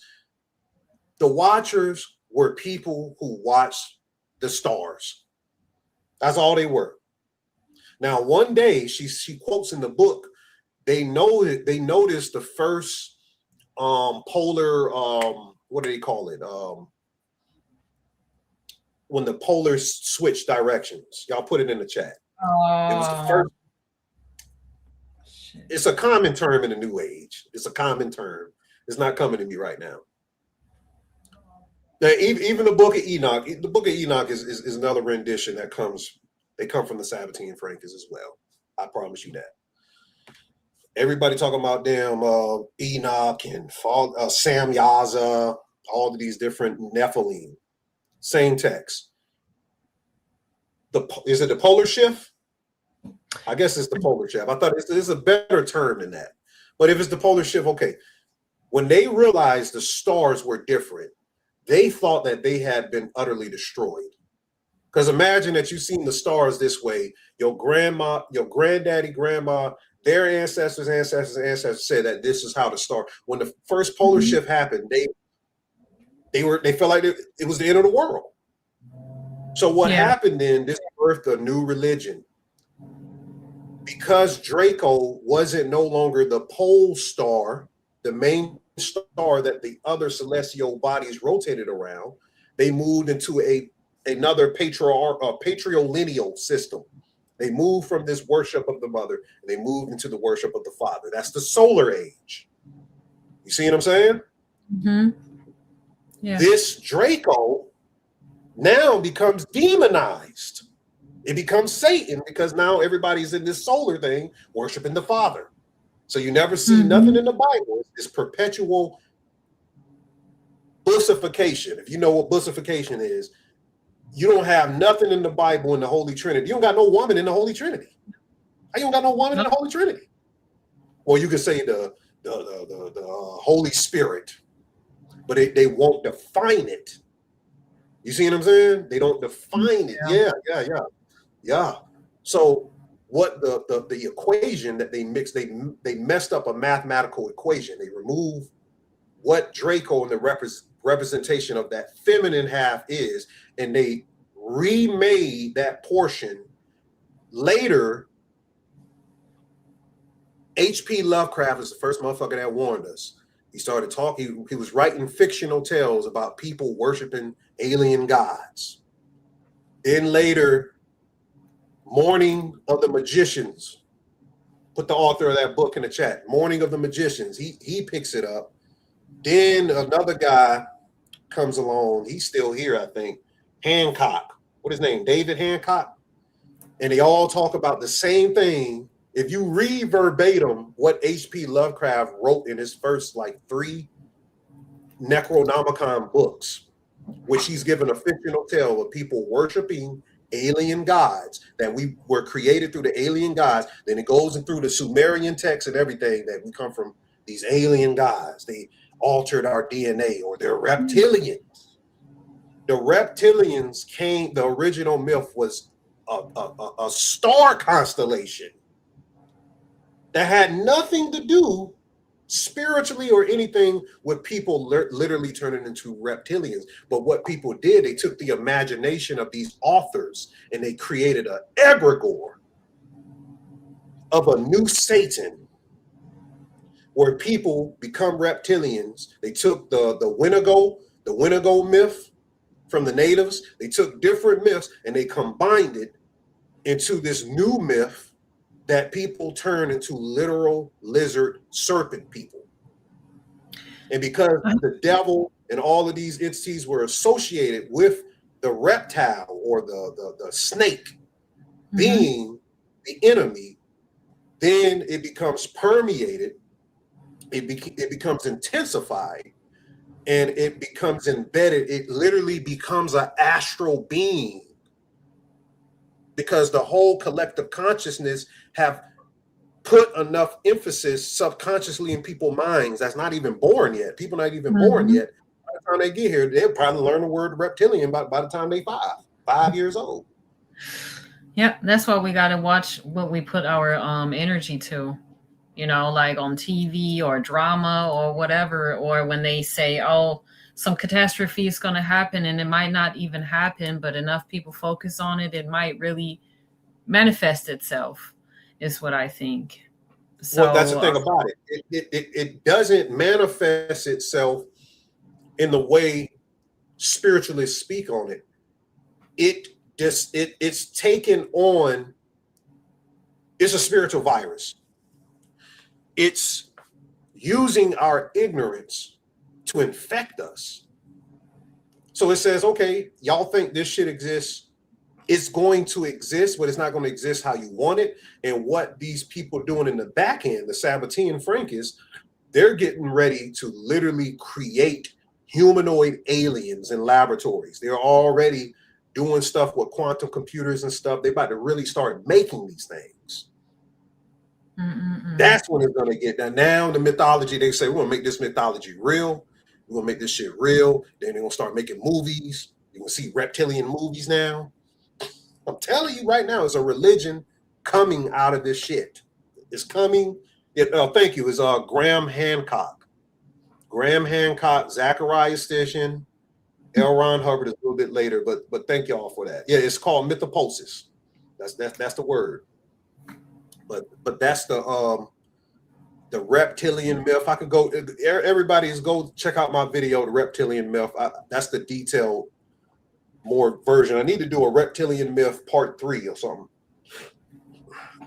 The watchers were people who watched the stars. That's all they were. Now, one day she quotes in the book, they noticed the first polar what do they call it? When the polars switch directions. Y'all put it in the chat. It was the Oh, first. shit. It's a common term in the New Age. It's a common term. It's not coming to me right now. Now, even the Book of Enoch, the Book of Enoch is another rendition that comes. They come from the Sabbatean Frankists as well. I promise you that. Everybody talking about damn Enoch and Sam Yaza, all of these different Nephilim. Same text. Is it the polar shift? I guess it's the polar shift. I thought it's a better term than that. But if it's the polar shift, okay. When they realized the stars were different, they thought that they had been utterly destroyed. Because imagine that you've seen the stars this way. Your grandma, your granddaddy, grandma, their ancestors said that this is how the star. When the first polar shift happened, they felt like it was the end of the world. So what happened then? This birthed a new religion. Because Draco wasn't no longer the pole star, the main star that the other celestial bodies rotated around, they moved into another patrilineal system. They moved from this worship of the mother, and they moved into the worship of the father. That's the solar age. You see what I'm saying? Mm-hmm. Yeah. This Draco now becomes demonized. It becomes Satan because now everybody's in this solar thing worshiping the Father. So you never see nothing in the Bible. It's perpetual bussification. If you know what bussification is, you don't have nothing in the Bible in the Holy Trinity. You don't got no woman in the Holy Trinity. You don't got no woman in the Holy Trinity. Or you could say the Holy Spirit, but they won't define it. You see what I'm saying? They don't define it. Yeah. So what the equation that they mixed, they messed up a mathematical equation. They removed what Draco and the representation of that feminine half is, and they remade that portion. Later, H.P. Lovecraft is the first motherfucker that warned us. He started talking, he was writing fictional tales about people worshiping alien gods. Then later, Morning of the Magicians, put the author of that book in the chat, Morning of the Magicians, he picks it up. Then another guy comes along, he's still here, I think, Hancock, what his name, David Hancock? And they all talk about the same thing. If you read verbatim what H.P. Lovecraft wrote in his first like 3 Necronomicon books, which he's given a fictional tale of people worshiping alien gods, that we were created through the alien gods. Then it goes in through the Sumerian text and everything, that we come from these alien gods. They altered our DNA, or they're reptilians. The reptilians came, the original myth was a star constellation that had nothing to do spiritually or anything with people literally turning into reptilians. But what people did, they took the imagination of these authors and they created an egregore of a new Satan where people become reptilians. They took the Winnebago myth from the natives. They took different myths and they combined it into this new myth that people turn into literal lizard serpent people. And because the devil and all of these entities were associated with the reptile or the snake being the enemy, then it becomes permeated, it becomes intensified, and it becomes embedded. It literally becomes an astral being, because the whole collective consciousness have put enough emphasis subconsciously in people's minds that's not even born yet. People not even born yet. By the time they get here, they'll probably learn the word reptilian by the time they 5 years old. Yeah, that's why we got to watch what we put our energy to, you know, like on TV or drama or whatever, or when they say, oh, some catastrophe is going to happen, and it might not even happen, but enough people focus on it, it might really manifest itself, is what I think. So well, that's the thing about it. It doesn't manifest itself in the way spiritualists speak on it. It's taken on It's a spiritual virus. It's using our ignorance to infect us. So it says, okay, y'all think this shit exists. It's going to exist, but it's not going to exist how you want it. And what these people doing in the back end, the Sabbatean Frankists, they're getting ready to literally create humanoid aliens in laboratories. They're already doing stuff with quantum computers and stuff. They're about to really start making these things. That's when it's going to get done. Now the mythology, they say, we're going to make this mythology real. We're going to make this shit real. Then they're going to start making movies. You're going to see reptilian movies now. I'm telling you right now, it's a religion coming out of this shit. It's coming. Thank you. It's Graham Hancock. Graham Hancock, Zachariah Station, L. Ron Hubbard is a little bit later, but thank y'all for that. Yeah, it's called Metaphysics. That's the word. But that's the reptilian myth. I could go. Everybody's go check out my video, the reptilian myth. That's the detailed more version. I need to do a reptilian myth part 3 or something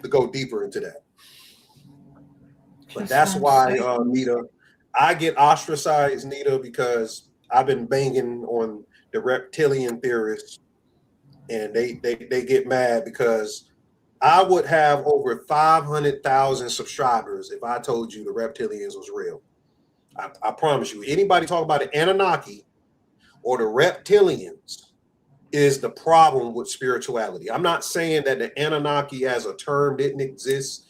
to go deeper into that. But that's why, Nita, I get ostracized, Nita, because I've been banging on the reptilian theorists, and they get mad because I would have over 500,000 subscribers if I told you the reptilians was real. I promise you. Anybody talk about the Anunnaki or the reptilians is the problem with spirituality. I'm not saying that the Anunnaki as a term didn't exist.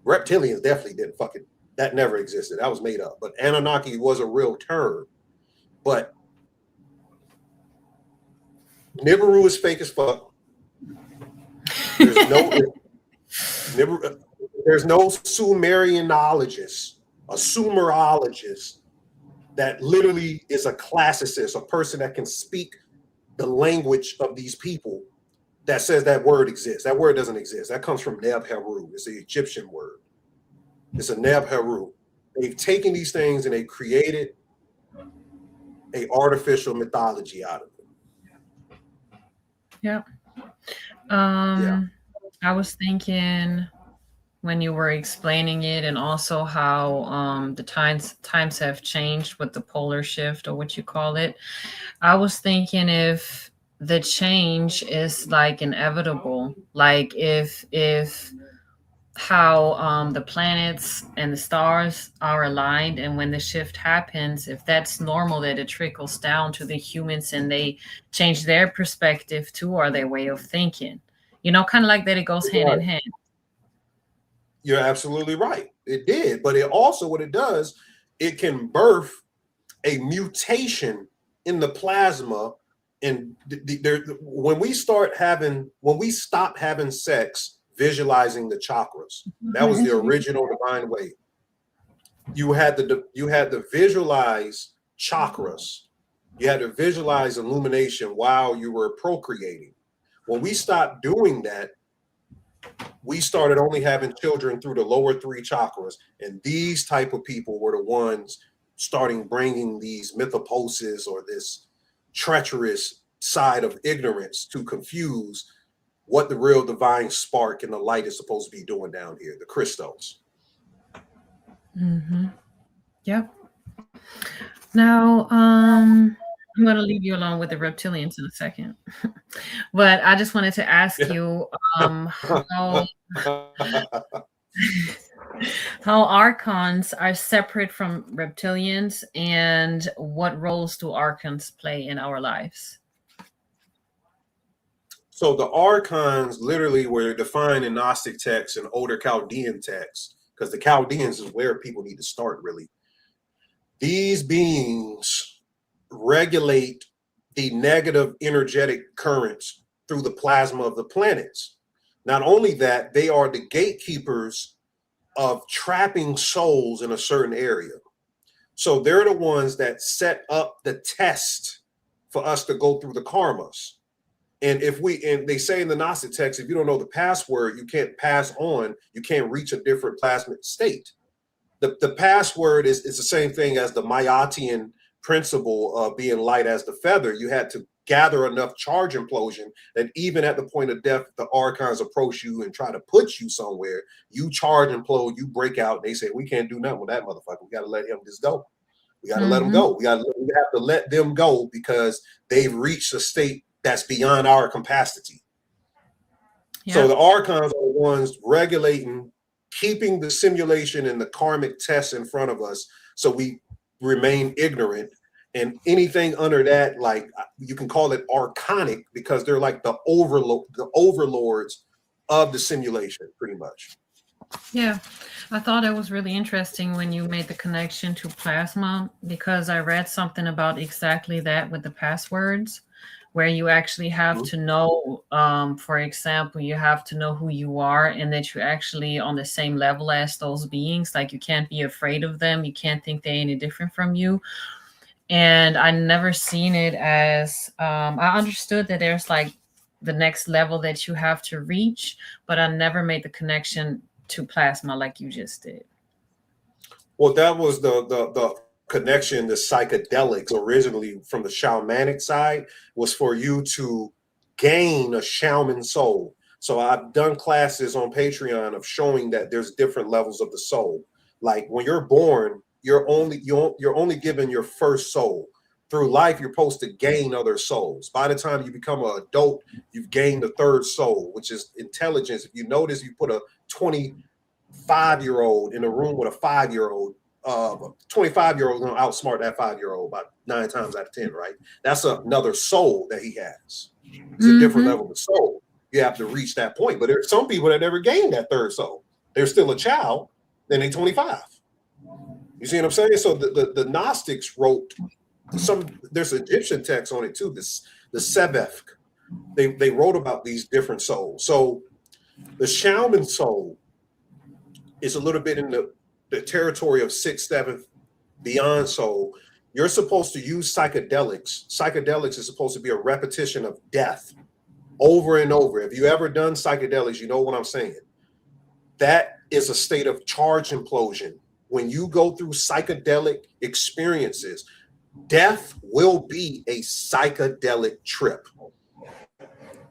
Reptilians definitely didn't fucking, that never existed. That was made up. But Anunnaki was a real term. But Nibiru is fake as fuck. There's no Sumerianologist, a Sumerologist that literally is a classicist, a person that can speak the language of these people that says that word exists. That word doesn't exist. That comes from Neb-Heru. It's the Egyptian word. It's a Neb-Heru. They've taken these things and they created a artificial mythology out of it. Yeah. I was thinking when you were explaining it, and also how the times have changed with the polar shift, or what you call it. I was thinking if the change is like inevitable, like if how the planets and the stars are aligned, and when the shift happens, if that's normal, that it trickles down to the humans and they change their perspective too, or their way of thinking, you know, kind of like that. It goes hand in hand. You're absolutely right. It did. But it also, what it does, it can birth a mutation in the plasma. And when we stop having sex, visualizing the chakras, that was the original divine way. You had to visualize chakras. You had to visualize illumination while you were procreating. When we stopped doing that, we started only having children through the lower 3 chakras, and these type of people were the ones starting bringing these mythoposes or this treacherous side of ignorance to confuse what the real divine spark and the light is supposed to be doing down here, the crystals. Yep. Now, I'm going to leave you alone with the reptilians in a second, but I just wanted to ask you how archons are separate from reptilians, and what roles do archons play in our lives? So the archons literally were defined in Gnostic texts and older Chaldean texts, because the Chaldeans is where people need to start, really. These beings regulate the negative energetic currents through the plasma of the planets. Not only that, they are the gatekeepers of trapping souls in a certain area. So they're the ones that set up the test for us to go through the karmas. And they say in the Gnostic text, if you don't know the password, you can't pass on, you can't reach a different plasmic state. The password is the same thing as the Mayatian principle of being light as the feather. You had to gather enough charge implosion that even at the point of death, the archons approach you and try to put you somewhere, you charge implode, you break out. They say, we can't do nothing with that motherfucker. We got to let him just go. We got to let them go. We have to let them go because they've reached a state that's beyond our capacity. Yeah. So the archons are the ones regulating, keeping the simulation and the karmic tests in front of us so we remain ignorant. And anything under that, like you can call it archonic because they're like the overlords of the simulation, pretty much. Yeah, I thought it was really interesting when you made the connection to plasma, because I read something about exactly that with the passwords, where you actually have to know, for example, you have to know who you are and that you're actually on the same level as those beings. Like you can't be afraid of them. You can't think they're any different from you. And I never seen it as, I understood that there's like the next level that you have to reach, but I never made the connection to plasma like you just did. Well, that was the connection to psychedelics originally from the shamanic side, was for you to gain a shaman soul. So I've done classes on Patreon of showing that there's different levels of the soul. Like when you're born, you're only given your first soul. Through life, you're supposed to gain other souls. By the time you become an adult, you've gained the third soul, which is intelligence. If you notice, you put a 25-year-old in a room with a 5-year-old, 25-year-old gonna outsmart that 5-year-old about 9 times out of 10, right? That's another soul that he has. It's a different level of soul. You have to reach that point. But there's some people that never gained that third soul. They're still a child, then they're 25. You see what I'm saying? So the Gnostics wrote there's Egyptian text on it too, the Sevef. They wrote about these different souls. So the shaman soul is a little bit in the territory of 6th, 7th, beyond soul. You're supposed to use psychedelics. Psychedelics is supposed to be a repetition of death over and over. If you ever done psychedelics, you know what I'm saying. That is a state of charge implosion. When you go through psychedelic experiences, death will be a psychedelic trip.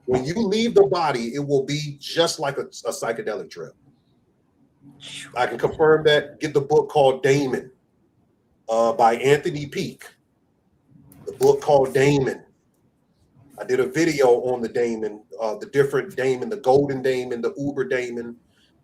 When you leave the body, it will be just like a psychedelic trip. I can confirm that. Get the book called Damon by Anthony Peake. The book called Damon. I did a video on the Damon, the different Damon, the golden Damon, the Uber Damon.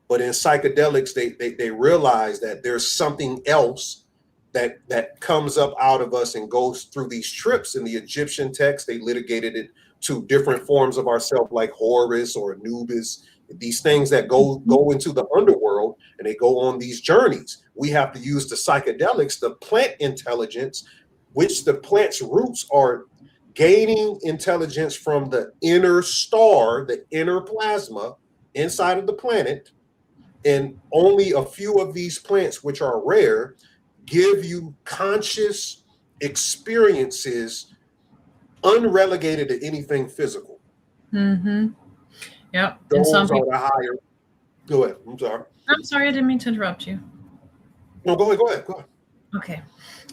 But in psychedelics, they realize that there's something else that comes up out of us and goes through these trips. In the Egyptian text, they litigated it to different forms of ourself, like Horus or Anubis, these things that go into the underworld, and they go on these journeys. We have to use the psychedelics, the plant intelligence, which the plant's roots are gaining intelligence from the inner star, the inner plasma inside of the planet. And only a few of these plants, which are rare, give you conscious experiences unrelegated to anything physical. Yep. Those and some are the higher. Go ahead. I'm sorry, I didn't mean to interrupt you. No, go ahead. Okay.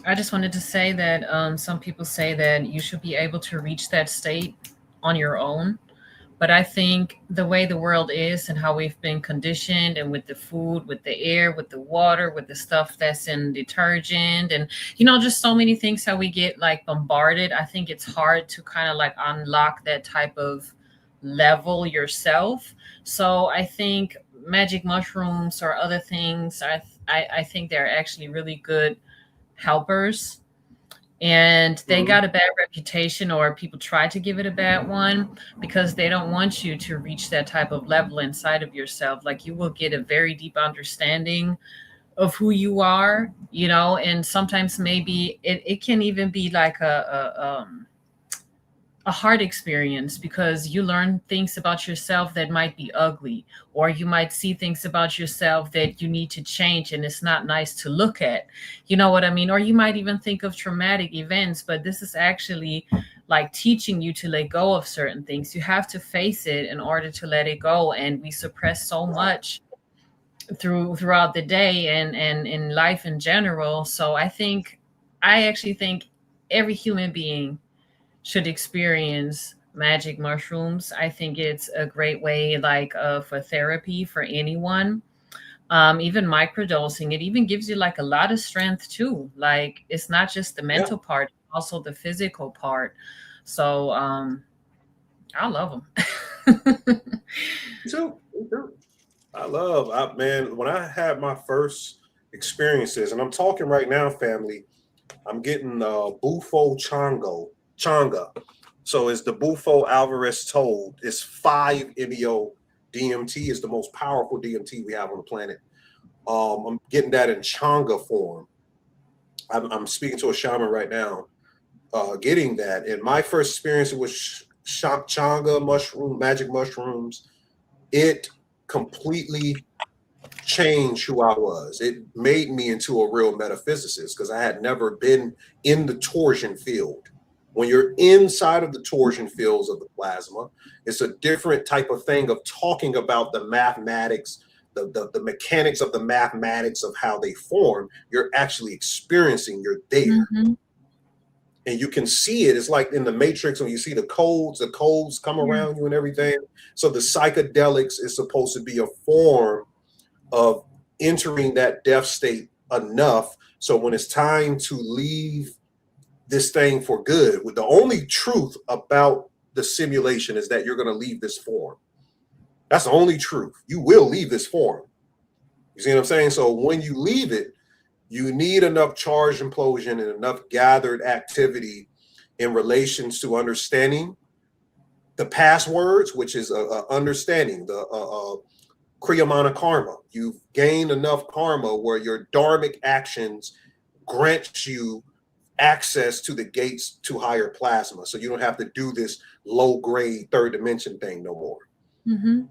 I just wanted to say that some people say that you should be able to reach that state on your own. But I think the way the world is and how we've been conditioned, and with the food, with the air, with the water, with the stuff that's in detergent, and, just so many things, how we get like bombarded. I think it's hard to kind of like unlock that type of level yourself. So I think magic mushrooms or other things, I think they're actually really good helpers. And they got a bad reputation, or people try to give it a bad one, because they don't want you to reach that type of level inside of yourself. Like you will get a very deep understanding of who you are, and sometimes maybe it can even be like a hard experience, because you learn things about yourself that might be ugly, or you might see things about yourself that you need to change and it's not nice to look at. You know what I mean? Or you might even think of traumatic events, but this is actually like teaching you to let go of certain things. You have to face it in order to let it go. And we suppress so much throughout the day and in life in general. So I actually think every human being should experience magic mushrooms. I think it's a great way, like, for therapy for anyone. Even microdosing, it even gives you like a lot of strength too. Like, it's not just the Yeah, mental part, also the physical part. So I love them. me too. Me too. Man, when I had my first experiences, and I'm talking right now, family, I'm getting Bufo Changa. So it's the Bufo Alvarez told. It's 5-MeO DMT. Is the most powerful DMT we have on the planet. I'm getting that in Changa form. I'm speaking to a shaman right now, getting that. And my first experience with Changa magic mushrooms, it completely changed who I was. It made me into a real metaphysicist because I had never been in the torsion field. When you're inside of the torsion fields of the plasma, it's a different type of thing of talking about the mathematics, the mechanics of the mathematics of how they form. You're actually experiencing, you're there. Hmm. And you can see it. It's like in the Matrix when you see the codes come Yeah. around you and everything. So the psychedelics is supposed to be a form of entering that death state enough so when it's time to leave this thing for good, with the only truth about the simulation is that you're going to leave this form. That's the only truth. You will leave this form. You see what I'm saying? So when you leave it, you need enough charge implosion and enough gathered activity in relations to understanding the passwords, which is understanding the Kriyamana karma. You've gained enough karma where your dharmic actions grant you access to the gates to higher plasma. So you don't have to do this low grade third dimension thing no more. Hmm.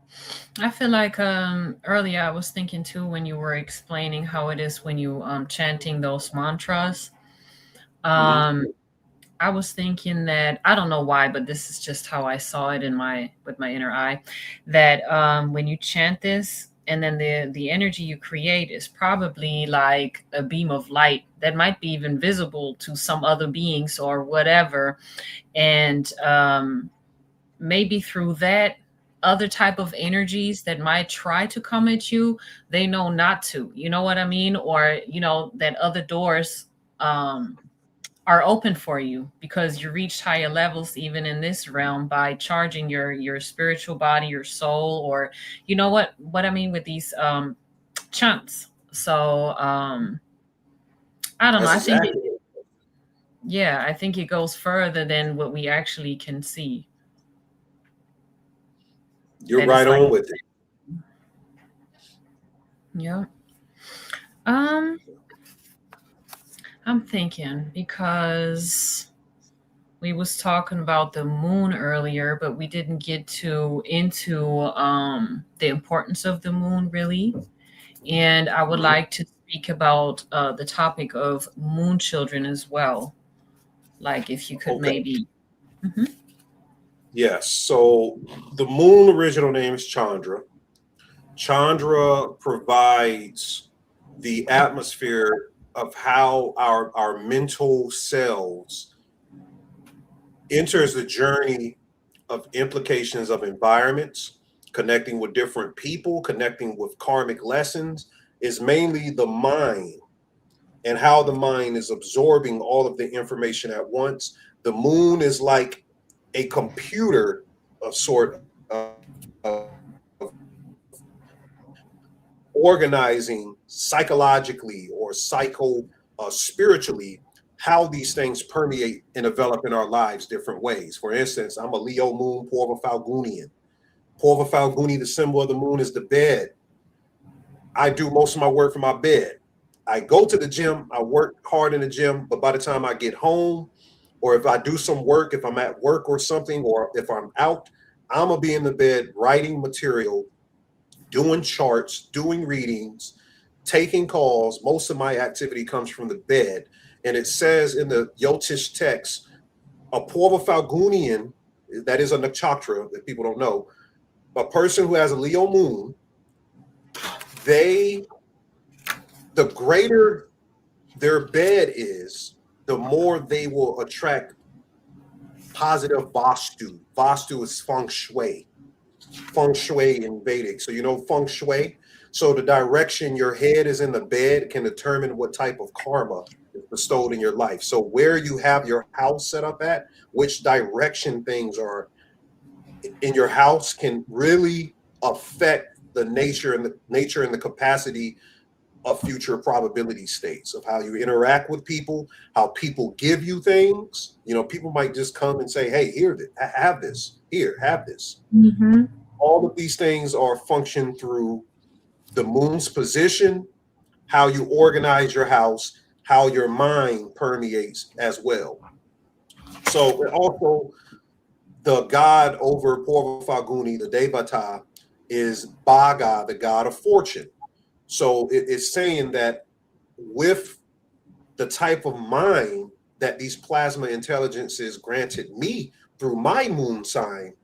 I feel like earlier I was thinking too when you were explaining how it is when you chanting those mantras. Mm-hmm. Um, I was thinking that I don't know why, but this is just how I saw it in my with my inner eye. That when you chant this, and then the energy you create is probably like a beam of light that might be even visible to some other beings or whatever, and maybe through that other type of energies that might try to come at you, they know not to. You know what I mean? Or that other doors. Are open for you because you reached higher levels even in this realm by charging your spiritual body, your soul, or what I mean with these chunks. So I don't know. That's I think exactly it. yeah, I think it goes further than what we actually can see. You're That it's right like, on with it. yeah. I'm thinking because we was talking about the moon earlier, but we didn't get into the importance of the moon really. And I would Mhm. like to speak about the topic of moon children as well. Like if you could Okay. maybe. Mhm. Yes. So the moon original name is Chandra. Chandra provides the atmosphere of how our mental selves enters the journey of implications of environments, connecting with different people, connecting with karmic lessons, is mainly the mind and how the mind is absorbing all of the information at once. The moon is like a computer of sort of organizing psychologically or spiritually how these things permeate and develop in our lives different ways. For instance, I'm a Leo moon, Purva Falgunian. Purva Falguni, the symbol of the moon is the bed. I do most of my work from my bed. I go to the gym, I work hard in the gym, but by the time I get home, or if I do some work, if I'm at work or something, or if I'm out, I'm gonna be in the bed writing material, doing charts, doing readings, taking calls. Most of my activity comes from the bed. And it says in the Yotish text, a Purva Falgunian, that is a nakshatra that people don't know, a person who has a Leo moon, the greater their bed is, the more they will attract positive vastu. Vastu is feng shui. Feng shui in Vedic. So you know feng shui? So the direction your head is in the bed can determine what type of karma is bestowed in your life. So where you have your house set up at, which direction things are in your house can really affect the nature and the capacity of future probability states of how you interact with people, how people give you things. You know, people might just come and say, hey, here, have this, here, have this. Mm-hmm. All of these things are functioned through the moon's position, how you organize your house, how your mind permeates as well. So also the god over Purva Faguni, the Devata, is Bhaga, the god of fortune. So it's saying that with the type of mind that these plasma intelligences granted me through my moon sign,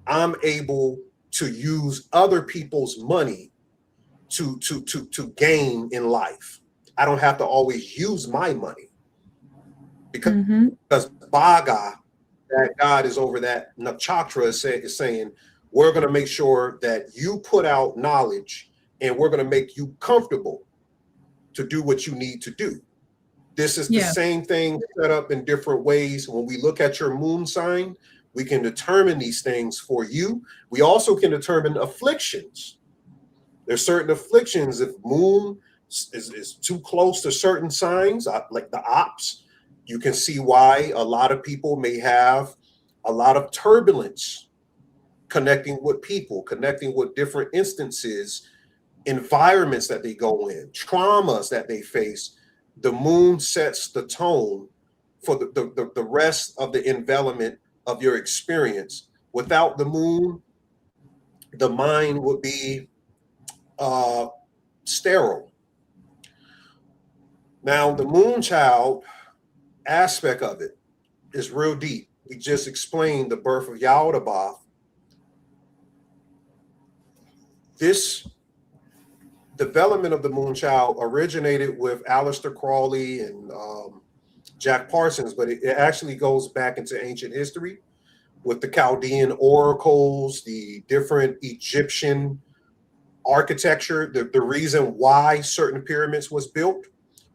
I'm able to use other people's money to gain in life. I don't have to always use my money because Bhaga, that God is over that nakshatra, is saying, we're going to make sure that you put out knowledge and we're going to make you comfortable to do what you need to do. This is the same thing set up in different ways. When we look at your moon sign, we can determine these things for you. We also can determine afflictions. There's certain afflictions. If moon is too close to certain signs, like the ops, you can see why a lot of people may have a lot of turbulence connecting with people, connecting with different instances, environments that they go in, traumas that they face. The moon sets the tone for the rest of the envelopment of your experience. Without the moon, the mind would be sterile. Now, the moon child aspect of it is real deep. We just explained the birth of Yaldabaoth. This development of the moon child originated with Aleister Crowley and Jack Parsons, but it actually goes back into ancient history with the Chaldean oracles, the different Egyptian architecture. The reason why certain pyramids was built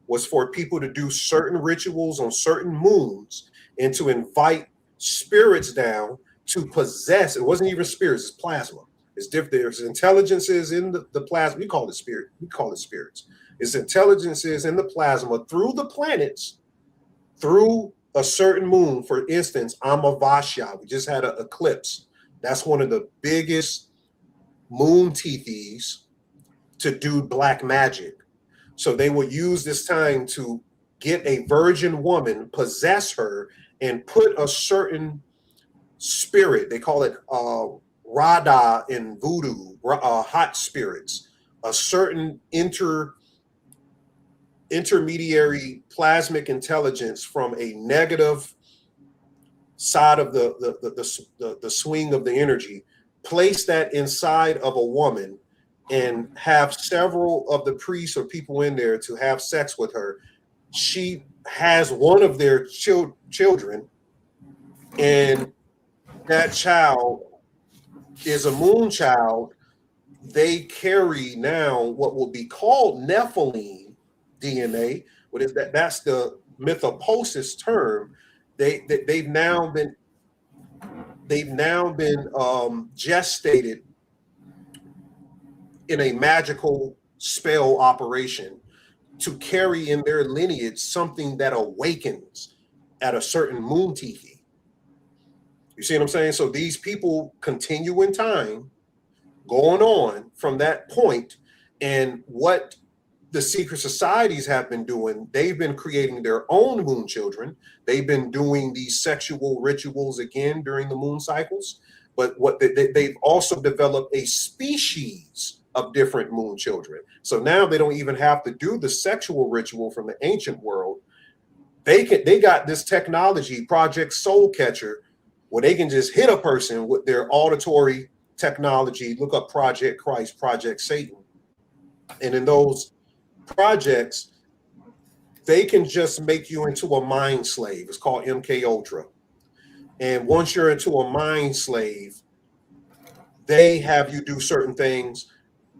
was for people to do certain rituals on certain moons and to invite spirits down to possess. It wasn't even spirits, it's plasma. It's different. There's intelligences in the plasma. We call it spirit. We call it spirits. It's intelligences in the plasma through the planets, through a certain moon. For instance, Amavasya. We just had an eclipse. That's one of the biggest moon teethies to do black magic. So they would use this time to get a virgin woman, possess her, and put a certain spirit. They call it Radha in voodoo, hot spirits, a certain intermediary plasmic intelligence from a negative side of the swing of the energy, place that inside of a woman and have several of the priests or people in there to have sex with her. She has one of their children, and that child is a moon child. They carry now what will be called Nephilim DNA. What is that? That's the mythophysics term. They've now been gestated in a magical spell operation to carry in their lineage something that awakens at a certain moon tithi. You see what I'm saying? So these people continue in time, going on from that point, and what the secret societies have been doing, they've been creating their own moon children. They've been doing these sexual rituals again during the moon cycles, but what they've also developed a species of different moon children. So now they don't even have to do the sexual ritual from the ancient world. They got this technology, Project Soul Catcher, where they can just hit a person with their auditory technology. Look up Project Christ, Project Satan. And in those projects, they can just make you into a mind slave. It's called MK Ultra. And once you're into a mind slave, they have you do certain things.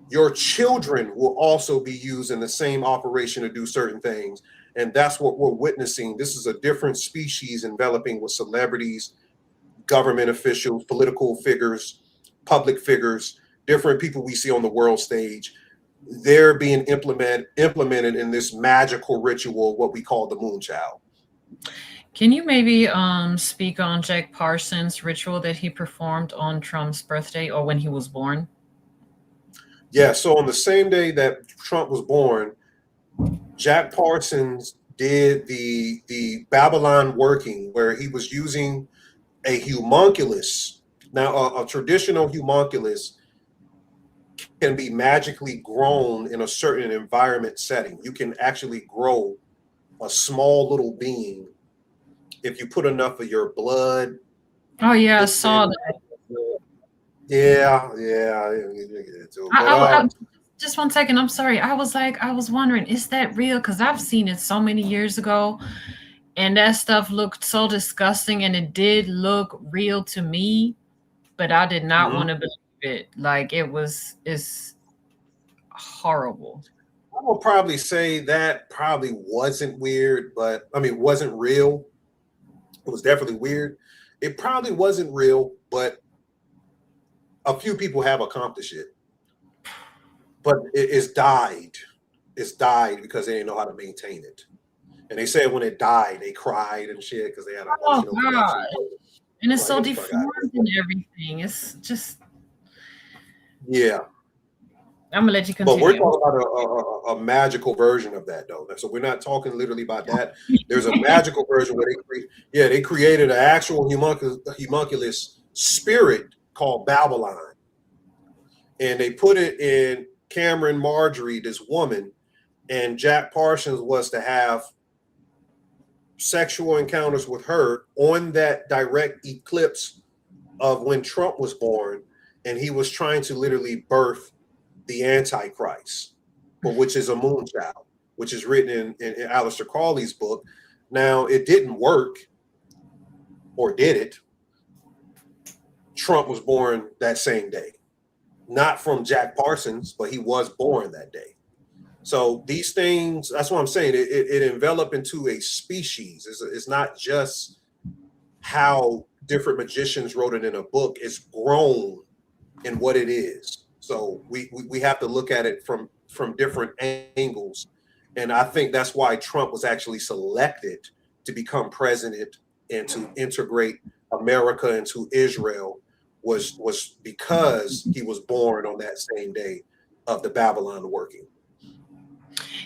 Your children will also be used in the same operation to do certain things. And that's what we're witnessing. This is a different species enveloping with celebrities, government officials, political figures, public figures, different people we see on the world stage. They're being implemented in this magical ritual, what we call the moon child. Can you maybe speak on Jack Parsons' ritual that he performed on Trump's birthday or when he was born? Yeah, so on the same day that Trump was born, Jack Parsons did the Babylon working, where he was using a homunculus. Now, a traditional homunculus can be magically grown in a certain environment setting. You can actually grow a small little being if you put enough of your blood. Oh yeah, I saw that. Yeah. Just 1 second. I'm sorry. I was wondering, is that real? Because I've seen it so many years ago, and that stuff looked so disgusting, and it did look real to me, but I did not want to believe it. Like it's horrible. I will probably say that probably wasn't weird, but I mean, wasn't real. It was definitely weird. It probably wasn't real, but a few people have accomplished it. But it's died. It's died because they didn't know how to maintain it. And they said when it died, they cried and shit because they had a Oh God. And it's so deformed and everything. It's just, yeah. I'm gonna let you continue. But we're talking about a magical version of that, though. So we're not talking literally about that. There's a magical version where they created an actual homunculus spirit called Babylon, and they put it in Cameron Marjorie, this woman, and Jack Parsons was to have sexual encounters with her on that direct eclipse of when Trump was born, and he was trying to literally birth the Antichrist, but which is a moon child, which is written in Aleister Crowley's book. Now, it didn't work, or did it? Trump was born that same day. Not from Jack Parsons, but he was born that day. So these things, that's what I'm saying, it enveloped into a species. It's not just how different magicians wrote it in a book. It's grown in what it is. So we have to look at it from different angles. And I think that's why Trump was actually selected to become president and to integrate America into Israel was because he was born on that same day of the Babylon working.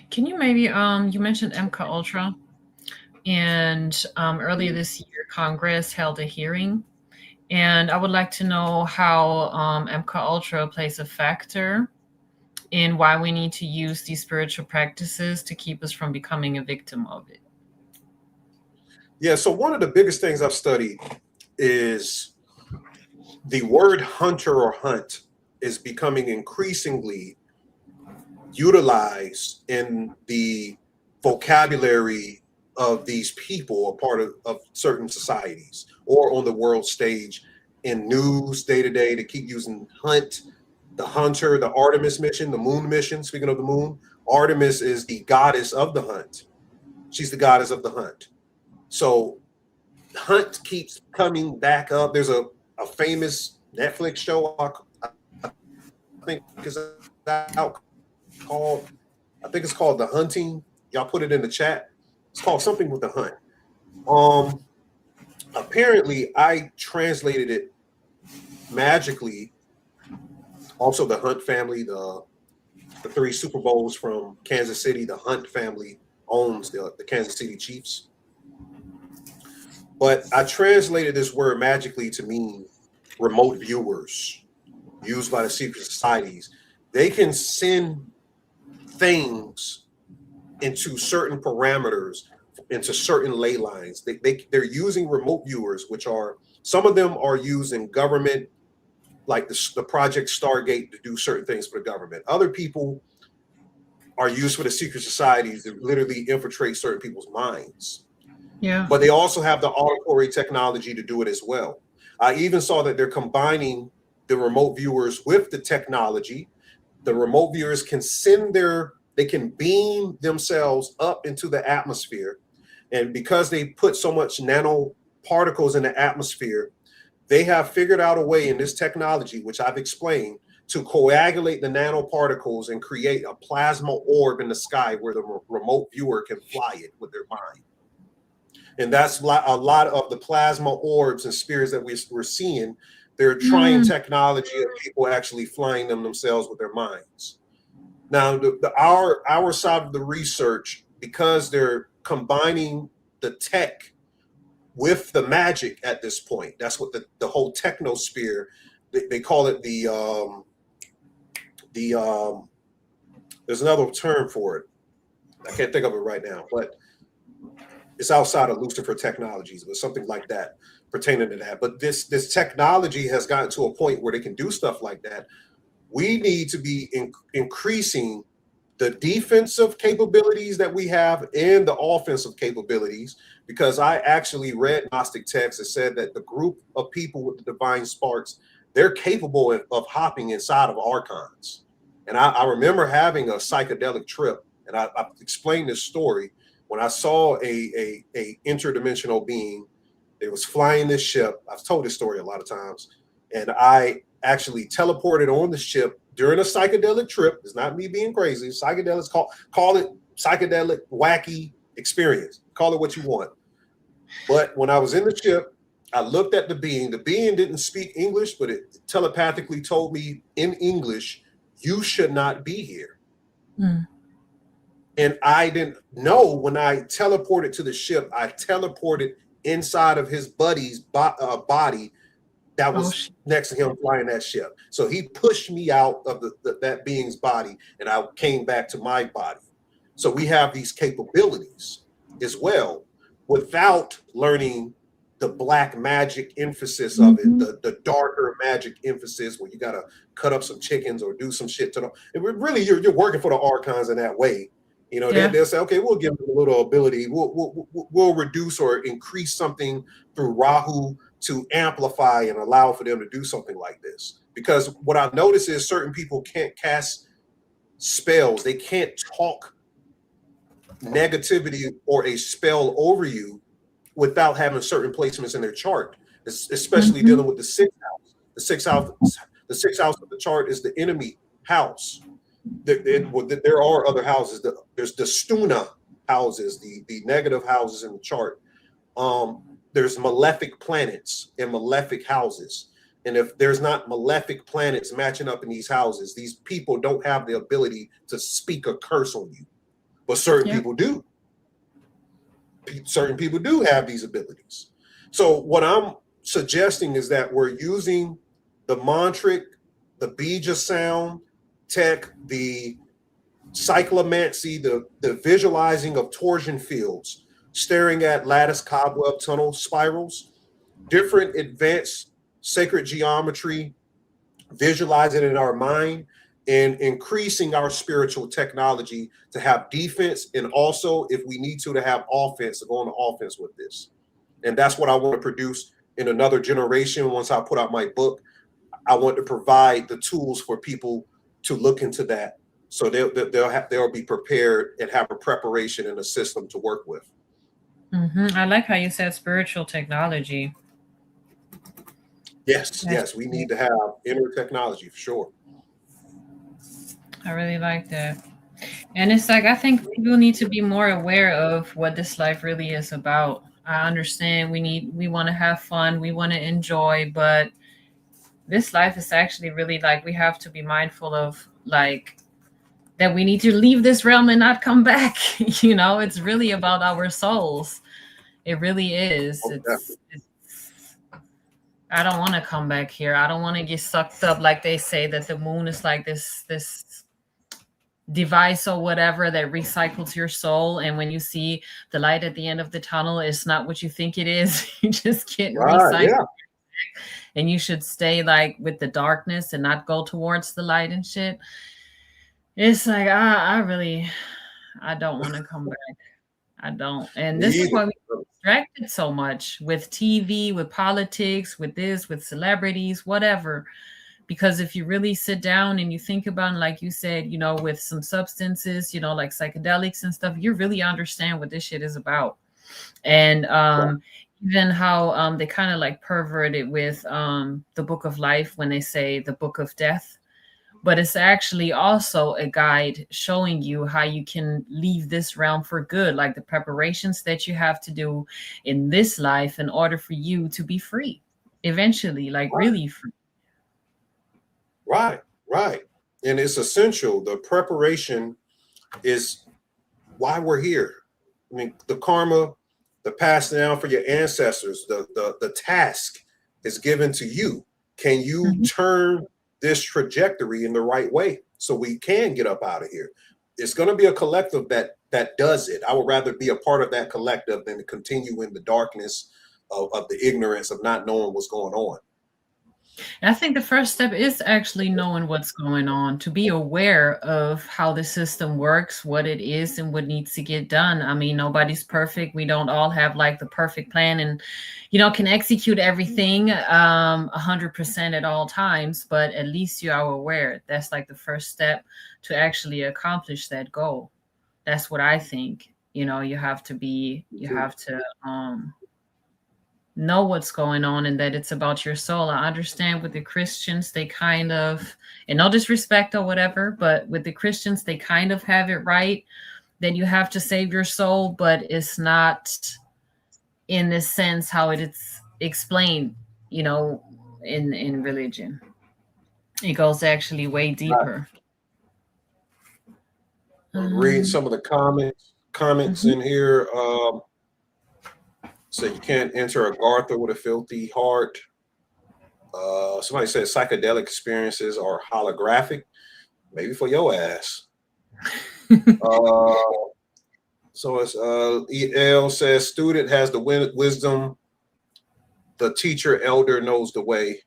Can you maybe, you mentioned MK Ultra, and earlier this year, Congress held a hearing. And I would like to know how MK Ultra plays a factor in why we need to use these spiritual practices to keep us from becoming a victim of it. Yeah, so one of the biggest things I've studied is the word hunter or hunt is becoming increasingly utilized in the vocabulary of these people, a part of certain societies, or on the world stage in news day to day. To keep using hunt, the hunter, the Artemis mission, the moon mission. Speaking of the moon, Artemis is the goddess of the hunt. She's the goddess of the hunt. So hunt keeps coming back up. There's a famous Netflix show, I think is out called, I think it's called The Hunting. Y'all put it in the chat. It's called something with the hunt. Apparently I translated it magically. Also, the Hunt family, the 3 Super Bowls from Kansas City, the Hunt family owns the Kansas City Chiefs. But I translated this word magically to mean remote viewers used by the secret societies. They can send things into certain parameters, into certain ley lines. They're using remote viewers, which are, some of them are used in government, like the Project Stargate, to do certain things for the government. Other people are used for the secret societies to literally infiltrate certain people's minds. Yeah. But they also have the auditory technology to do it as well. I even saw that they're combining the remote viewers with the technology. The remote viewers can they can beam themselves up into the atmosphere. And because they put so much nanoparticles in the atmosphere, they have figured out a way in this technology, which I've explained, to coagulate the nanoparticles and create a plasma orb in the sky where the remote viewer can fly it with their mind. And that's a lot of the plasma orbs and spheres that we're seeing. They're trying technology of people actually flying them themselves with their minds. Now, our side of the research, because they're combining the tech with the magic at this point, that's what the whole technosphere, they call it there's another term for it. I can't think of it right now, but it's outside of Lucifer Technologies, but something like that pertaining to that. But this technology has gotten to a point where they can do stuff like that. We need to be increasing the defensive capabilities that we have and the offensive capabilities, because I actually read Gnostic texts that said that the group of people with the divine sparks, they're capable of hopping inside of archons. And I remember having a psychedelic trip, and I explained this story when I saw a interdimensional being. It was flying this ship. I've told this story a lot of times, and I actually teleported on the ship during a psychedelic trip. It's not me being crazy. Psychedelics, call it psychedelic, wacky experience. Call it what you want. But when I was in the ship, I looked at the being. The being didn't speak English, but it telepathically told me in English, "You should not be here." And I didn't know when I teleported to the ship, I teleported inside of his buddy's body that was next to him flying that ship. So he pushed me out of that being's body, and I came back to my body. So we have these capabilities as well without learning the black magic emphasis of it, the darker magic emphasis where you got to cut up some chickens or do some shit to them. And really, you're working for the archons in that way. You know, they'll say, okay, we'll give them a little ability. We'll reduce or increase something through Rahu to amplify and allow for them to do something like this. Because what I've noticed is certain people can't cast spells. They can't talk negativity or a spell over you without having certain placements in their chart, especially dealing with the sixth house. The sixth house of the chart is the enemy house. There are other houses. There's the stuna houses, the negative houses in the chart. There's malefic planets and malefic houses. And if there's not malefic planets matching up in these houses, these people don't have the ability to speak a curse on you. But certain people do. Certain people do have these abilities. So what I'm suggesting is that we're using the mantric, the bija sound tech, the cyclomancy, the visualizing of torsion fields, staring at lattice cobweb tunnel spirals, different advanced sacred geometry, visualizing it in our mind, and increasing our spiritual technology to have defense, and also, if we need to have offense, to go on the offense with this. And that's what I want to produce in another generation. Once I put out my book, I want to provide the tools for people to look into that, so they'll be prepared and have a preparation and a system to work with. I like how you said spiritual technology. Yes, we need to have inner technology for sure. I really like that. And it's like, I think people need to be more aware of what this life really is about. I understand we want to have fun, we want to enjoy, but this life is actually really like, we have to be mindful of like that we need to leave this realm and not come back. You know, it's really about our souls. It really is. I don't want to come back here. I don't want to get sucked up like they say that the moon is like this device or whatever that recycles your soul, and when you see the light at the end of the tunnel, it's not what you think it is. You just get recycled. And you should stay like with the darkness and not go towards the light and shit. It's like I don't want to come back. I don't. And this is why distracted so much with TV, with politics, with this, with celebrities, whatever. Because if you really sit down and you think about it, like you said, you know, with some substances, you know, like psychedelics and stuff, you really understand what this shit is about. And even how they kind of like pervert it with the book of life when they say the book of death. But it's actually also a guide showing you how you can leave this realm for good, like the preparations that you have to do in this life in order for you to be free eventually, like really free. Right, right. And it's essential. The preparation is why we're here. I mean, the karma, the passing down for your ancestors, the task is given to you. Can you turn this trajectory in the right way so we can get up out of here? It's going to be a collective that does it. I would rather be a part of that collective than to continue in the darkness of the ignorance of not knowing what's going on. I think the first step is actually knowing what's going on, to be aware of how the system works, what it is, and what needs to get done. I mean, nobody's perfect. We don't all have like the perfect plan and, you know, can execute everything 100% at all times, but at least you are aware. That's like the first step to actually accomplish that goal. That's what I think. You know, you have to know what's going on and that it's about your soul. I understand with the Christians, they kind of, and no disrespect or whatever, but with the Christians, they kind of have it right that you have to save your soul, but it's not in this sense how it's explained, you know, in religion. It goes actually way deeper. Read some of the comments in here. So you can't enter a Gartha with a filthy heart. Somebody said psychedelic experiences are holographic. Maybe for your ass. So it's EL says student has the wisdom. The teacher elder knows the way.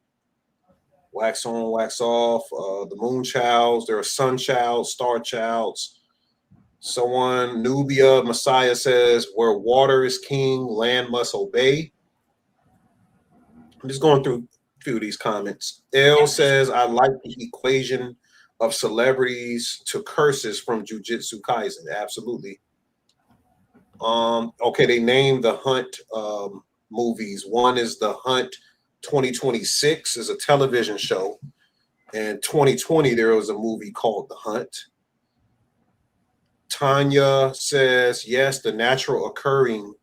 Wax on, wax off. The moon childs. There are sun childs, star childs. Someone, Nubia Messiah says, where water is king, land must obey. I'm just going through a few of these comments. L says, I like the equation of celebrities to curses from Jujutsu Kaisen. Absolutely. Okay, they named the Hunt movies. One is The Hunt 2026 is a television show. And 2020, there was a movie called The Hunt. Tanya says, yes, the natural occurring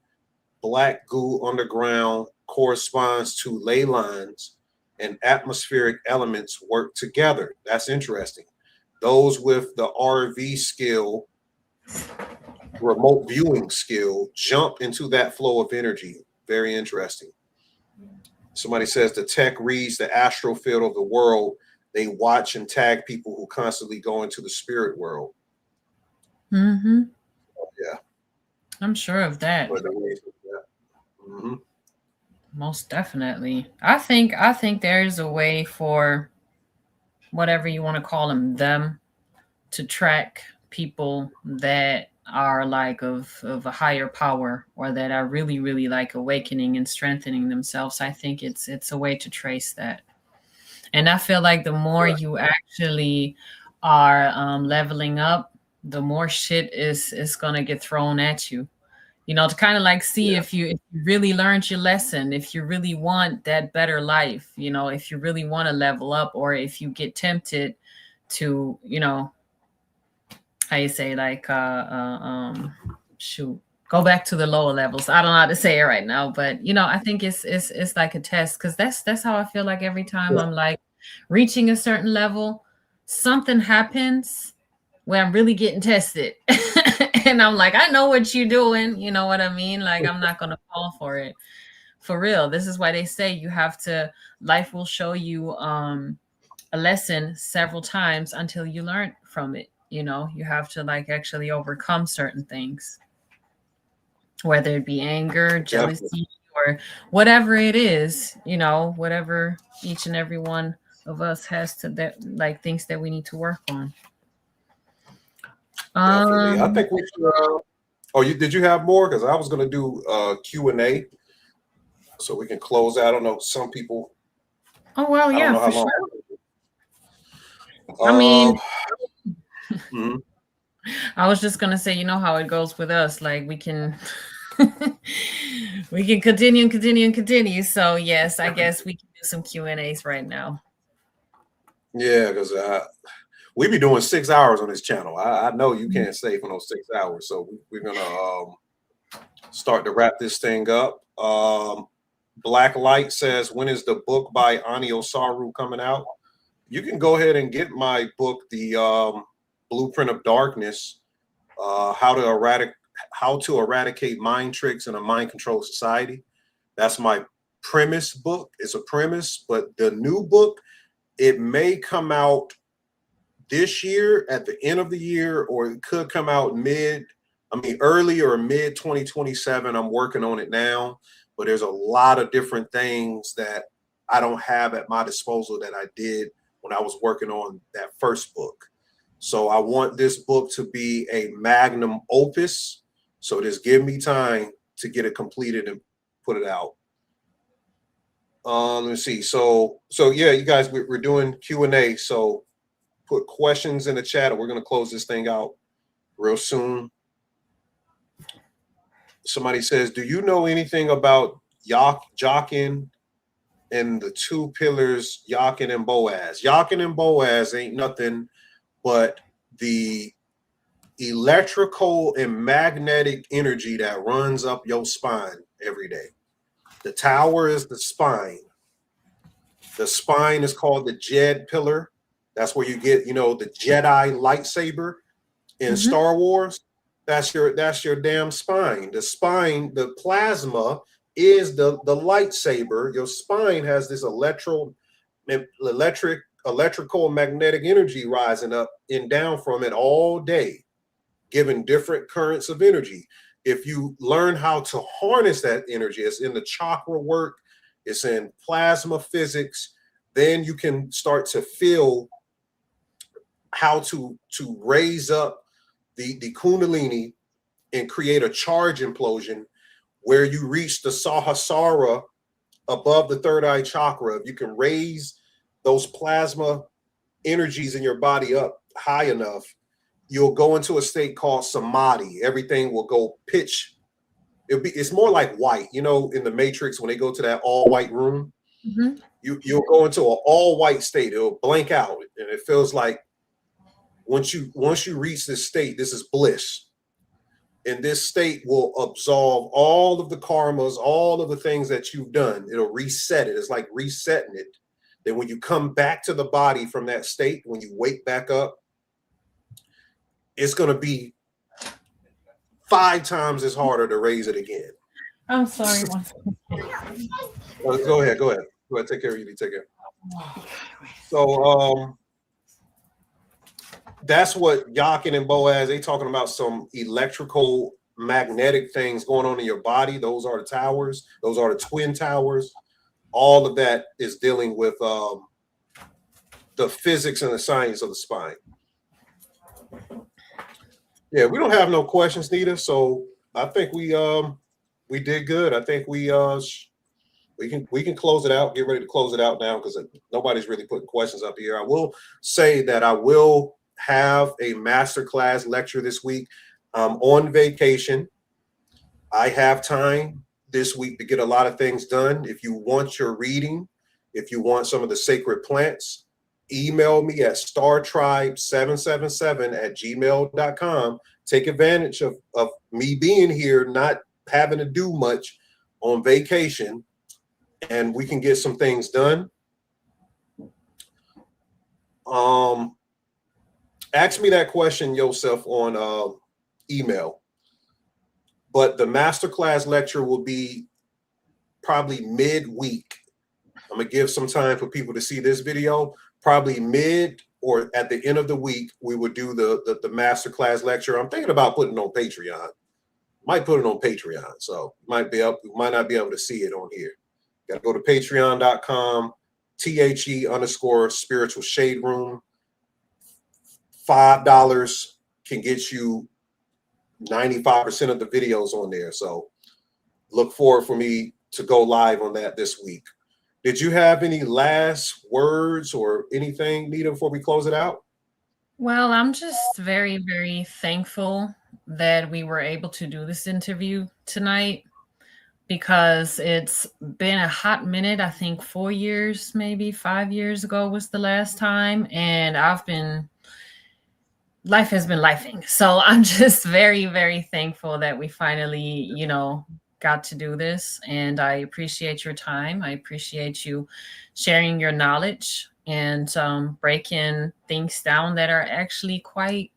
black goo underground corresponds to ley lines and atmospheric elements work together. That's interesting. Those with the RV skill, remote viewing skill, jump into that flow of energy. Very interesting. Somebody says the tech reads the astral field of the world. They watch and tag people who constantly go into the spirit world. Yeah, I'm sure of that. Most definitely. I think there is a way for whatever you want to call them to track people that are like of a higher power or that are really, really like awakening and strengthening themselves. I think it's a way to trace that. And I feel like the more you actually are leveling up, the more shit is gonna get thrown at you, you know, to kind of like see if you really learned your lesson, if you really want that better life, you know, if you really want to level up, or if you get tempted to, you know, how you say, like shoot, go back to the lower levels. I don't know how to say it right now, but you know, I think it's like a test, because that's how I feel like every time I'm like reaching a certain level, something happens where I'm really getting tested. And I'm like, I know what you're doing. You know what I mean? Like, I'm not going to fall for it. For real. This is why they say you have to, life will show you a lesson several times until you learn from it. You know, you have to like actually overcome certain things, whether it be anger, jealousy, or whatever it is, you know, whatever each and every one of us has to that, like things that we need to work on. Definitely. I think we should Oh, did you have more? Because I was going to do Q&A so we can close out. I don't know. Some people. Oh, well, I don't yeah, know how for long. sure. I mean, mhm. I was just gonna say, you know how it goes with us. Like we can we can continue and continue and continue. So yes, I guess we can do some Q&As right now. Yeah, because we be doing 6 hours on this channel. I know you can't stay for those 6 hours, so we're gonna start to wrap this thing up. Black Light says, when is the book by Ani Osaru coming out? You can go ahead and get my book, The Blueprint of Darkness, how to eradicate mind tricks in a mind controlled society. That's my premise book. It's a premise, but the new book, it may come out this year at the end of the year, or it could come out early or mid 2027. I'm working on it now, but there's a lot of different things that I don't have at my disposal that I did when I was working on that first book. So I want this book to be a magnum opus. So just give me time to get it completed and put it out. Let me see. So yeah, you guys, we're doing Q&A. So put questions in the chat, and we're going to close this thing out real soon. Somebody says, do you know anything about Jachin and the two pillars, Jachin and Boaz? Jachin and Boaz ain't nothing but the electrical and magnetic energy that runs up your spine every day. The tower is the spine. The spine is called the Jed pillar. That's where you get, the Jedi lightsaber in Star Wars. That's your damn spine. The spine, the plasma is the lightsaber. Your spine has this electrical magnetic energy rising up and down from it all day, giving different currents of energy. If you learn how to harness that energy, it's in the chakra work, it's in plasma physics, then you can start to feel how to raise up the Kundalini and create a charge implosion where you reach the Sahasrara above the third eye chakra. If you can raise those plasma energies in your body up high enough, you'll go into a state called samadhi. Everything will go pitch. It's more like white, in the Matrix when they go to that all white room. You'll go into an all white state. It'll blank out, and it feels like once you reach this state, this is bliss. And this state will absolve all of the karmas, all of the things that you've done. It'll reset it. It's like resetting it. Then when you come back to the body from that state, when you wake back up, it's going to be 5 times as harder to raise it again. I'm sorry. Go ahead. Take care of you. Take care. So that's what Jachin and Boaz, they talking about some electrical magnetic things going on in your body. Those are the towers. Those are the twin towers. All of that is dealing with the physics and the science of the spine. Yeah, we don't have no questions, Nita. So I think we did good. I think we can close it out. Get ready to close it out now because nobody's really putting questions up here. I will say that I will have a masterclass lecture this week. I'm on vacation. I have time this week to get a lot of things done. If you want your reading, if you want some of the sacred plants, email me at startribe777@gmail.com. Take advantage of me being here, not having to do much on vacation, and we can get some things done. Ask me that question yourself on email. But the masterclass lecture will be probably midweek. I'm going to give some time for people to see this video. Probably mid or at the end of the week, we would do the masterclass lecture. I'm thinking about putting it on Patreon. Might put it on Patreon. So might not be able to see it on here. Got to go to patreon.com, THE_spiritual shade room. $5 can get you 95% of the videos on there. So look forward for me to go live on that this week. Did you have any last words or anything, Nita, before we close it out? Well, I'm just very, very thankful that we were able to do this interview tonight, because it's been a hot minute. I think 4 years, maybe 5 years ago was the last time. And life has been lifing. So I'm just very, very thankful that we finally, got to do this. And I appreciate your time. I appreciate you sharing your knowledge and breaking things down that are actually quite,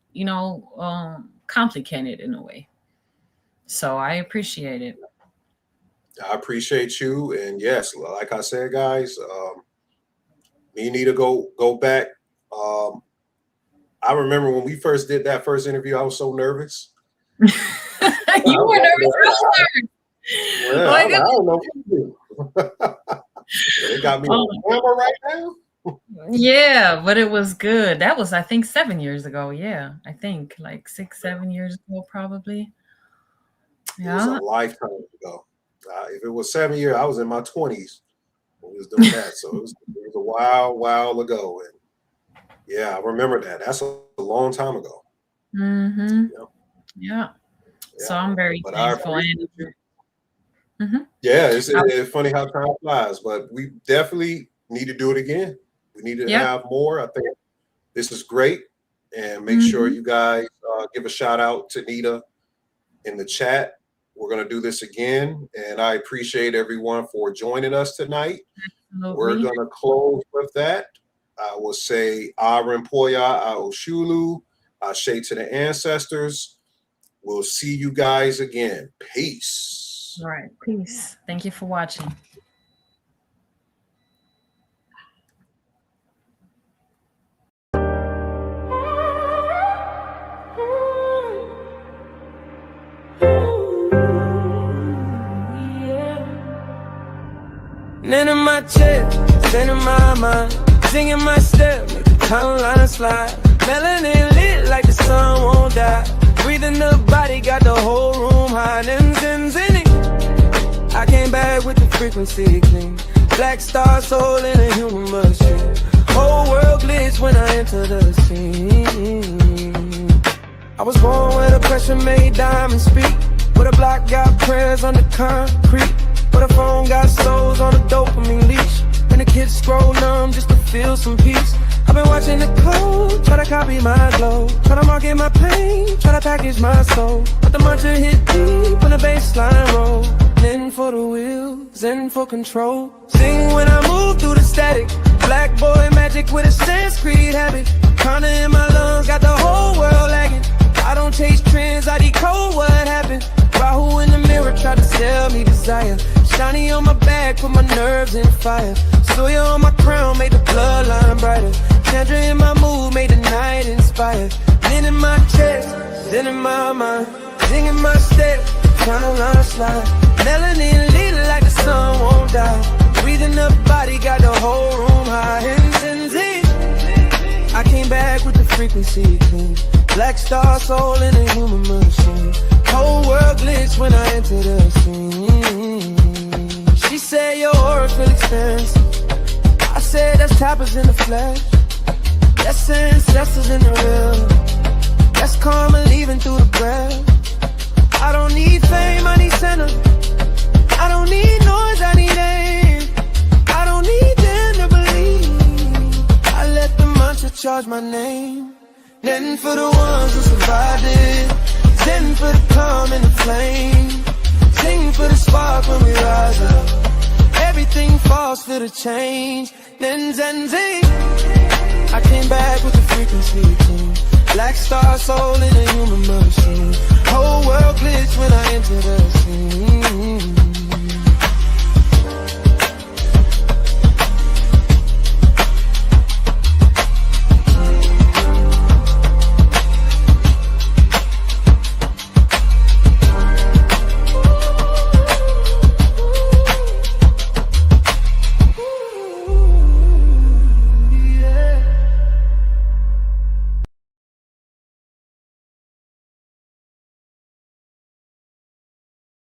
complicated in a way. So I appreciate it. I appreciate you. And yes, like I said, guys, me and Nita go back. I remember when we first did that first interview, I was so nervous. You were nervous. I was nervous. Yeah, I don't know what to do. They got me on camera right now. Yeah, but it was good. That was, I think, 7 years ago. Yeah, I think like 6, 7 years ago, probably. Yeah. It was a lifetime ago. If it was 7 years, I was in my 20s when we was doing that. So it was a while ago. And yeah, I remember that. That's a long time ago. Mm-hmm. Yeah. So I'm very thankful. Yeah, it's funny how time flies, but we definitely need to do it again. We need to have more. I think this is great. And make sure you guys give a shout out to Nita in the chat. We're going to do this again. And I appreciate everyone for joining us tonight. Absolutely. We're going to close with that. I will say, Arimpoya, Aoshulu, Ashe to the ancestors. We'll see you guys again. Peace. All right. Peace. Thank you for watching. None in my chest, zen in my mind, singing my step, make the tongue line slide. Melanin lit like the sun won't die. Breathing the body, got the whole room high. Zen in it. I came back with the frequency clean. Black star soul in a human machine. Whole world glitch when I enter the scene. I was born where the pressure made diamonds speak. Where the block got prayers on the concrete. Where the phone got souls on a dopamine leash. And the kids scroll numb just to feel some peace. I've been watching the code, try to copy my glow. Try to market my pain, try to package my soul. But the mantra hit deep when the baseline roll. Zen for the wheel, zen for control. Sing when I move through the static. Black boy magic with a Sanskrit habit. Prana in my lungs, got the whole world lagging. I don't chase trends, I decode what happened. Rahu in the mirror tried to sell me desire. Shiny on my back, put my nerves in fire. Soya on my crown, made the bloodline brighter. Chandra in my mood, made the night inspired. Zen in my chest, zen in my mind. Zing in my step, trying to line slide. Melanin lit like the sun won't die. Breathing the body, got the whole room high. And zen. I came back with the frequency clean. Black star soul in a human machine. Whole world glitch when I enter the scene. She said your aura feel expensive. I said that's tappers in the flesh. That's ancestors in the real. That's karma leaving through the breath. I don't need fame, I need center. I don't need noise, I need aim. I don't need them to believe. I let the mantra charge my name. Then for the ones who survived it. Zen for the calm and the flame. Sing for the spark when we rise up. Everything falls for the change. Then zen. I came back with the frequency team. Black star soul in a human machine. Whole world glitch when I enter the scene.